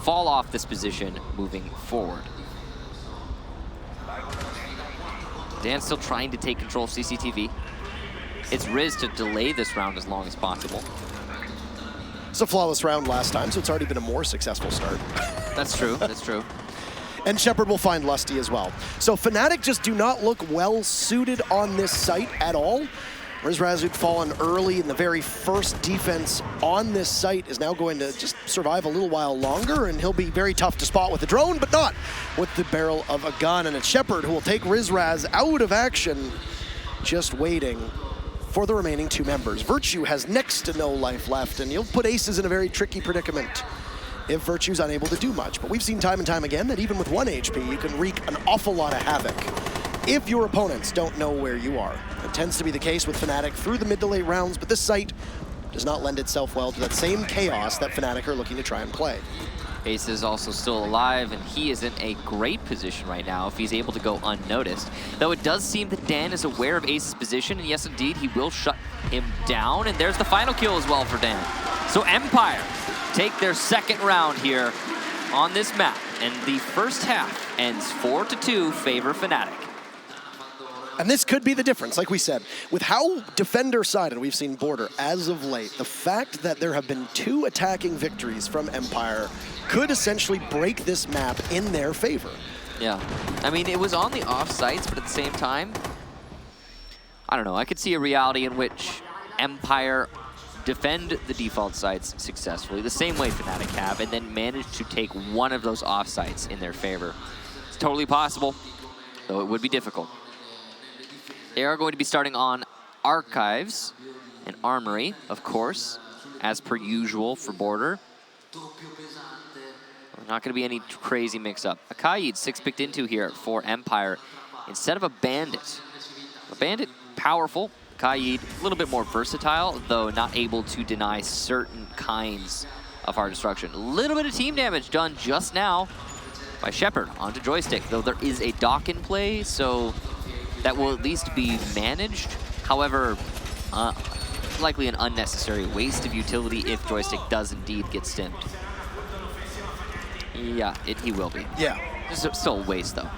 fall off this position moving forward. Dan's still trying to take control of CCTV. It's Riz to delay this round as long as possible. It's a flawless round last time, so it's already been a more successful start. That's true, that's true. And Shepard will find Lusty as well. So Fnatic just do not look well suited on this site at all. Rizraz, who'd fallen early in the very first defense on this site, is now going to just survive a little while longer, and he'll be very tough to spot with the drone, but not with the barrel of a gun. And it's Shepard who will take Rizraz out of action, just waiting for the remaining 2 members. Virtue has next to no life left, and you'll put Aces in a very tricky predicament if Virtue's unable to do much. But we've seen time and time again that even with 1 HP, you can wreak an awful lot of havoc if your opponents don't know where you are. It tends to be the case with Fnatic through the mid to late rounds, but this site does not lend itself well to that same chaos that Fnatic are looking to try and play. Ace is also still alive, and he is in a great position right now if he's able to go unnoticed. Though it does seem that Dan is aware of Ace's position, and yes, indeed, he will shut him down, and there's the final kill as well for Dan. So Empire take their 2nd round here on this map, and the first half ends 4-2 favor Fnatic. And this could be the difference, like we said. With how defender-sided we've seen Border as of late, the fact that there have been 2 attacking victories from Empire could essentially break this map in their favor. Yeah, I mean, it was on the off sites, but at the same time, I don't know, I could see a reality in which Empire defend the default sites successfully, the same way Fnatic have, and then manage to take one of those off sites in their favor. It's totally possible, though it would be difficult. They are going to be starting on Archives and Armory, of course, as per usual for Border. Not going to be any crazy mix-up. Akaid 6 picked into here for Empire instead of a Bandit. A Bandit, powerful. Akaid, a little bit more versatile, though not able to deny certain kinds of hard destruction. A little bit of team damage done just now by Shepard onto Joystick, though there is a dock in play, so that will at least be managed. However, likely an unnecessary waste of utility if Joystick does indeed get stimmed. Yeah, he will be. Yeah. Still a waste, though.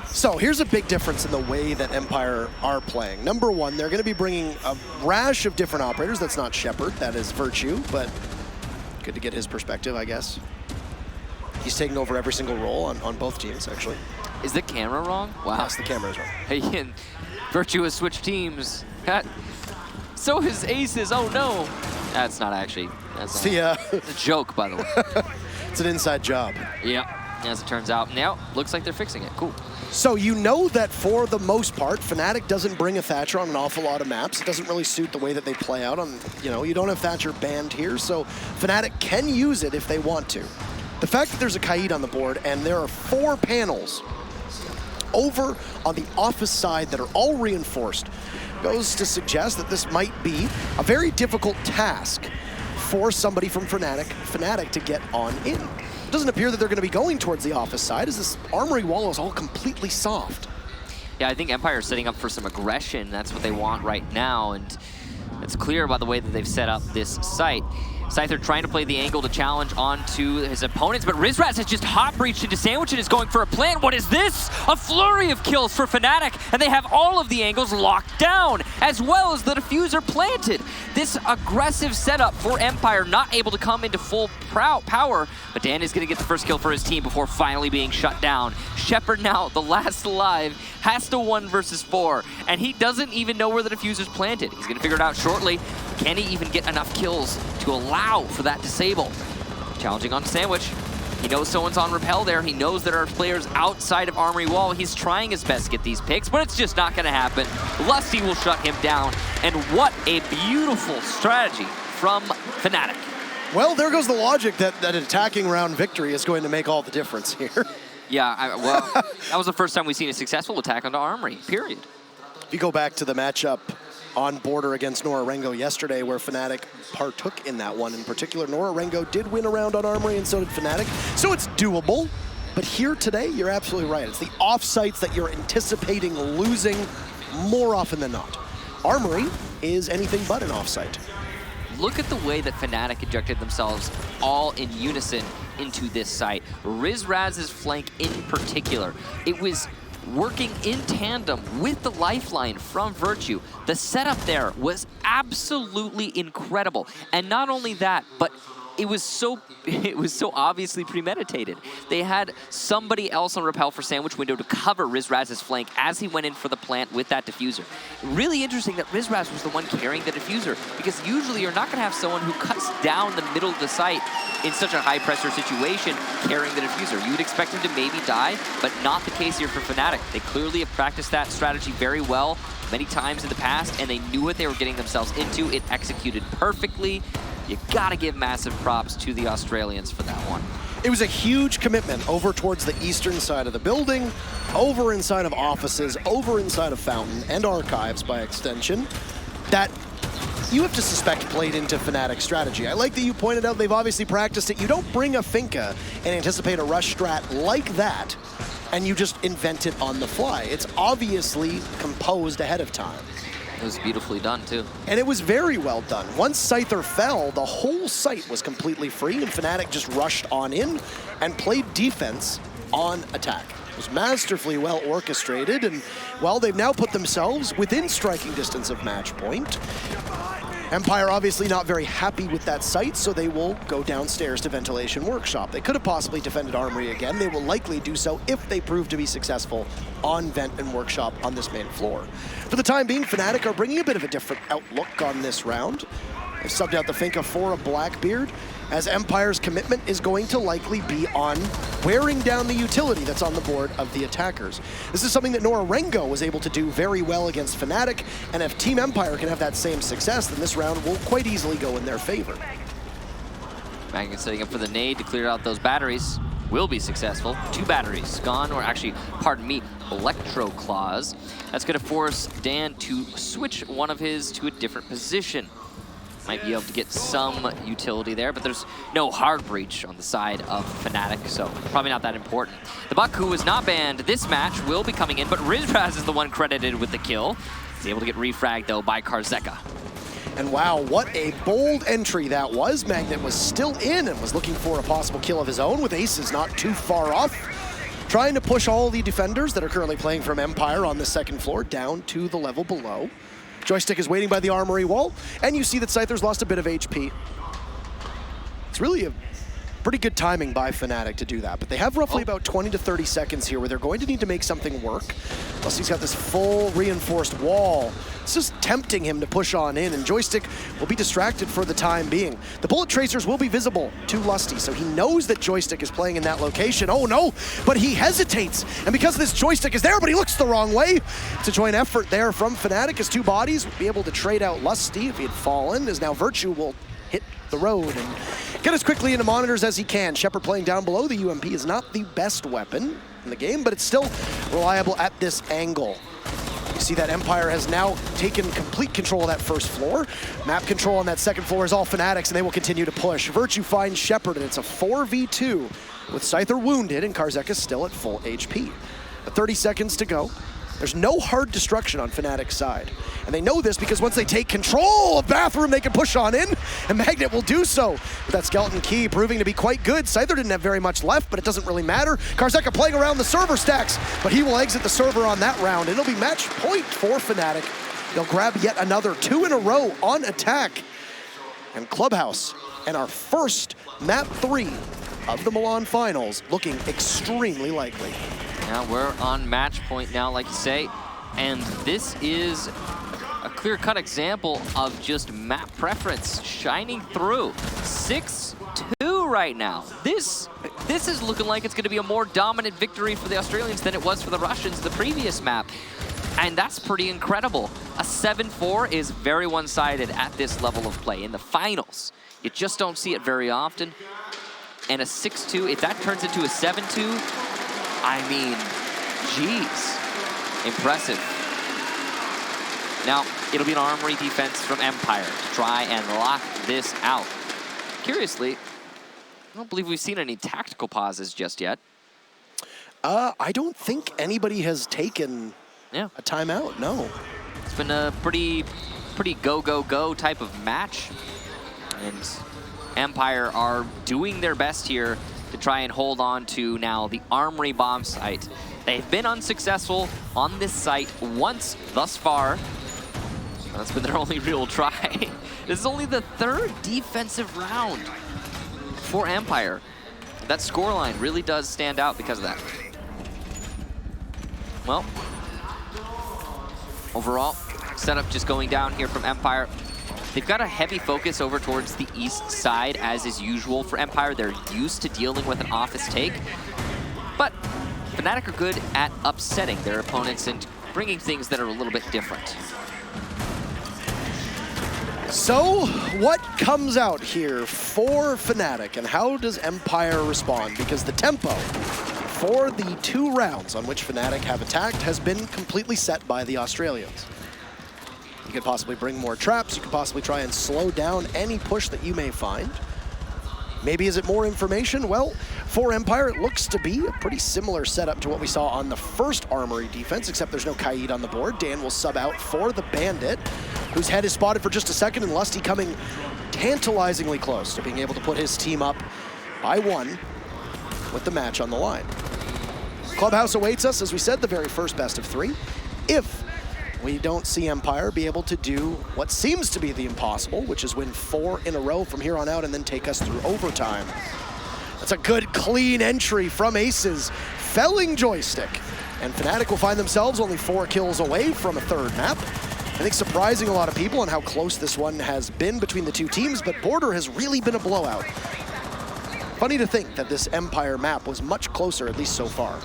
So here's a big difference in the way that Empire are playing. Number one, they're going to be bringing a rash of different operators. That's not Shepard, that is Virtue, but good to get his perspective, I guess. He's taking over every single role on both teams, actually. Is the camera wrong? Wow. Yes, the camera is wrong. Hey, and Virtue has switched teams. So his aces, oh no. That's not actually, that's a joke, by the way. It's an inside job. Yep, as it turns out. Now, looks like they're fixing it, cool. So you know that for the most part, Fnatic doesn't bring a Thatcher on an awful lot of maps. It doesn't really suit the way that they play out on, you don't have Thatcher banned here, so Fnatic can use it if they want to. The fact that there's a Kaid on the board and there are 4 panels over on the office side that are all reinforced goes to suggest that this might be a very difficult task for somebody from Fnatic to get on in. It doesn't appear that they're going to be going towards the office side as this armory wall is all completely soft. Yeah, I think Empire is setting up for some aggression. That's what they want right now, and it's clear by the way that they've set up this site. Scyther trying to play the angle to challenge onto his opponents, but Rizraz has just hot breached into Sandwich and is going for a plant. What is this? A flurry of kills for Fnatic, and they have all of the angles locked down, as well as the diffuser planted. This aggressive setup for Empire, not able to come into full power, but Dan is going to get the first kill for his team before finally being shut down. Shepard now, the last alive, has to 1 versus 4, and he doesn't even know where the diffuser's planted. He's going to figure it out shortly. Can he even get enough kills to allow for that disable? Challenging on Sandwich. He knows someone's on Repel there. He knows there are players outside of Armory Wall. He's trying his best to get these picks, but it's just not going to happen. Lusty will shut him down, and what a beautiful strategy from Fnatic. Well, there goes the logic that an attacking round victory is going to make all the difference here. Yeah, well, that was the first time we've seen a successful attack onto Armory, period. If you go back to the matchup on Border against Norarengo yesterday, where Fnatic partook in that one in particular, Norarengo did win a round on Armory, and so did Fnatic, so it's doable. But here today, you're absolutely right. It's the off-sites that you're anticipating losing more often than not. Armory is anything but an off-site. Look at the way that Fnatic injected themselves all in unison into this site. Rizraz's flank in particular, it was working in tandem with the lifeline from Virtue. The setup there was absolutely incredible. And not only that, but it was so obviously premeditated. They had somebody else on Repel for Sandwich Window to cover Rizraz's flank as he went in for the plant with that diffuser. Really interesting that Rizraz was the one carrying the diffuser, because usually you're not going to have someone who cuts down the middle of the site in such a high pressure situation carrying the diffuser. You would expect him to maybe die, but not the case here for Fnatic. They clearly have practiced that strategy very well many times in the past, and they knew what they were getting themselves into. It executed perfectly. You gotta give massive props to the Australians for that one. It was a huge commitment over towards the eastern side of the building, over inside of offices, over inside of Fountain, and archives by extension, that you have to suspect played into Fnatic's strategy. I like that you pointed out they've obviously practiced it. You don't bring a Finka and anticipate a rush strat like that, and you just invent it on the fly. It's obviously composed ahead of time. It was beautifully done, too. And it was very well done. Once Scyther fell, the whole site was completely free, and Fnatic just rushed on in and played defense on attack. It was masterfully well orchestrated, and, well, they've now put themselves within striking distance of match point. Empire obviously not very happy with that site, so they will go downstairs to Ventilation Workshop. They could have possibly defended Armory again. They will likely do so if they prove to be successful on Vent and Workshop on this main floor. For the time being, Fnatic are bringing a bit of a different outlook on this round. They've subbed out the Finka for a Blackbeard, as Empire's commitment is going to likely be on wearing down the utility that's on the board of the attackers. This is something that Norarengo was able to do very well against Fnatic, and if Team Empire can have that same success, then this round will quite easily go in their favor. Magnet setting up for the nade to clear out those batteries. Will be successful. 2 batteries gone, or actually, pardon me, Electro Claws. That's going to force Dan to switch one of his to a different position. might be able to get some utility there, but there's no hard breach on the side of Fnatic, so probably not that important. The Buck, who was not banned this match, will be coming in, but Rizraz is the one credited with the kill. He's able to get refragged, though, by Karzeka. And wow, what a bold entry that was. Magnet was still in and was looking for a possible kill of his own, with Aces not too far off. Trying to push all the defenders that are currently playing from Empire on the second floor down to the level below. Joystick is waiting by the armory wall, and you see that Scyther's lost a bit of HP. It's really a pretty good timing by Fnatic to do that, but they have roughly about 20 to 30 seconds here where they're going to need to make something work. Plus he's got this full reinforced wall. It's just tempting him to push on in, and Joystick will be distracted for the time being. The bullet tracers will be visible to Lusty, so he knows that Joystick is playing in that location. Oh no, but he hesitates, and because this Joystick is there, but he looks the wrong way. It's a joint effort there from Fnatic as two bodies will be able to trade out Lusty if he had fallen, as now Virtue will hit the road and get as quickly into monitors as he can. Shepard playing down below. The UMP is not the best weapon in the game, but it's still reliable at this angle. You see that Empire has now taken complete control of that first floor. Map control on that second floor is all Fnatic's, and they will continue to push. Virtue finds Shepard, and it's a 4v2 with Scyther wounded and Karzeka still at full HP. But 30 seconds to go. There's no hard destruction on Fnatic's side. And they know this because once they take control of Bathroom, they can push on in, and Magnet will do so. With that skeleton key proving to be quite good. Scyther didn't have very much left, but it doesn't really matter. Karzeka playing around the server stacks, but he will exit the server on that round. It'll be match point for Fnatic. They'll grab yet another 2 in a row on attack. And Clubhouse, and our first map 3 of the Milan finals, looking extremely likely. Now we're on match point now, like you say, and this is a clear-cut example of just map preference shining through. 6-2 right now. This is looking like it's going to be a more dominant victory for the Australians than it was for the Russians the previous map, and that's pretty incredible. A 7-4 is very one-sided at this level of play in the finals. You just don't see it very often, and a 6-2, if that turns into a 7-2, I mean, geez, impressive. Now, it'll be an armory defense from Empire to try and lock this out. Curiously, I don't believe we've seen any tactical pauses just yet. I don't think anybody has taken a timeout, no. It's been a pretty go, go, go type of match. And Empire are doing their best here to try and hold on to now the Armory bomb site. They've been unsuccessful on this site once thus far. That's been their only real try. This is only the 3rd defensive round for Empire. That scoreline really does stand out because of that. Well, overall, setup just going down here from Empire. They've got a heavy focus over towards the east side, as is usual for Empire. They're used to dealing with an office take. But Fnatic are good at upsetting their opponents and bringing things that are a little bit different. So, what comes out here for Fnatic, and how does Empire respond? Because the tempo for the 2 rounds on which Fnatic have attacked has been completely set by the Australians. You could possibly bring more traps, you could possibly try and slow down any push that you may find. Maybe is it more information? Well, for Empire, it looks to be a pretty similar setup to what we saw on the first Armory defense, except there's no Kaid on the board. Dan will sub out for the Bandit, whose head is spotted for just a second, and Lusty coming tantalizingly close to being able to put his team up by 1 with the match on the line. Clubhouse awaits us, as we said, the very first best of 3. If we don't see Empire be able to do what seems to be the impossible, which is win 4 in a row from here on out and then take us through overtime. That's a good, clean entry from Aces, felling Joystick. And Fnatic will find themselves only 4 kills away from a 3rd map. I think surprising a lot of people on how close this one has been between the 2 teams, but Border has really been a blowout. Funny to think that this Empire map was much closer, at least so far.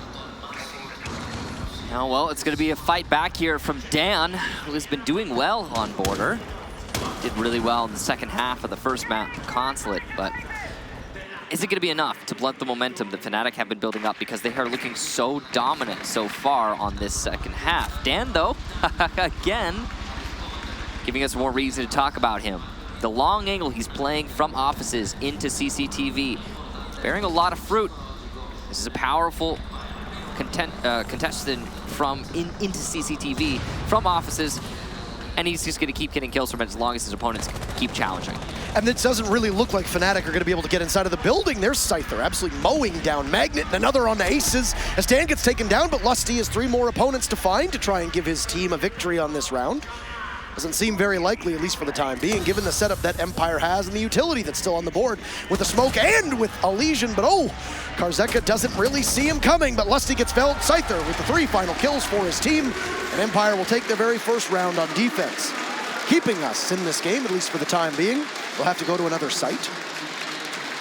Now, well, it's going to be a fight back here from Dan, who has been doing well on Border. Did really well in the second half of the first map, Consulate, but is it going to be enough to blunt the momentum that Fnatic have been building up, because they are looking so dominant so far on this second half? Dan, though, again, giving us more reason to talk about him. The long angle he's playing from offices into CCTV, bearing a lot of fruit. This is a powerful contestant into CCTV from offices, and he's just going to keep getting kills from it as long as his opponents keep challenging. And it doesn't really look like Fnatic are going to be able to get inside of the building. There's Scyther absolutely mowing down Magnet, and another on the Aces as Dan gets taken down, but Lusty has 3 more opponents to find to try and give his team a victory on this round. Doesn't seem very likely, at least for the time being, given the setup that Empire has and the utility that's still on the board with the smoke and with a Lesion. But oh, Karzeka doesn't really see him coming, but Lusty gets felled. Scyther with the 3 final kills for his team, and Empire will take their very first round on defense. Keeping us in this game, at least for the time being. We'll have to go to another site.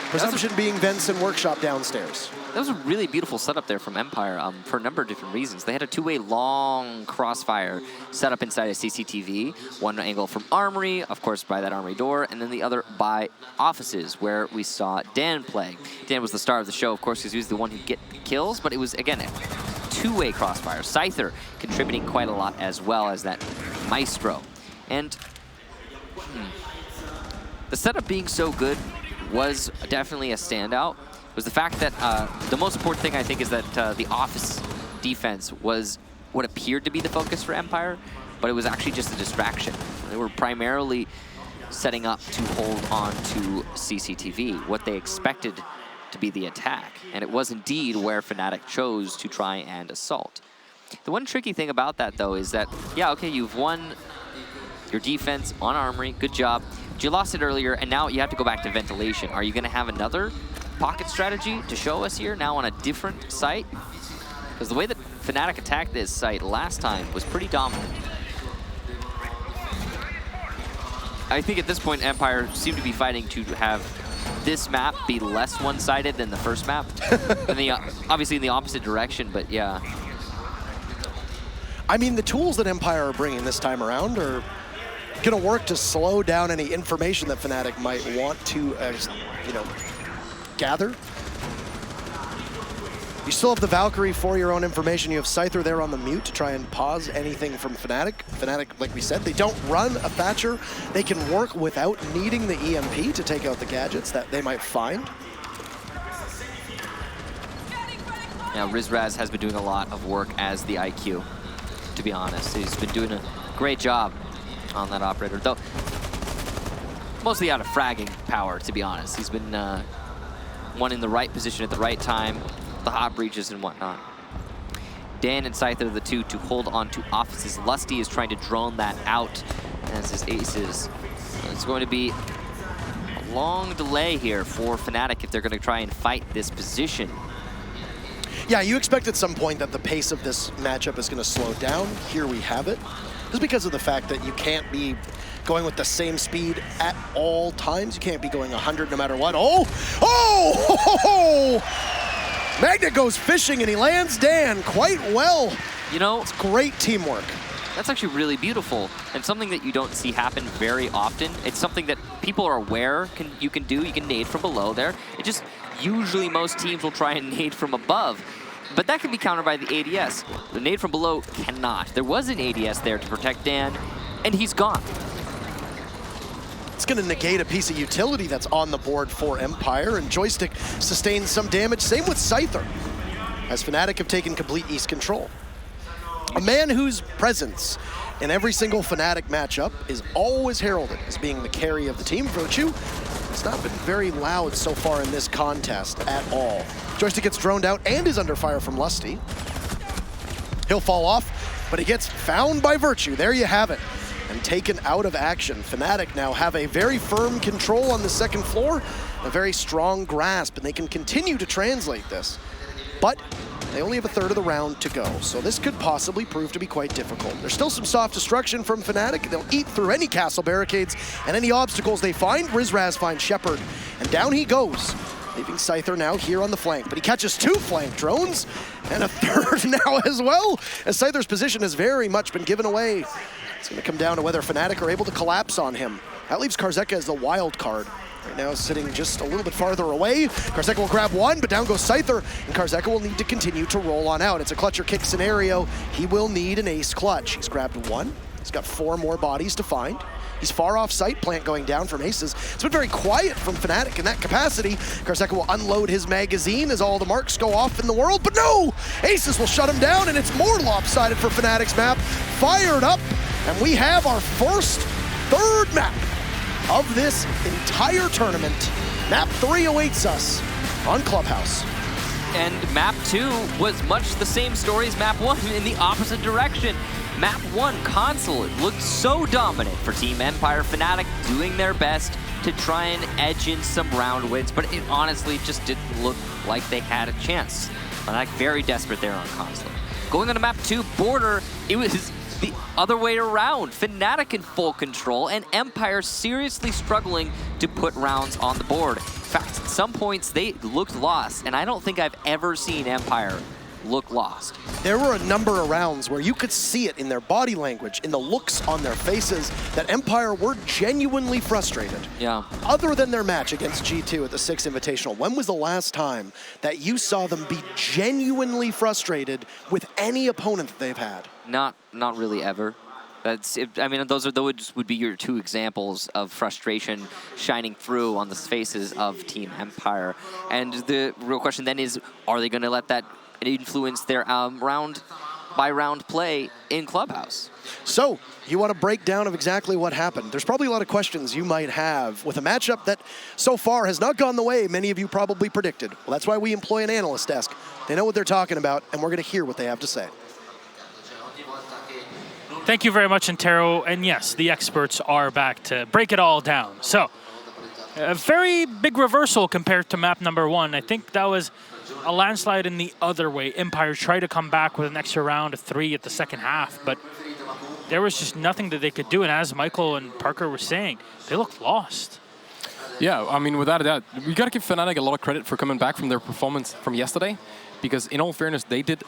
Presumption being Vents and Workshop downstairs. That was a really beautiful setup there from Empire for a number of different reasons. They had a 2-way long crossfire set up inside of CCTV. One angle from Armory, of course, by that Armory door, and then the other by offices, where we saw Dan play. Dan was the star of the show, of course, because he was the one who get kills, but it was, again, a 2-way crossfire. Scyther contributing quite a lot as well as that Maestro. And the setup being so good was definitely a standout. Was the fact that the most important thing, I think, is that the office defense was what appeared to be the focus for Empire, but it was actually just a distraction. They were primarily setting up to hold on to CCTV, what they expected to be the attack. And it was indeed where Fnatic chose to try and assault. The one tricky thing about that, though, is that, yeah, okay, you've won your defense on Armory, good job. But you lost it earlier, and now you have to go back to ventilation. Are you going to have another pocket strategy to show us here, now on a different site? Because the way that Fnatic attacked this site last time was pretty dominant. I think at this point, Empire seemed to be fighting to have this map be less one-sided than the first map. And obviously in the opposite direction, but yeah. I mean, the tools that Empire are bringing this time around are going to work to slow down any information that Fnatic might want to, gather. You still have the Valkyrie for your own information. You have Scyther there on the mute to try and pause anything from Fnatic. Fnatic, like we said, they don't run a Thatcher. They can work without needing the EMP to take out the gadgets that they might find. Now, Rizraz has been doing a lot of work as the IQ, to be honest. He's been doing a great job on that operator, though mostly out of fragging power, to be honest. He's been one in the right position at the right time, the hot breaches and whatnot. Dan and Scyther are the 2 to hold on to offices. Lusty is trying to drone that out as his aces. It's going to be a long delay here for Fnatic if they're going to try and fight this position. Yeah, you expect at some point that the pace of this matchup is going to slow down. Here we have it. Just because of the fact that you can't be going with the same speed at all times. You can't be going 100 no matter what. Oh! Magnet goes fishing and he lands Dan quite well. You know, it's great teamwork. That's actually really beautiful and something that you don't see happen very often. It's something that people are aware you can do. You can nade from below there. It just, usually most teams will try and nade from above. But that can be countered by the ADS. The nade from below cannot. There was an ADS there to protect Dan, and he's gone. It's going to negate a piece of utility that's on the board for Empire, and Joystick sustains some damage. Same with Scyther, as Fnatic have taken complete East control. A man whose presence in every single Fnatic matchup is always heralded as being the carry of the team. Virtue has not been very loud so far in this contest at all. Joystick gets droned out and is under fire from Lusty. He'll fall off, but he gets found by Virtue. There you have it. And taken out of action. Fnatic now have a very firm control on the second floor, a very strong grasp, and they can continue to translate this. But they only have a third of the round to go, so this could possibly prove to be quite difficult. There's still some soft destruction from Fnatic. They'll eat through any castle barricades and any obstacles they find. Rizraz finds Shepard, and down he goes, leaving Scyther now here on the flank. But he catches 2 flank drones, and a third now as well, as Scyther's position has very much been given away. It's going to come down to whether Fnatic are able to collapse on him. That leaves Karzeka as the wild card. Right now sitting just a little bit farther away. Karzeka will grab one, but down goes Scyther, and Karzeka will need to continue to roll on out. It's a clutch or kick scenario. He will need an ace clutch. He's grabbed 1, He's got 4 more bodies to find. He's far off site, plant going down from Aces. It's been very quiet from Fnatic in that capacity. Karseka will unload his magazine as all the marks go off in the world, but no! Aces will shut him down, and it's more lopsided for Fnatic's map. Fired up, and we have our third map of this entire tournament. Map 3 awaits us on Clubhouse. And map 2 was much the same story as map 1 in the opposite direction. Map 1, Consulate, looked so dominant for Team Empire. Fnatic doing their best to try and edge in some round wins, but it honestly just didn't look like they had a chance. Fnatic very desperate there on Consulate. Going on to map 2, Border, it was the other way around. Fnatic in full control and Empire seriously struggling to put rounds on the board. In fact, at some points they looked lost, and I don't think I've ever seen Empire look lost. There were a number of rounds where you could see it in their body language, in the looks on their faces, that Empire were genuinely frustrated. Yeah. Other than their match against G2 at the 6 Invitational, when was the last time that you saw them be genuinely frustrated with any opponent that they've had? Not really ever. I mean, those would be your 2 examples of frustration shining through on the faces of Team Empire. And the real question then is, are they going to let that influence their round-by-round play in Clubhouse? So, you want a breakdown of exactly what happened. There's probably a lot of questions you might have with a matchup that so far has not gone the way many of you probably predicted. Well, that's why we employ an analyst desk. They know what they're talking about, and we're going to hear what they have to say. Thank you very much, Antero. And yes, the experts are back to break it all down. So, a very big reversal compared to map number 1. I think that was a landslide in the other way. Empire tried to come back with an extra round of 3 at the second half, but there was just nothing that they could do. And as Michael and Parker were saying, they looked lost. Yeah, I mean, without a doubt, we got to give Fnatic a lot of credit for coming back from their performance from yesterday, because in all fairness, they did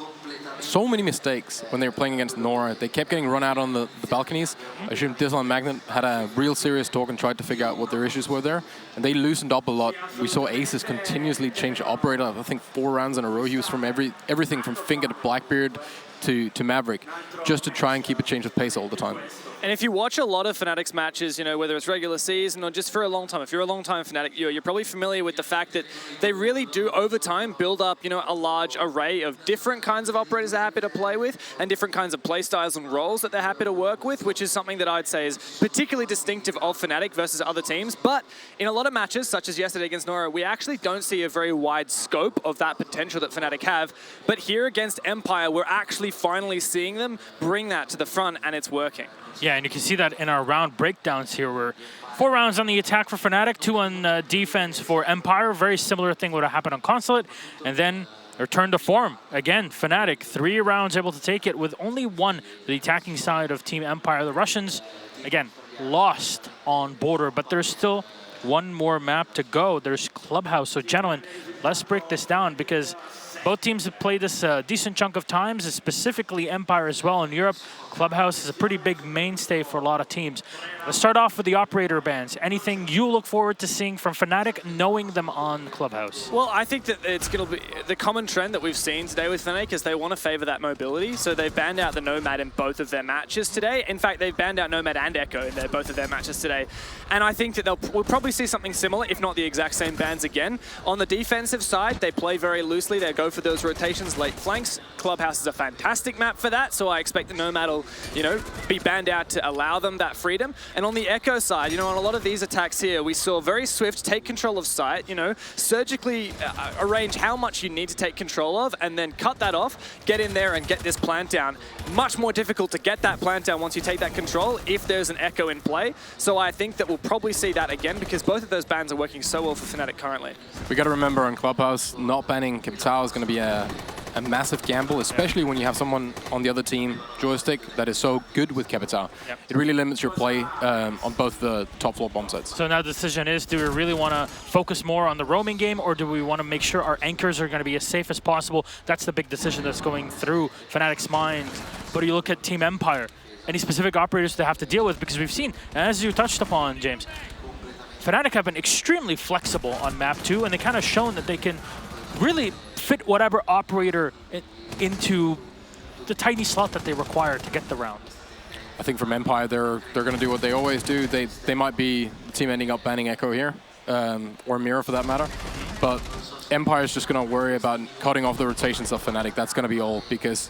so many mistakes when they were playing against Nora. They kept getting run out on the balconies. I assume Dizzle and Magnet had a real serious talk and tried to figure out what their issues were there. And they loosened up a lot. We saw Aces continuously change operator. I think 4 rounds in a row. He was from everything from Finger to Blackbeard to Maverick, just to try and keep a change of pace all the time. And if you watch a lot of Fnatic's matches, you know, whether it's regular season or just for a long time, if you're a long-time Fnatic, you're probably familiar with the fact that they really do, over time, build up, you know, a large array of different kinds of operators they're happy to play with and different kinds of play styles and roles that they're happy to work with, which is something that I'd say is particularly distinctive of Fnatic versus other teams. But in a lot of matches, such as yesterday against Nora, we actually don't see a very wide scope of that potential that Fnatic have. But here against Empire, we're actually finally seeing them bring that to the front, and it's working. Yeah, and you can see that in our round breakdowns here, where 4 rounds on the attack for Fnatic, 2 on defense for Empire. Very similar thing would have happened on Consulate. And then return to form. Again, Fnatic, 3 rounds able to take it with only 1 the attacking side of Team Empire. The Russians, again, lost on Border, but there's still 1 more map to go. There's Clubhouse. So, gentlemen, let's break this down, because both teams have played this a decent chunk of times, specifically Empire as well in Europe. Clubhouse is a pretty big mainstay for a lot of teams. Let's start off with the operator bans. Anything you look forward to seeing from Fnatic, knowing them on Clubhouse? Well, I think that it's going to be the common trend that we've seen today with Fnatic is they want to favor that mobility. So they've banned out the Nomad in both of their matches today. In fact, they've banned out Nomad and Echo in both of their matches today. And I think that we'll probably see something similar, if not the exact same bans again. On the defensive side, they play very loosely. They go for those rotations, late flanks. Clubhouse is a fantastic map for that, so I expect the Nomad will, you know, be banned out to allow them that freedom. And on the Echo side, you know, on a lot of these attacks here, we saw very swift take control of site, you know, surgically arrange how much you need to take control of, and then cut that off, get in there and get this plant down. Much more difficult to get that plant down once you take that control if there's an Echo in play. So I think that we'll probably see that again, because both of those bans are working so well for Fnatic currently. We got to remember on Clubhouse, not banning Capitao is going to be a massive gamble, especially when you have someone on the other team, Joystick, that is so good with Capitao. Yep. It really limits your play on both the top floor bomb sites. So now the decision is, do we really want to focus more on the roaming game, or do we want to make sure our anchors are going to be as safe as possible? That's the big decision that's going through Fnatic's mind. But you look at Team Empire, any specific operators they have to deal with, because we've seen, as you touched upon, James, Fnatic have been extremely flexible on map 2, and they kind of shown that they can really fit whatever operator into the tiny slot that they require to get the round. I think from Empire, they're going to do what they always do. They might be the team ending up banning Echo here, or Mirror for that matter. But Empire's just going to worry about cutting off the rotations of Fnatic. That's going to be all, because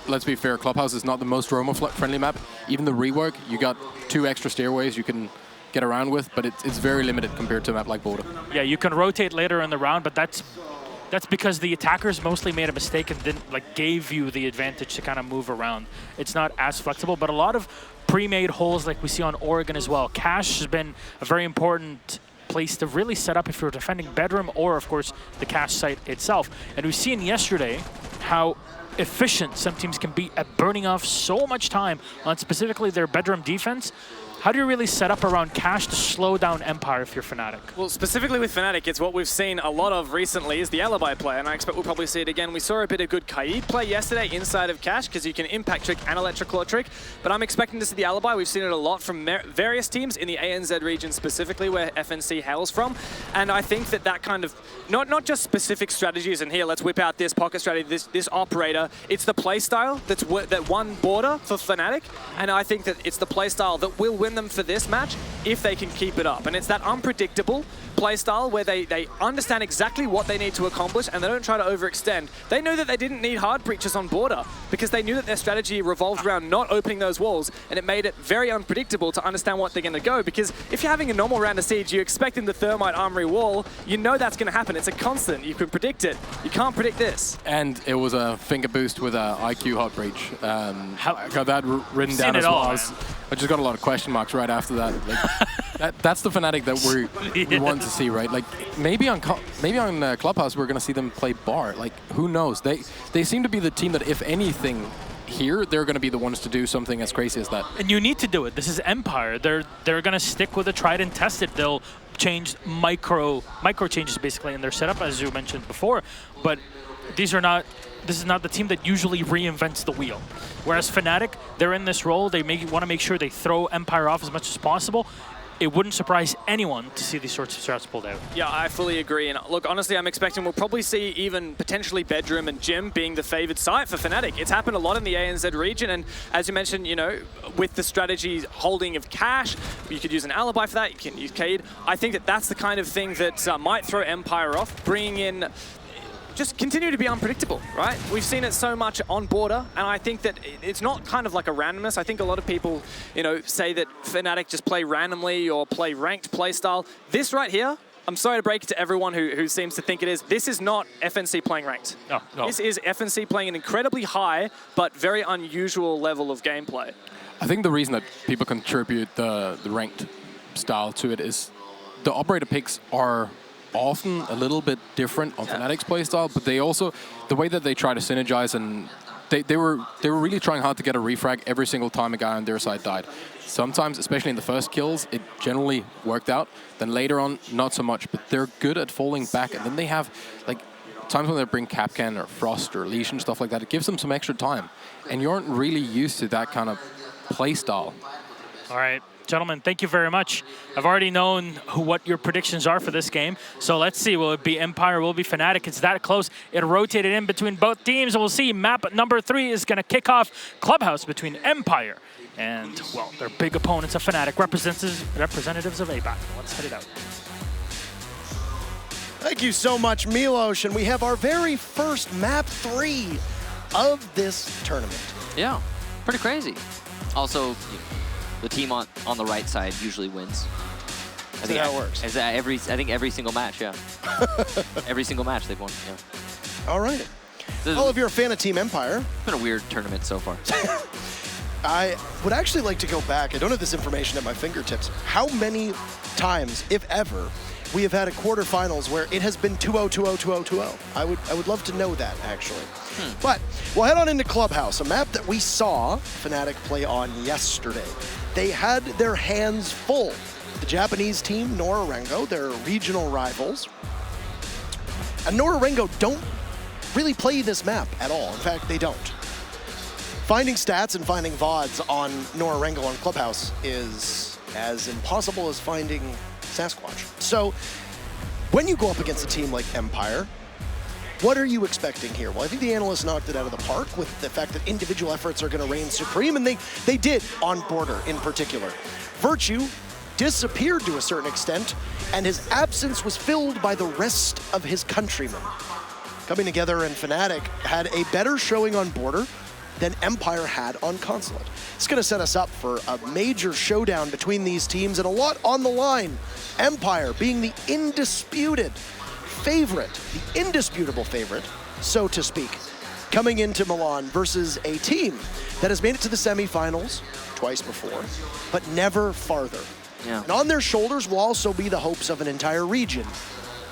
let's be fair, Clubhouse is not the most roamer-friendly map. Even the rework, you got 2 extra stairways you can get around with, but it's very limited compared to a map like Border. Yeah, you can rotate later in the round, but that's because the attackers mostly made a mistake and didn't gave you the advantage to kind of move around. It's not as flexible, but a lot of pre-made holes like we see on Oregon as well. Cache has been a very important place to really set up if you're defending Bedroom or, of course, the Cache site itself. And we've seen yesterday how efficient some teams can be at burning off so much time on specifically their Bedroom defense. How do you really set up around Cache to slow down Empire if you're Fnatic? Well, specifically with Fnatic, it's what we've seen a lot of recently is the Alibi play, and I expect we'll probably see it again. We saw a bit of good Kaid play yesterday inside of Cache, because you can Impact Trick and Electroclaw Trick, but I'm expecting to see the Alibi. We've seen it a lot from various teams in the ANZ region specifically, where FNC hails from, and I think that kind of, not just specific strategies, and here, let's whip out this pocket strategy, this operator, it's the playstyle that won Border for Fnatic, and I think that it's the playstyle that will win them for this match if they can keep it up. And it's that unpredictable playstyle where they understand exactly what they need to accomplish and they don't try to overextend. They knew that they didn't need hard breaches on Border because they knew that their strategy revolved around not opening those walls, and it made it very unpredictable to understand what they're going to go, because if you're having a normal round of Siege, you expect in the Thermite Armory wall, you know that's going to happen. It's a constant. You can predict it. You can't predict this. And it was a finger boost with a IQ hot breach. I got that written down as well. I just got a lot of question marks right after that. Like, that's the Fnatic that we want to see, right? Like maybe on Clubhouse we're gonna see them play Bar. Like who knows? They seem to be the team that, if anything, here they're gonna be the ones to do something as crazy as that. And you need to do it. This is Empire. They're gonna stick with it, tried and tested. They'll change micro changes basically in their setup, as you mentioned before. But this is not the team that usually reinvents the wheel. Whereas Fnatic, they're in this role. They want to make sure they throw Empire off as much as possible. It wouldn't surprise anyone to see these sorts of strats pulled out. Yeah, I fully agree. And look, honestly, I'm expecting we'll probably see even potentially Bedroom and Gym being the favored site for Fnatic. It's happened a lot in the ANZ region. And as you mentioned, you know, with the strategy holding of Cache, you could use an Alibi for that. You can use Kaid. I think that that's the kind of thing that might throw Empire off, bringing in just continue to be unpredictable, right? We've seen it so much on Border, and I think that it's not kind of like a randomness. I think a lot of people, you know, say that Fnatic just play randomly or play ranked play style. This right here, I'm sorry to break it to everyone who seems to think it is, this is not FNC playing ranked. No. This is FNC playing an incredibly high but very unusual level of gameplay. I think the reason that people contribute the ranked style to it is the operator picks are often a little bit different on Fnatic's playstyle, but they also, the way that they try to synergize, and they were really trying hard to get a refrag every single time a guy on their side died. Sometimes, especially in the first kills, it generally worked out. Then later on, not so much, but they're good at falling back. And then they have, like, times when they bring Capcan or Frost or Leash and stuff like that, it gives them some extra time. And you aren't really used to that kind of playstyle. All right. Gentlemen, thank you very much. I've already known what your predictions are for this game. So let's see, will it be Empire, will it be Fnatic? It's that close. It rotated in between both teams. We'll see. Map number 3 is going to kick off Clubhouse between Empire and, well, their big opponents of Fnatic, representatives of ABAC. Let's head it out. Thank you so much, Milos. And we have our very first map 3 of this tournament. Yeah, pretty crazy. Also, the team on the right side usually wins. I think how it works. I think every single match, yeah. Every single match they've won, yeah. All right. Well, if you're a fan of Team Empire. It's been a weird tournament so far. I would actually like to go back. I don't have this information at my fingertips. How many times, if ever, we have had a quarterfinals where it has been 2-0, 2-0, 2-0, 2-0. I would love to know that, actually. But we'll head on into Clubhouse, a map that we saw Fnatic play on yesterday. They had their hands full. The Japanese team, Norarengo, their regional rivals. And Norarengo don't really play this map at all. In fact, they don't. Finding stats and finding VODs on Norarengo on Clubhouse is as impossible as finding Sasquatch. So when you go up against a team like Empire, What are you expecting here? Well, I think the analysts knocked it out of the park with the fact that individual efforts are going to reign supreme, and they did on Border in particular. Virtue disappeared to a certain extent, and his absence was filled by the rest of his countrymen. Coming together, and Fnatic had a better showing on Border than Empire had on Consulate. It's going to set us up for a major showdown between these teams and a lot on the line. Empire being the undisputed favorite, the indisputable favorite, so to speak, coming into Milan versus a team that has made it to the semifinals twice before, but never farther. Yeah. And on their shoulders will also be the hopes of an entire region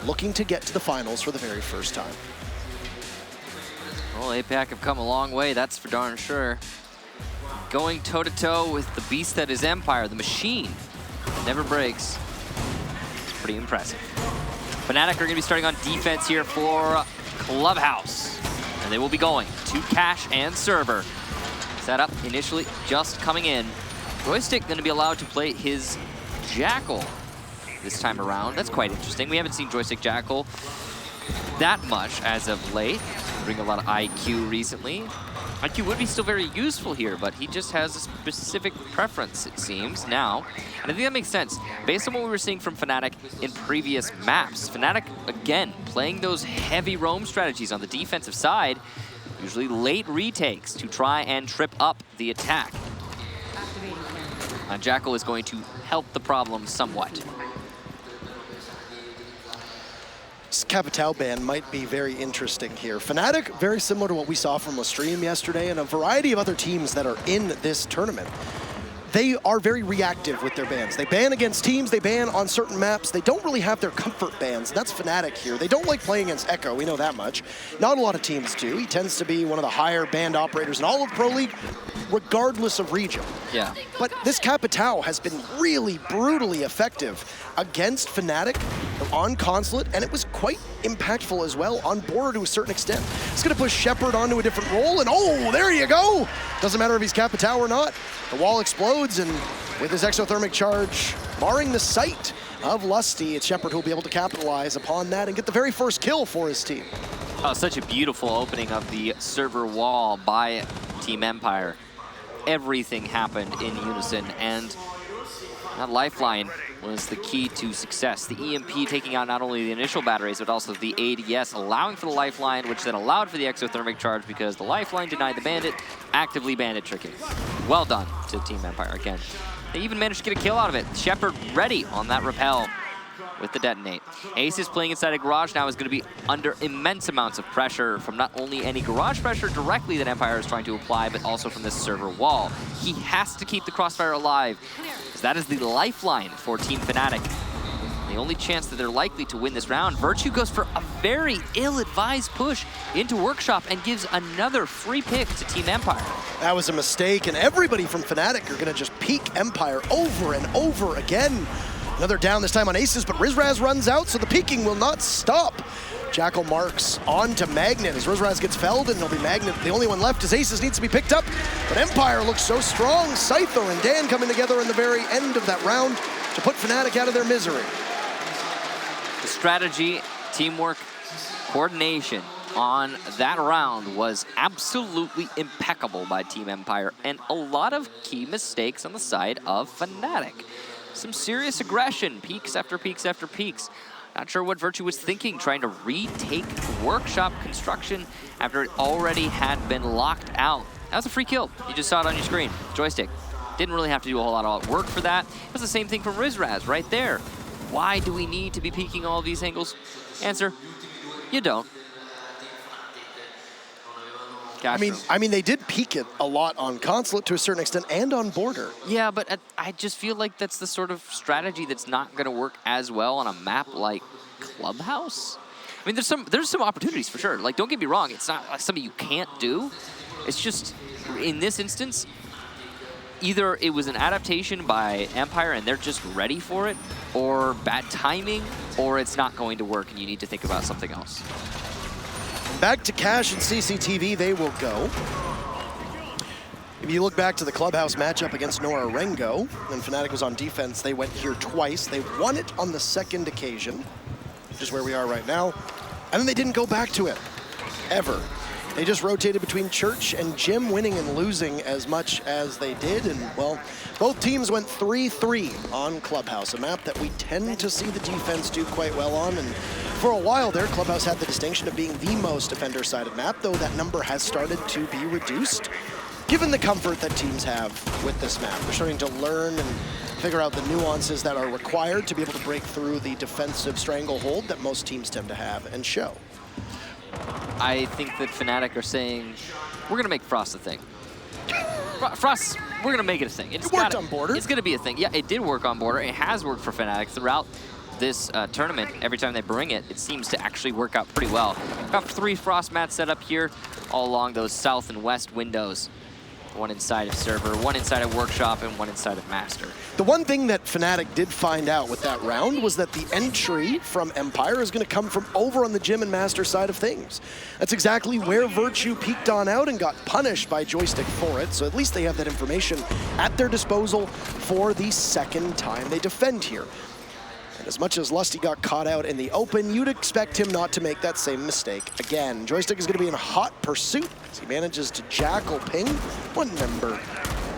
looking to get to the finals for the very first time. Well, APAC have come a long way, that's for darn sure. Going toe-to-toe with the beast that is Empire, the machine that never breaks. It's pretty impressive. Fnatic are going to be starting on defense here for Clubhouse. And they will be going to Cash and Server. Setup initially just coming in. Joystick going to be allowed to play his Jackal this time around. That's quite interesting. We haven't seen Joystick Jackal that much as of late. Bring a lot of IQ recently. IQ would be still very useful here, but he just has a specific preference, it seems, now. And I think that makes sense. Based on what we were seeing from Fnatic in previous maps, Fnatic, again, playing those heavy roam strategies on the defensive side, usually late retakes to try and trip up the attack. Jackal is going to help the problem somewhat. This Capitao ban might be very interesting here. Fnatic, very similar to what we saw from Stream yesterday and a variety of other teams that are in this tournament. They are very reactive with their bans. They ban against teams, they ban on certain maps. They don't really have their comfort bans. That's Fnatic here. They don't like playing against Echo, we know that much. Not a lot of teams do. He tends to be one of the higher banned operators in all of Pro League, regardless of region. Yeah. But this Capitao has been really brutally effective against Fnatic on Consulate, and it was quite impactful as well on Border to a certain extent. It's going to push Shepard onto a different role, and oh, there you go! Doesn't matter if he's Capitao or not. The wall explodes, and with his exothermic charge marring the sight of Lusty, it's Shepard who'll be able to capitalize upon that and get the very first kill for his team. Oh, such a beautiful opening of the server wall by Team Empire. Everything happened in unison, and that lifeline was the key to success. The EMP taking out not only the initial batteries, but also the ADS, allowing for the lifeline, which then allowed for the exothermic charge because the lifeline denied the bandit, actively bandit tricking. Well done to Team Empire again. They even managed to get a kill out of it. Shepard ready on that rappel with the detonate. Ace is playing inside a garage now, is going to be under immense amounts of pressure from not only any garage pressure directly that Empire is trying to apply, but also from this server wall. He has to keep the crossfire alive, because that is the lifeline for Team Fnatic. The only chance that they're likely to win this round. Virtue goes for a very ill-advised push into Workshop and gives another free pick to Team Empire. That was a mistake, and everybody from Fnatic are going to just peek Empire over and over again. Another down this time on Aces, but Rizraz runs out, so the peeking will not stop. Jackal marks on to Magnet as Rizraz gets felled, and it'll be Magnet. The only one left is Aces needs to be picked up, but Empire looks so strong. Scyther and Dan coming together in the very end of that round to put Fnatic out of their misery. The strategy, teamwork, coordination on that round was absolutely impeccable by Team Empire, and a lot of key mistakes on the side of Fnatic. Some serious aggression, peaks after peaks after peaks. Not sure what Virtue was thinking, trying to retake Workshop construction after it already had been locked out. That was a free kill. You just saw it on your screen. Joystick. Didn't really have to do a whole lot of work for that. It was the same thing from Rizraz right there. Why do we need to be peeking all these angles? Answer, you don't. I mean, they did peek it a lot on Consulate to a certain extent and on Border. Yeah, but I just feel like that's the sort of strategy that's not going to work as well on a map like Clubhouse. I mean, there's some opportunities for sure. Like, don't get me wrong, it's not something you can't do. It's just, in this instance, either it was an adaptation by Empire and they're just ready for it, or bad timing, or it's not going to work and you need to think about something else. Back to Cash and CCTV, they will go. If you look back to the Clubhouse matchup against Nora Rengo, when Fnatic was on defense, they went here twice. They won it on the second occasion, which is where we are right now. And then they didn't go back to it. ever. They just rotated between Church and Jim, winning and losing as much as they did. And, well, both teams went 3-3 on Clubhouse, a map that we tend to see the defense do quite well on. And for a while there, Clubhouse had the distinction of being the most defender-sided map, though that number has started to be reduced, given the comfort that teams have with this map. They're starting to learn and figure out the nuances that are required to be able to break through the defensive stranglehold that most teams tend to have and show. I think that Fnatic are saying, we're going to make Frost a thing. Frost, we're going to make it a thing. It worked on Border. It's going to be a thing. Yeah, it did work on Border. It has worked for Fnatic throughout this tournament. Every time they bring it, it seems to actually work out pretty well. Got 3 Frost mats set up here all along those south and west windows. One inside of Server, one inside of Workshop, and one inside of Master. The one thing that Fnatic did find out with that round was that the entry from Empire is going to come from over on the Gym and Master side of things. That's exactly where Virtue peeked on out and got punished by Joystick for it, so at least they have that information at their disposal for the second time they defend here. And as much as Lusty got caught out in the open, you'd expect him not to make that same mistake again. Joystick is going to be in hot pursuit as he manages to jackal ping one member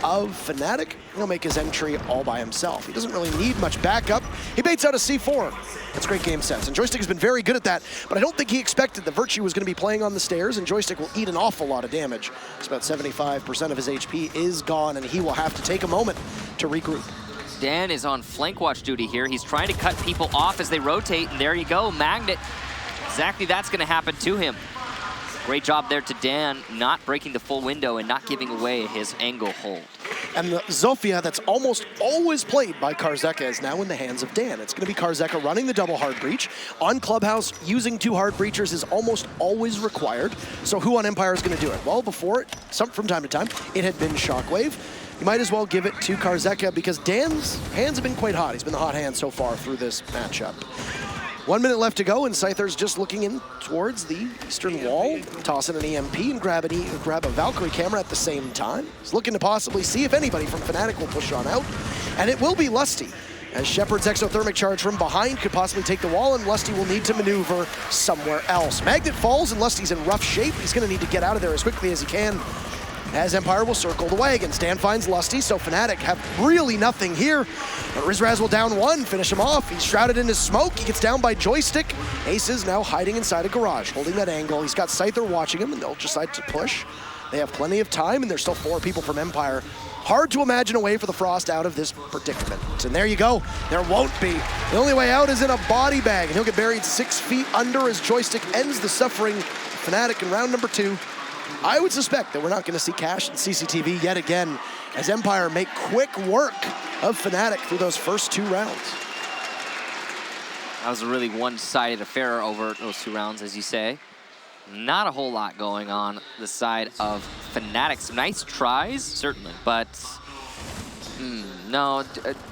of Fnatic. He'll make his entry all by himself. He doesn't really need much backup. He baits out a C4. That's great game sense, and Joystick has been very good at that, but I don't think he expected that Virtue was going to be playing on the stairs, and Joystick will eat an awful lot of damage. It's about 75% of his HP is gone, and he will have to take a moment to regroup. Dan is on flank watch duty here. He's trying to cut people off as they rotate, and there you go, Magnet. Exactly that's going to happen to him. Great job there to Dan, not breaking the full window and not giving away his angle hold. And the Zofia that's almost always played by Karzeka is now in the hands of Dan. It's going to be Karzeka running the double hard breach. On Clubhouse, using 2 hard breachers is almost always required. So who on Empire is going to do it? Well, before it, from time to time, it had been Shockwave. You might as well give it to Karzeka because Dan's hands have been quite hot. He's been the hot hand so far through this matchup. 1 minute left to go, and Scyther's just looking in towards the eastern wall, tossing an EMP and grab a Valkyrie camera at the same time. He's looking to possibly see if anybody from Fnatic will push on out, and it will be Lusty, as Shepard's exothermic charge from behind could possibly take the wall, and Lusty will need to maneuver somewhere else. Magnet falls, and Lusty's in rough shape. He's going to need to get out of there as quickly as he can, as Empire will circle the wagons. Dan finds Lusty, so Fnatic have really nothing here. But Rizraz will down 1, finish him off. He's shrouded in his smoke. He gets down by Joystick. Ace is now hiding inside a garage, holding that angle. He's got Scyther watching him, and they'll decide to push. They have plenty of time, and there's still 4 people from Empire. Hard to imagine a way for the Frost out of this predicament. And there you go. There won't be. The only way out is in a body bag, and he'll get buried 6 feet under as Joystick ends the suffering Fnatic in round number 2. I would suspect that we're not going to see Cash and CCTV yet again as Empire make quick work of Fnatic through those first 2 rounds. That was a really one-sided affair over those 2 rounds, as you say. Not a whole lot going on the side of Fnatic. Some nice tries, certainly, but no,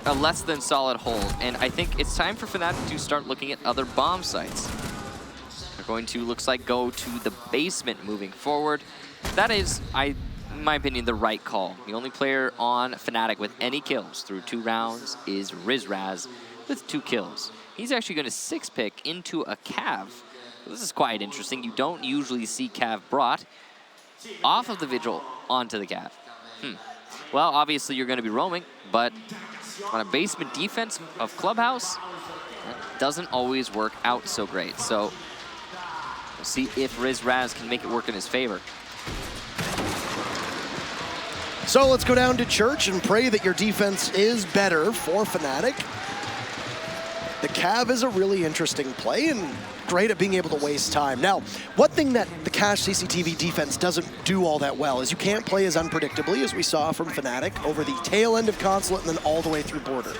a less than solid hold. And I think it's time for Fnatic to start looking at other bomb sites. They're going to, looks like, go to the basement moving forward. That is, in my opinion, the right call. The only player on Fnatic with any kills through 2 rounds is Rizraz with 2 kills. He's actually going to 6-pick into a Cav. This is quite interesting. You don't usually see Cav brought off of the Vigil onto the Cav. Well, obviously you're going to be roaming, but on a basement defense of Clubhouse, that doesn't always work out so great. So we'll see if Rizraz can make it work in his favor. So let's go down to church and pray that your defense is better for Fnatic. The Cav is a really interesting play and great at being able to waste time. Now, one thing that the Cash CCTV defense doesn't do all that well is you can't play as unpredictably as we saw from Fnatic over the tail end of Consulate and then all the way through Border.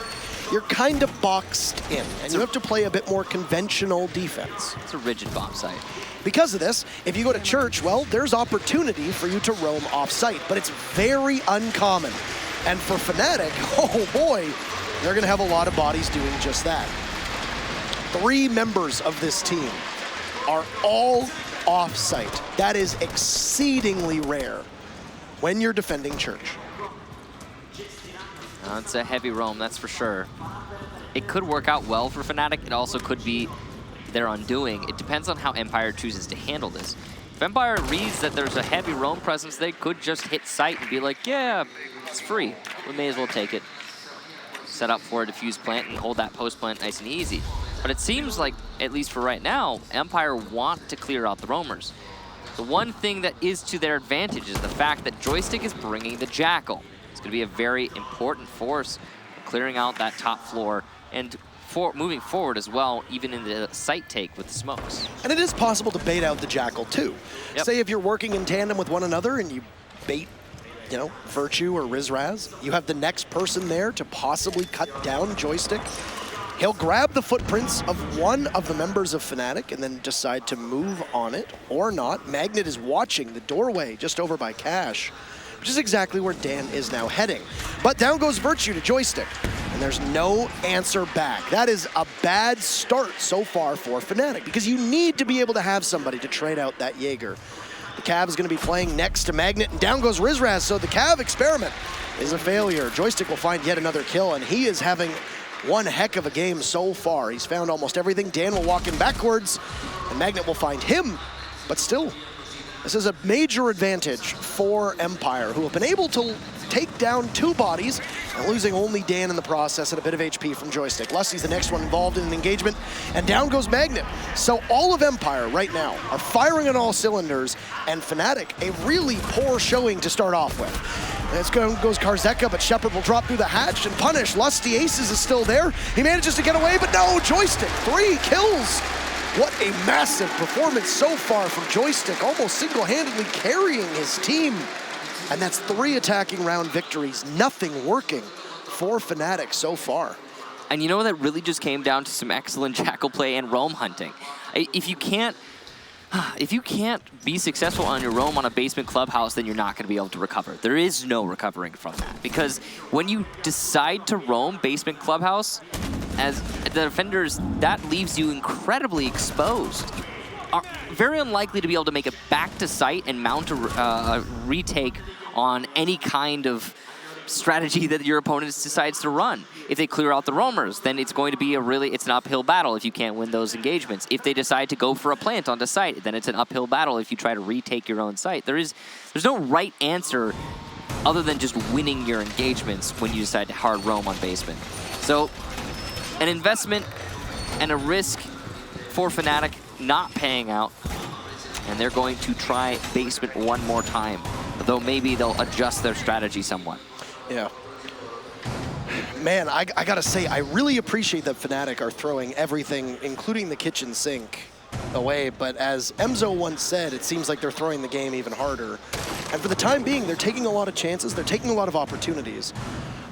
You're kind of boxed in, and you have to play a bit more conventional defense. It's a rigid bomb site. Because of this, if you go to church, well, there's opportunity for you to roam off-site, but it's very uncommon. And for Fnatic, oh boy, they're gonna have a lot of bodies doing just that. 3 members of this team are all off-site. That is exceedingly rare when you're defending church. It's a heavy roam, that's for sure. It could work out well for Fnatic. It also could be their undoing. It depends on how Empire chooses to handle this. If Empire reads that there's a heavy roam presence, they could just hit site and be like, yeah, it's free. We may as well take it. Set up for a diffuse plant and hold that post plant nice and easy. But it seems like, at least for right now, Empire want to clear out the roamers. The one thing that is to their advantage is the fact that Joystick is bringing the Jackal. It's going to be a very important force clearing out that top floor and moving forward as well, even in the site take with the smokes. And it is possible to bait out the Jackal too. Yep. Say if you're working in tandem with one another and you bait, you know, Virtue or Rizraz, you have the next person there to possibly cut down Joystick. He'll grab the footprints of one of the members of Fnatic and then decide to move on it or not. Magnet is watching the doorway just over by Cash, which is exactly where Dan is now heading. But down goes Virtue to Joystick, and there's no answer back. That is a bad start so far for Fnatic, because you need to be able to have somebody to trade out that Jaeger. The Cav is going to be playing next to Magnet, and down goes Rizraz, so the Cav experiment is a failure. Joystick will find yet another kill, and he is having one heck of a game so far. He's found almost everything. Dan will walk in backwards, and Magnet will find him, but still, this is a major advantage for Empire, who have been able to take down 2 bodies and losing only Dan in the process and a bit of HP from Joystick. Lusty's the next one involved in an engagement, and down goes Magnet. So all of Empire right now are firing on all cylinders, and Fnatic a really poor showing to start off with. Let's go, goes Karzeka, but Shepard will drop through the hatch and punish. Lusty Aces is still there. He manages to get away, but no, Joystick, 3 kills. What a massive performance so far from Joystick, almost single-handedly carrying his team. And that's 3 attacking round victories, nothing working for Fnatic so far. And you know, that really just came down to some excellent Jackal play and roam hunting. If you can't be successful on your roam on a basement clubhouse, then you're not going to be able to recover. There is no recovering from that, because when you decide to roam basement clubhouse, as the defenders, that leaves you incredibly exposed. Are very unlikely to be able to make it back to site and mount a retake on any kind of strategy that your opponent decides to run. If they clear out the roamers, then it's going to be it's an uphill battle if you can't win those engagements. If they decide to go for a plant onto site, then it's an uphill battle if you try to retake your own site. There's no right answer other than just winning your engagements when you decide to hard roam on basement. So an investment and a risk for Fnatic not paying out, and they're going to try basement one more time, though maybe they'll adjust their strategy somewhat. Yeah. Man, I gotta say, I really appreciate that Fnatic are throwing everything, including the kitchen sink, away, but as Emzo once said, it seems like they're throwing the game even harder. And for the time being, they're taking a lot of chances, they're taking a lot of opportunities,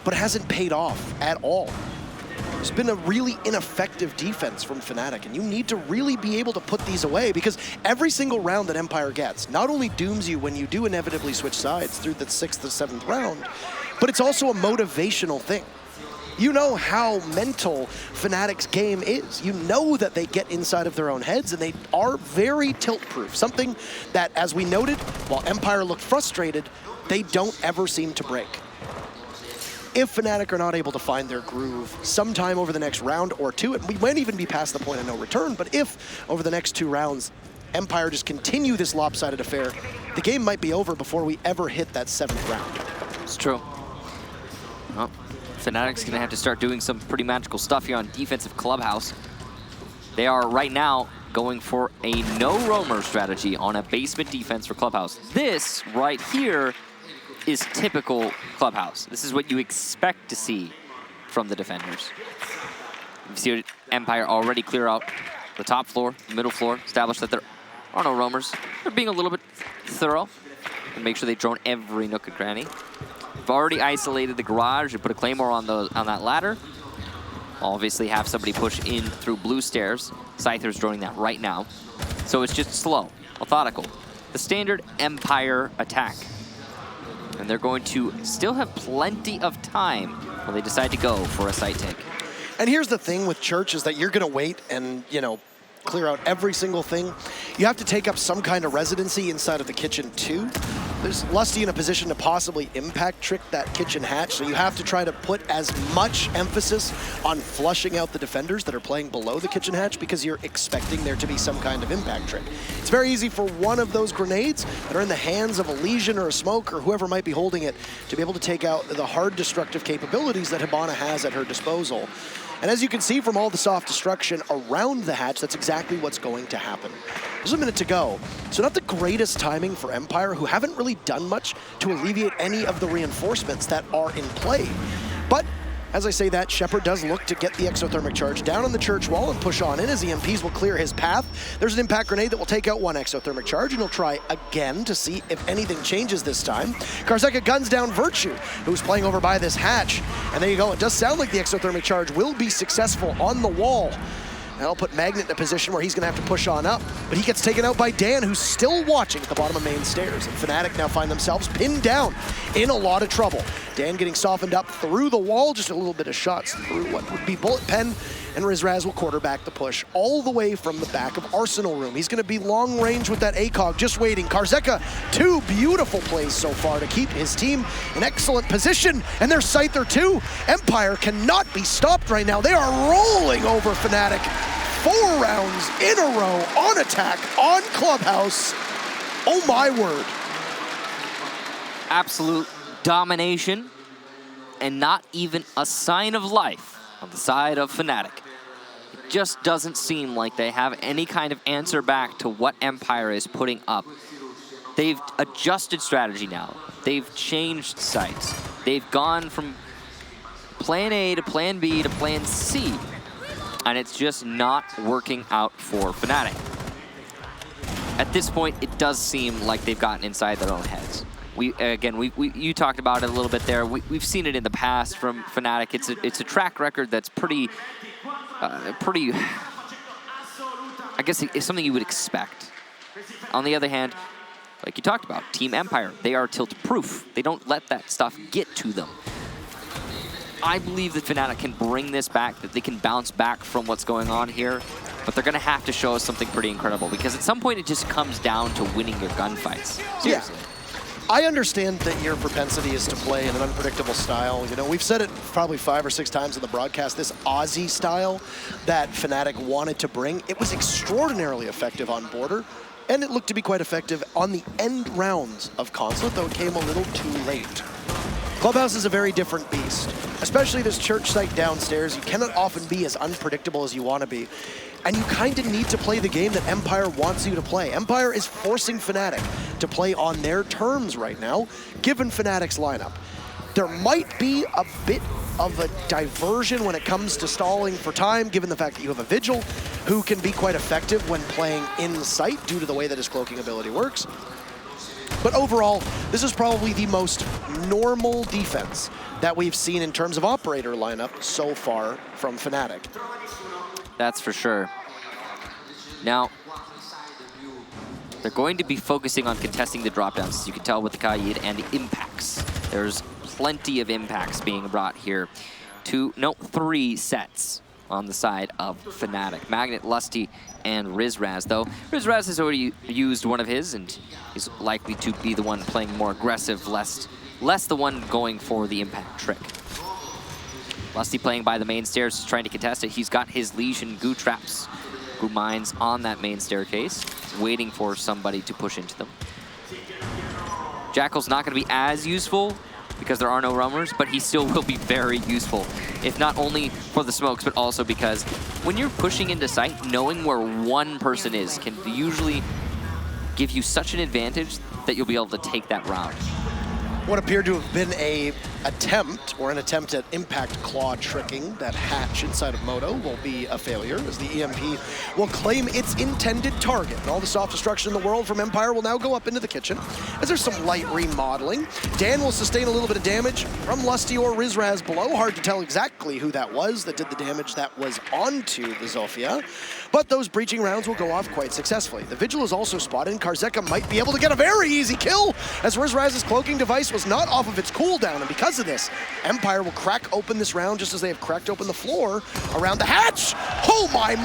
but it hasn't paid off at all. There's been a really ineffective defense from Fnatic, and you need to really be able to put these away, because every single round that Empire gets not only dooms you when you do inevitably switch sides through the 6th or 7th round, but it's also a motivational thing. You know how mental Fnatic's game is. You know that they get inside of their own heads, and they are very tilt-proof, something that, as we noted, while Empire looked frustrated, they don't ever seem to break. If Fnatic are not able to find their groove sometime over the next round or 2, and we might even be past the point of no return, but if over the next 2 rounds, Empire just continue this lopsided affair, the game might be over before we ever hit that 7th round. It's true. Well, Fnatic's going to have to start doing some pretty magical stuff here on defensive clubhouse. They are right now going for a no roamer strategy on a basement defense for clubhouse. This right here is typical clubhouse. This is what you expect to see from the defenders. You see Empire already clear out the top floor, middle floor, establish that there are no roamers. They're being a little bit thorough and make sure they drone every nook and cranny. We've already isolated the garage and put a claymore on that ladder. Obviously have somebody push in through blue stairs. Scyther's droning that right now. So it's just slow, methodical. The standard Empire attack. And they're going to still have plenty of time when they decide to go for a site take. And here's the thing with Church is that you're going to wait and, you know, clear out every single thing. You have to take up some kind of residency inside of the kitchen too. there's Lusty in a position to possibly impact trick that kitchen hatch, so you have to try to put as much emphasis on flushing out the defenders that are playing below the kitchen hatch because you're expecting there to be some kind of impact trick. It's very easy for one of those grenades that are in the hands of a Legion or a Smoke or whoever might be holding it to be able to take out the hard destructive capabilities that Hibana has at her disposal. And as you can see from all the soft destruction around the hatch, that's exactly what's going to happen. There's a minute to go. So not the greatest timing for Empire, who haven't really done much to alleviate any of the reinforcements that are in play. But as I say that, Shepard does look to get the exothermic charge down on the church wall and push on in as EMPs will clear his path. There's an impact grenade that will take out one exothermic charge, and he'll try again to see if anything changes this time. Karzeka guns down Virtue, who's playing over by this hatch. And there you go, it does sound like the exothermic charge will be successful on the wall. That'll put Magnet in a position where he's gonna have to push on up, but he gets taken out by Dan, who's still watching at the bottom of main stairs. And Fnatic now find themselves pinned down in a lot of trouble. Dan getting softened up through the wall, just a little bit of shots through what would be Bullet Pen, and Rizraz will quarterback the push all the way from the back of Arsenal Room. He's gonna be long range with that ACOG, just waiting. Karzeka, 2 beautiful plays so far to keep his team in excellent position, and there's Scyther too. Empire cannot be stopped right now. They are rolling over Fnatic. 4 rounds in a row on attack, on Clubhouse. Oh my word. Absolute domination and not even a sign of life on the side of Fnatic. It just doesn't seem like they have any kind of answer back to what Empire is putting up. They've adjusted strategy now. They've changed sites. They've gone from plan A to plan B to plan C. And it's just not working out for Fnatic. At this point, it does seem like they've gotten inside their own heads. You talked about it a little bit there. We've seen it in the past from Fnatic. It's a track record that's pretty. I guess it's something you would expect. On the other hand, like you talked about, Team Empire, they are tilt-proof. They don't let that stuff get to them. I believe that Fnatic can bring this back, that they can bounce back from what's going on here, but they're going to have to show us something pretty incredible because at some point it just comes down to winning your gunfights. Seriously. Yeah. I understand that your propensity is to play in an unpredictable style. You know, we've said it probably 5 or 6 times in the broadcast, this Aussie style that Fnatic wanted to bring, it was extraordinarily effective on Border, and it looked to be quite effective on the end rounds of Consulate, though it came a little too late. Clubhouse is a very different beast, especially this church site downstairs. You cannot often be as unpredictable as you want to be. And you kind of need to play the game that Empire wants you to play. Empire is forcing Fnatic to play on their terms right now, given Fnatic's lineup. There might be a bit of a diversion when it comes to stalling for time, given the fact that you have a Vigil who can be quite effective when playing in sight due to the way that his cloaking ability works. But overall, this is probably the most normal defense that we've seen in terms of operator lineup so far from Fnatic. That's for sure. Now, they're going to be focusing on contesting the dropdowns, as you can tell with the Kaid and the impacts. There's plenty of impacts being brought here. 3 sets on the side of Fnatic. Magnet, Lusty, and Rizraz, though. Rizraz has already used one of his, and he's likely to be the one playing more aggressive, less the one going for the impact trick. Lusty playing by the main stairs, trying to contest it. He's got his Legion goo traps, goo mines on that main staircase, waiting for somebody to push into them. Jackal's not going to be as useful because there are no roamers, but he still will be very useful, if not only for the smokes, but also because when you're pushing into sight, knowing where one person is can usually give you such an advantage that you'll be able to take that round. What appeared to have been an attempt at impact claw tricking that hatch inside of Moto will be a failure, as the EMP will claim its intended target. And all the soft destruction in the world from Empire will now go up into the kitchen, as there's some light remodeling. Dan will sustain a little bit of damage from Lusty or Rizraz below. Hard to tell exactly who that was that did the damage that was onto the Zofia. But those breaching rounds will go off quite successfully. The Vigil is also spotted, and Karzeka might be able to get a very easy kill, as Rizraz's cloaking device was not off of its cooldown, and because because of this. Empire will crack open this round just as they have cracked open the floor around the hatch. Oh my!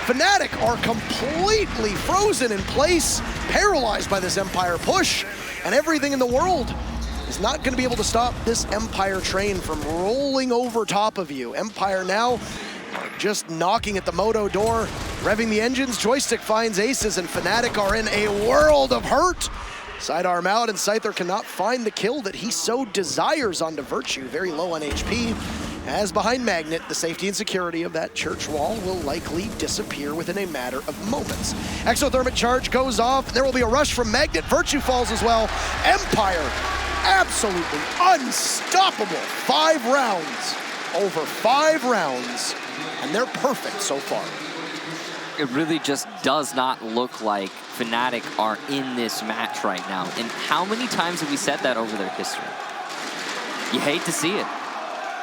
Fnatic are completely frozen in place, paralyzed by this Empire push, and everything in the world is not going to be able to stop this Empire train from rolling over top of you. Empire now just knocking at the Moto door, revving the engines. Joystick finds Aces, and Fnatic are in a world of hurt. Sidearm out, and Scyther cannot find the kill that he so desires onto Virtue. Very low on HP. As behind Magnet, the safety and security of that church wall will likely disappear within a matter of moments. Exothermic charge goes off. There will be a rush from Magnet. Virtue falls as well. Empire, absolutely unstoppable. 5 rounds, over 5 rounds, and they're perfect so far. It really just does not look like Fnatic are in this match right now. And how many times have we said that over their history? You hate to see it,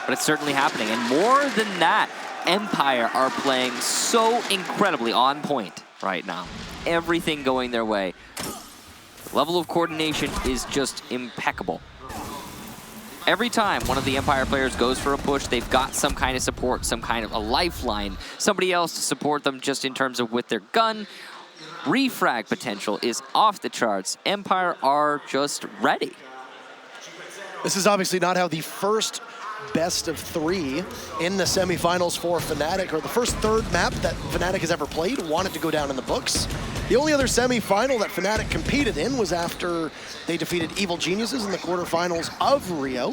but it's certainly happening. And more than that, Empire are playing so incredibly on point right now. Everything going their way. The level of coordination is just impeccable. Every time one of the Empire players goes for a push, they've got some kind of support, some kind of a lifeline, somebody else to support them just in terms of with their gun. Refrag potential is off the charts. Empire are just ready. This is obviously not how the first best of 3 in the semifinals for Fnatic, or the first third map that Fnatic has ever played, wanted to go down in the books. The only other semifinal that Fnatic competed in was after they defeated Evil Geniuses in the quarterfinals of Rio.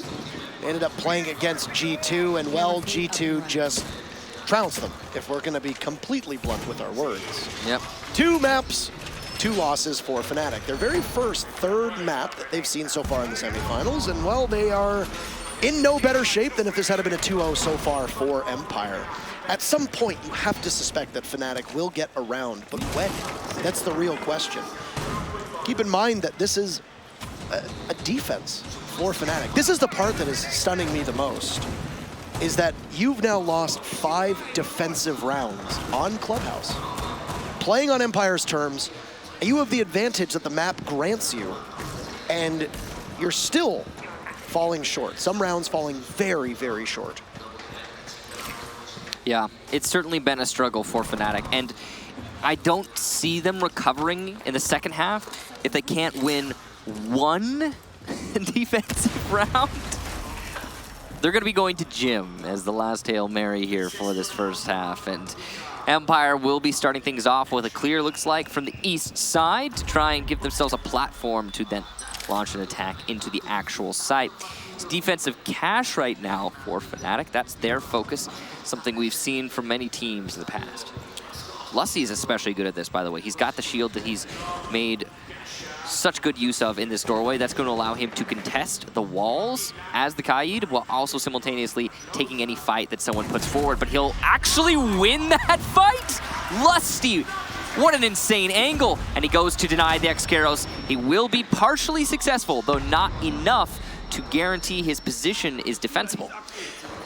They ended up playing against G2, and well, G2 just trounced them, if we're going to be completely blunt with our words. Yep. 2 maps, 2 losses for Fnatic. Their very first third map that they've seen so far in the semifinals, and well, they are in no better shape than if this had been a 2-0 so far for Empire. At some point, you have to suspect that Fnatic will get around, but when? That's the real question. Keep in mind that this is a defense for Fnatic. This is the part that is stunning me the most, is that you've now lost 5 defensive rounds on Clubhouse. Playing on Empire's terms, you have the advantage that the map grants you, and you're still falling short. Some rounds falling very, very short. Yeah, it's certainly been a struggle for Fnatic, and I don't see them recovering in the second half if they can't win 1 defensive round. They're going to be going to gym as the last Hail Mary here for this first half, and Empire will be starting things off with a clear, looks like, from the east side to try and give themselves a platform to then launch an attack into the actual site. It's defensive cash right now for Fnatic. That's their focus, something we've seen from many teams in the past. Lusty is especially good at this, by the way. He's got the shield that he's made such good use of in this doorway. That's going to allow him to contest the walls as the Kaid, while also simultaneously taking any fight that someone puts forward. But he'll actually win that fight? Lusty! What an insane angle! And he goes to deny the Excaros. He will be partially successful, though not enough to guarantee his position is defensible.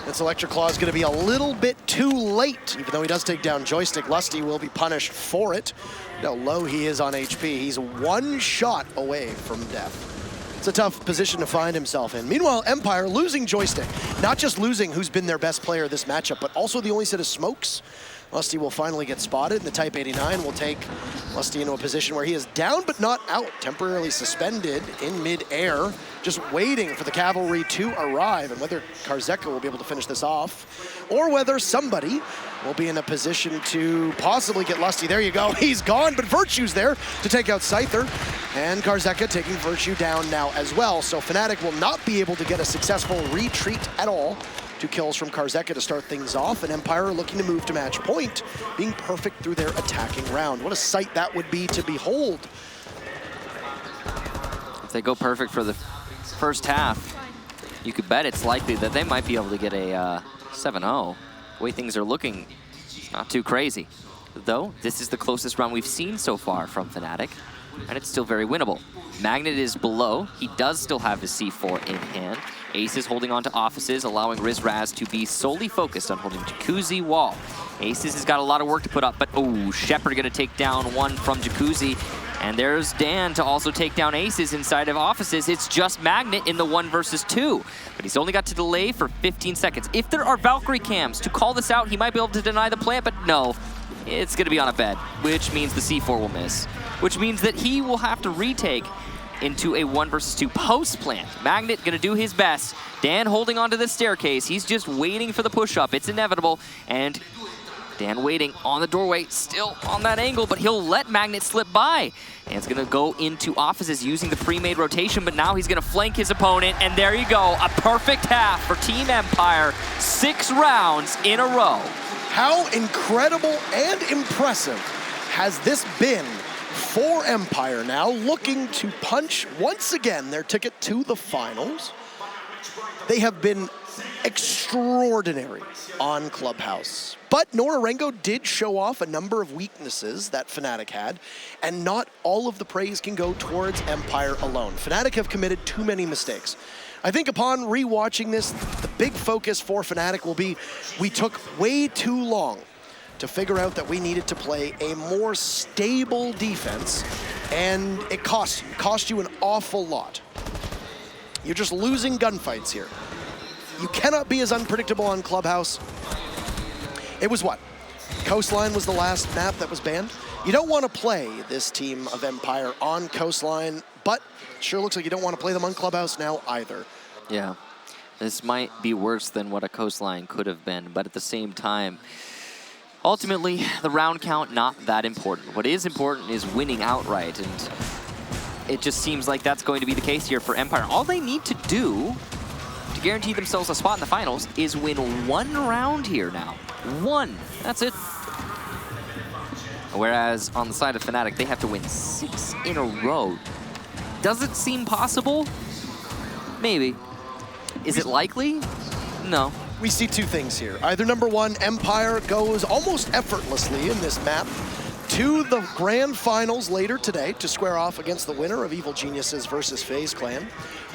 This Electric Claw is going to be a little bit too late. Even though he does take down Joystick, Lusty will be punished for it. You know how low he is on HP. He's 1 shot away from death. It's a tough position to find himself in. Meanwhile, Empire losing Joystick. Not just losing who's been their best player this matchup, but also the only set of smokes. Lusty will finally get spotted. The Type 89 will take Lusty into a position where he is down but not out, temporarily suspended in mid-air, just waiting for the cavalry to arrive, and whether Karzeka will be able to finish this off, or whether somebody will be in a position to possibly get Lusty. There you go, he's gone, but Virtue's there to take out Scyther, and Karzeka taking Virtue down now as well. So Fnatic will not be able to get a successful retreat at all. 2 kills from Karzeka to start things off, and Empire looking to move to match point, being perfect through their attacking round. What a sight that would be to behold. If they go perfect for the first half, you could bet it's likely that they might be able to get a 7-0. The way things are looking, it's not too crazy. Though, this is the closest round we've seen so far from Fnatic, and it's still very winnable. Magnet is below. He does still have his C4 in hand. Ace is holding on to offices, allowing Rizraz to be solely focused on holding Jacuzzi wall. Aces has got a lot of work to put up, but oh, Shepard gonna take down one from Jacuzzi. And there's Dan to also take down Aces inside of offices. It's just Magnet in the 1 versus 2. But he's only got to delay for 15 seconds. If there are Valkyrie cams to call this out, he might be able to deny the plant, but no. It's going to be on a bed, which means the C4 will miss. Which means that he will have to retake into a 1 versus 2 post plant. Magnet going to do his best. Dan holding onto the staircase. He's just waiting for the push-up. It's inevitable. And Dan waiting on the doorway, still on that angle, but he'll let Magnet slip by. And it's going to go into offices using the pre-made rotation, but now he's going to flank his opponent, and there you go. A perfect half for Team Empire. 6 rounds in a row. How incredible and impressive has this been for Empire, now looking to punch once again their ticket to the finals. They have been extraordinary on Clubhouse. But Norarengo did show off a number of weaknesses that Fnatic had, and not all of the praise can go towards Empire alone. Fnatic have committed too many mistakes. I think upon rewatching this, the big focus for Fnatic will be, we took way too long to figure out that we needed to play a more stable defense, and it cost you an awful lot. You're just losing gunfights here. You cannot be as unpredictable on Clubhouse. It was what? Coastline was the last map that was banned. You don't want to play this team of Empire on Coastline, but it sure looks like you don't want to play them on Clubhouse now either. Yeah, this might be worse than what a Coastline could have been, but at the same time, ultimately, the round count, not that important. What is important is winning outright, and it just seems like that's going to be the case here for Empire. All they need to do to guarantee themselves a spot in the finals is win 1 round here now. 1, that's it. Whereas on the side of Fnatic, they have to win 6 in a row. Does it seem possible? Maybe. Is it likely? No. We see 2 things here. Either number 1, Empire goes almost effortlessly in this map to the grand finals later today to square off against the winner of Evil Geniuses versus FaZe Clan,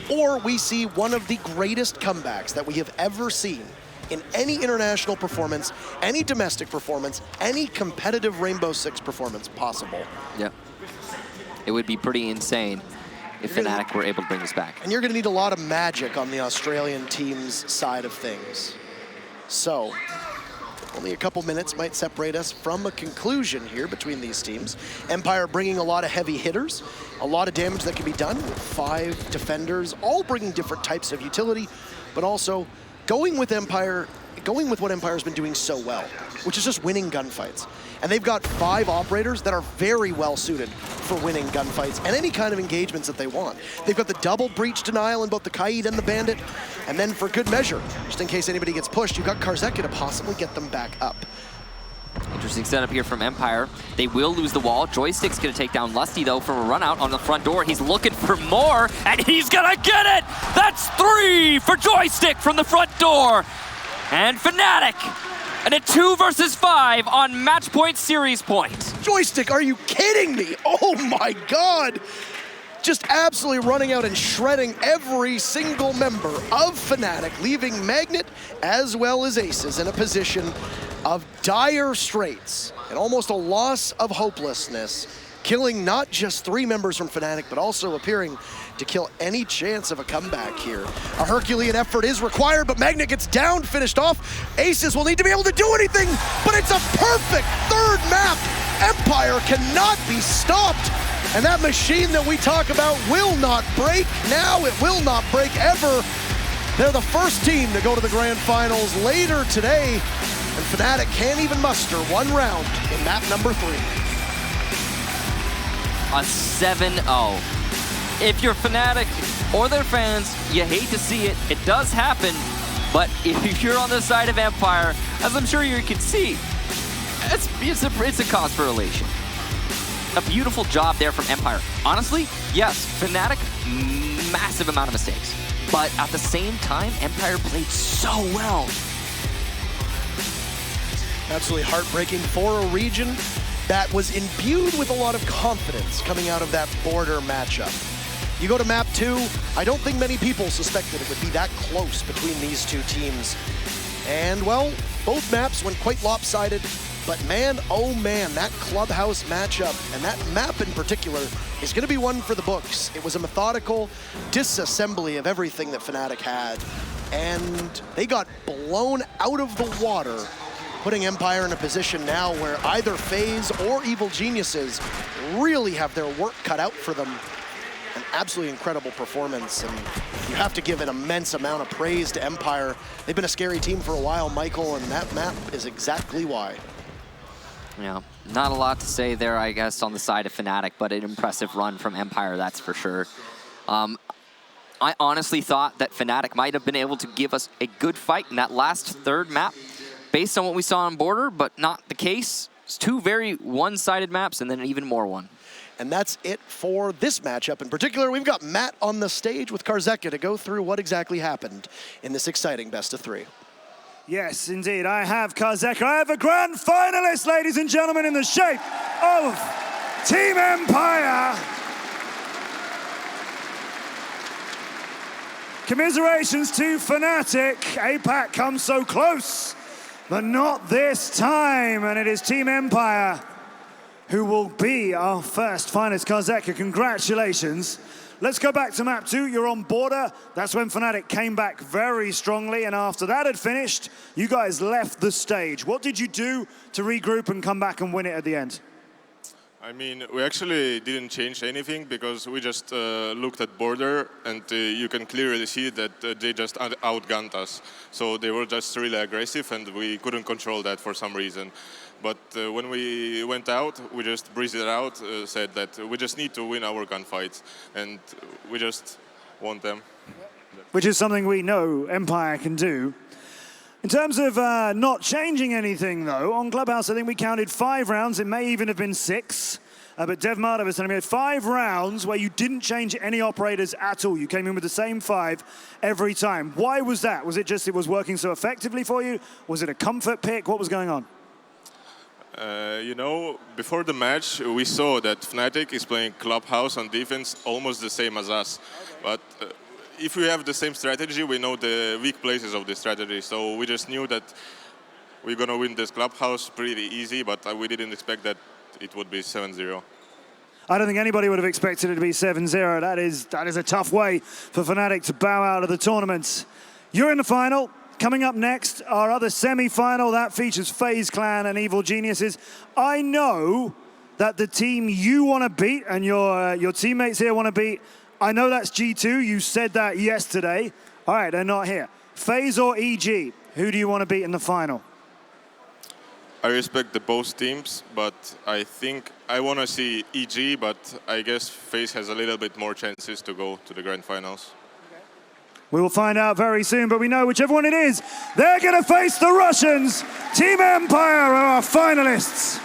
or we see one of the greatest comebacks that we have ever seen in any international performance, any domestic performance, any competitive Rainbow Six performance possible. Yep. It would be pretty insane if Fnatic were able to bring this back. And you're going to need a lot of magic on the Australian team's side of things. So, only a couple minutes might separate us from a conclusion here between these teams. Empire bringing a lot of heavy hitters, a lot of damage that can be done with 5 defenders, all bringing different types of utility, but also going with what Empire's been doing so well, which is just winning gunfights. And they've got 5 operators that are very well suited for winning gunfights and any kind of engagements that they want. They've got the double breach denial in both the Kaid and the Bandit, and then for good measure, just in case anybody gets pushed, you've got Karzeka to possibly get them back up. Interesting setup here from Empire. They will lose the wall. Joystick's gonna take down Lusty though from a run out on the front door. He's looking for more, and he's gonna get it! That's 3 for Joystick from the front door. And Fnatic, and a 2 versus 5 on match point series point. Joystick, are you kidding me? Oh my God! Just absolutely running out and shredding every single member of Fnatic, leaving Magnet as well as Aces in a position of dire straits and almost a loss of hopelessness, killing not just 3 members from Fnatic, but also appearing to kill any chance of a comeback here. A Herculean effort is required, but Magnet gets down, finished off. Aces will need to be able to do anything, but it's a perfect 3rd map. Empire cannot be stopped. And that machine that we talk about will not break now. It will not break ever. They're the first team to go to the grand finals later today. And Fnatic can't even muster 1 round in map number 3. A 7-0. If you're Fnatic or their fans, you hate to see it. It does happen. But if you're on the side of Empire, as I'm sure you can see, it's a cause for elation. A beautiful job there from Empire. Honestly, yes, Fnatic, massive amount of mistakes. But at the same time, Empire played so well. Absolutely heartbreaking for a region that was imbued with a lot of confidence coming out of that border matchup. You go to map 2, I don't think many people suspected it would be that close between these 2 teams. And well, both maps went quite lopsided. But man, oh man, that clubhouse matchup and that map in particular is going to be one for the books. It was a methodical disassembly of everything that Fnatic had, and they got blown out of the water, putting Empire in a position now where either FaZe or Evil Geniuses really have their work cut out for them. An absolutely incredible performance, and you have to give an immense amount of praise to Empire. They've been a scary team for a while, Michael, and that map is exactly why. Yeah, not a lot to say there, I guess, on the side of Fnatic, but an impressive run from Empire, that's for sure. I honestly thought that Fnatic might have been able to give us a good fight in that last third map, based on what we saw on Border, but not the case. It's two very one-sided maps, and then an even more one. And that's it for this matchup. In particular, we've got Matt on the stage with Karzeka to go through what exactly happened in this exciting best-of-3. Yes, indeed. I have Karzeka. I have a grand finalist, ladies and gentlemen, in the shape of Team Empire. Commiserations to Fnatic. APAC comes so close, but not this time. And it is Team Empire who will be our first finalist. Karzeka, congratulations. Let's go back to map 2. You're on Border. That's when Fnatic came back very strongly, and after that had finished, you guys left the stage. What did you do to regroup and come back and win it at the end? I mean, we actually didn't change anything because we just looked at Border, and you can clearly see that they just outgunned us. So they were just really aggressive, and we couldn't control that for some reason. But when we went out, we just breezed it out, said that we just need to win our gunfights, and we just won them. Which is something we know Empire can do. In terms of not changing anything, though, on Clubhouse, I think we counted 5 rounds. It may even have been 6. But Dev Marta was telling me 5 rounds where you didn't change any operators at all. You came in with the same 5 every time. Why was that? Was it just it was working so effectively for you? Was it a comfort pick? What was going on? You know, before the match, we saw that Fnatic is playing Clubhouse on defense almost the same as us. But if we have the same strategy, we know the weak places of the strategy. So we just knew that we're going to win this Clubhouse pretty easy, but we didn't expect that it would be 7-0. I don't think anybody would have expected it to be 7-0. That is a tough way for Fnatic to bow out of the tournament. You're in the final. Coming up next, our other semi-final, that features FaZe Clan and Evil Geniuses. I know that the team you want to beat and your teammates here want to beat, I know that's G2. You said that yesterday. All right, they're not here. FaZe or EG, who do you want to beat in the final? I respect the both teams, but I think I want to see EG, but I guess FaZe has a little bit more chances to go to the grand finals. We will find out very soon, but we know whichever one it is, they're going to face the Russians. Team Empire are our finalists.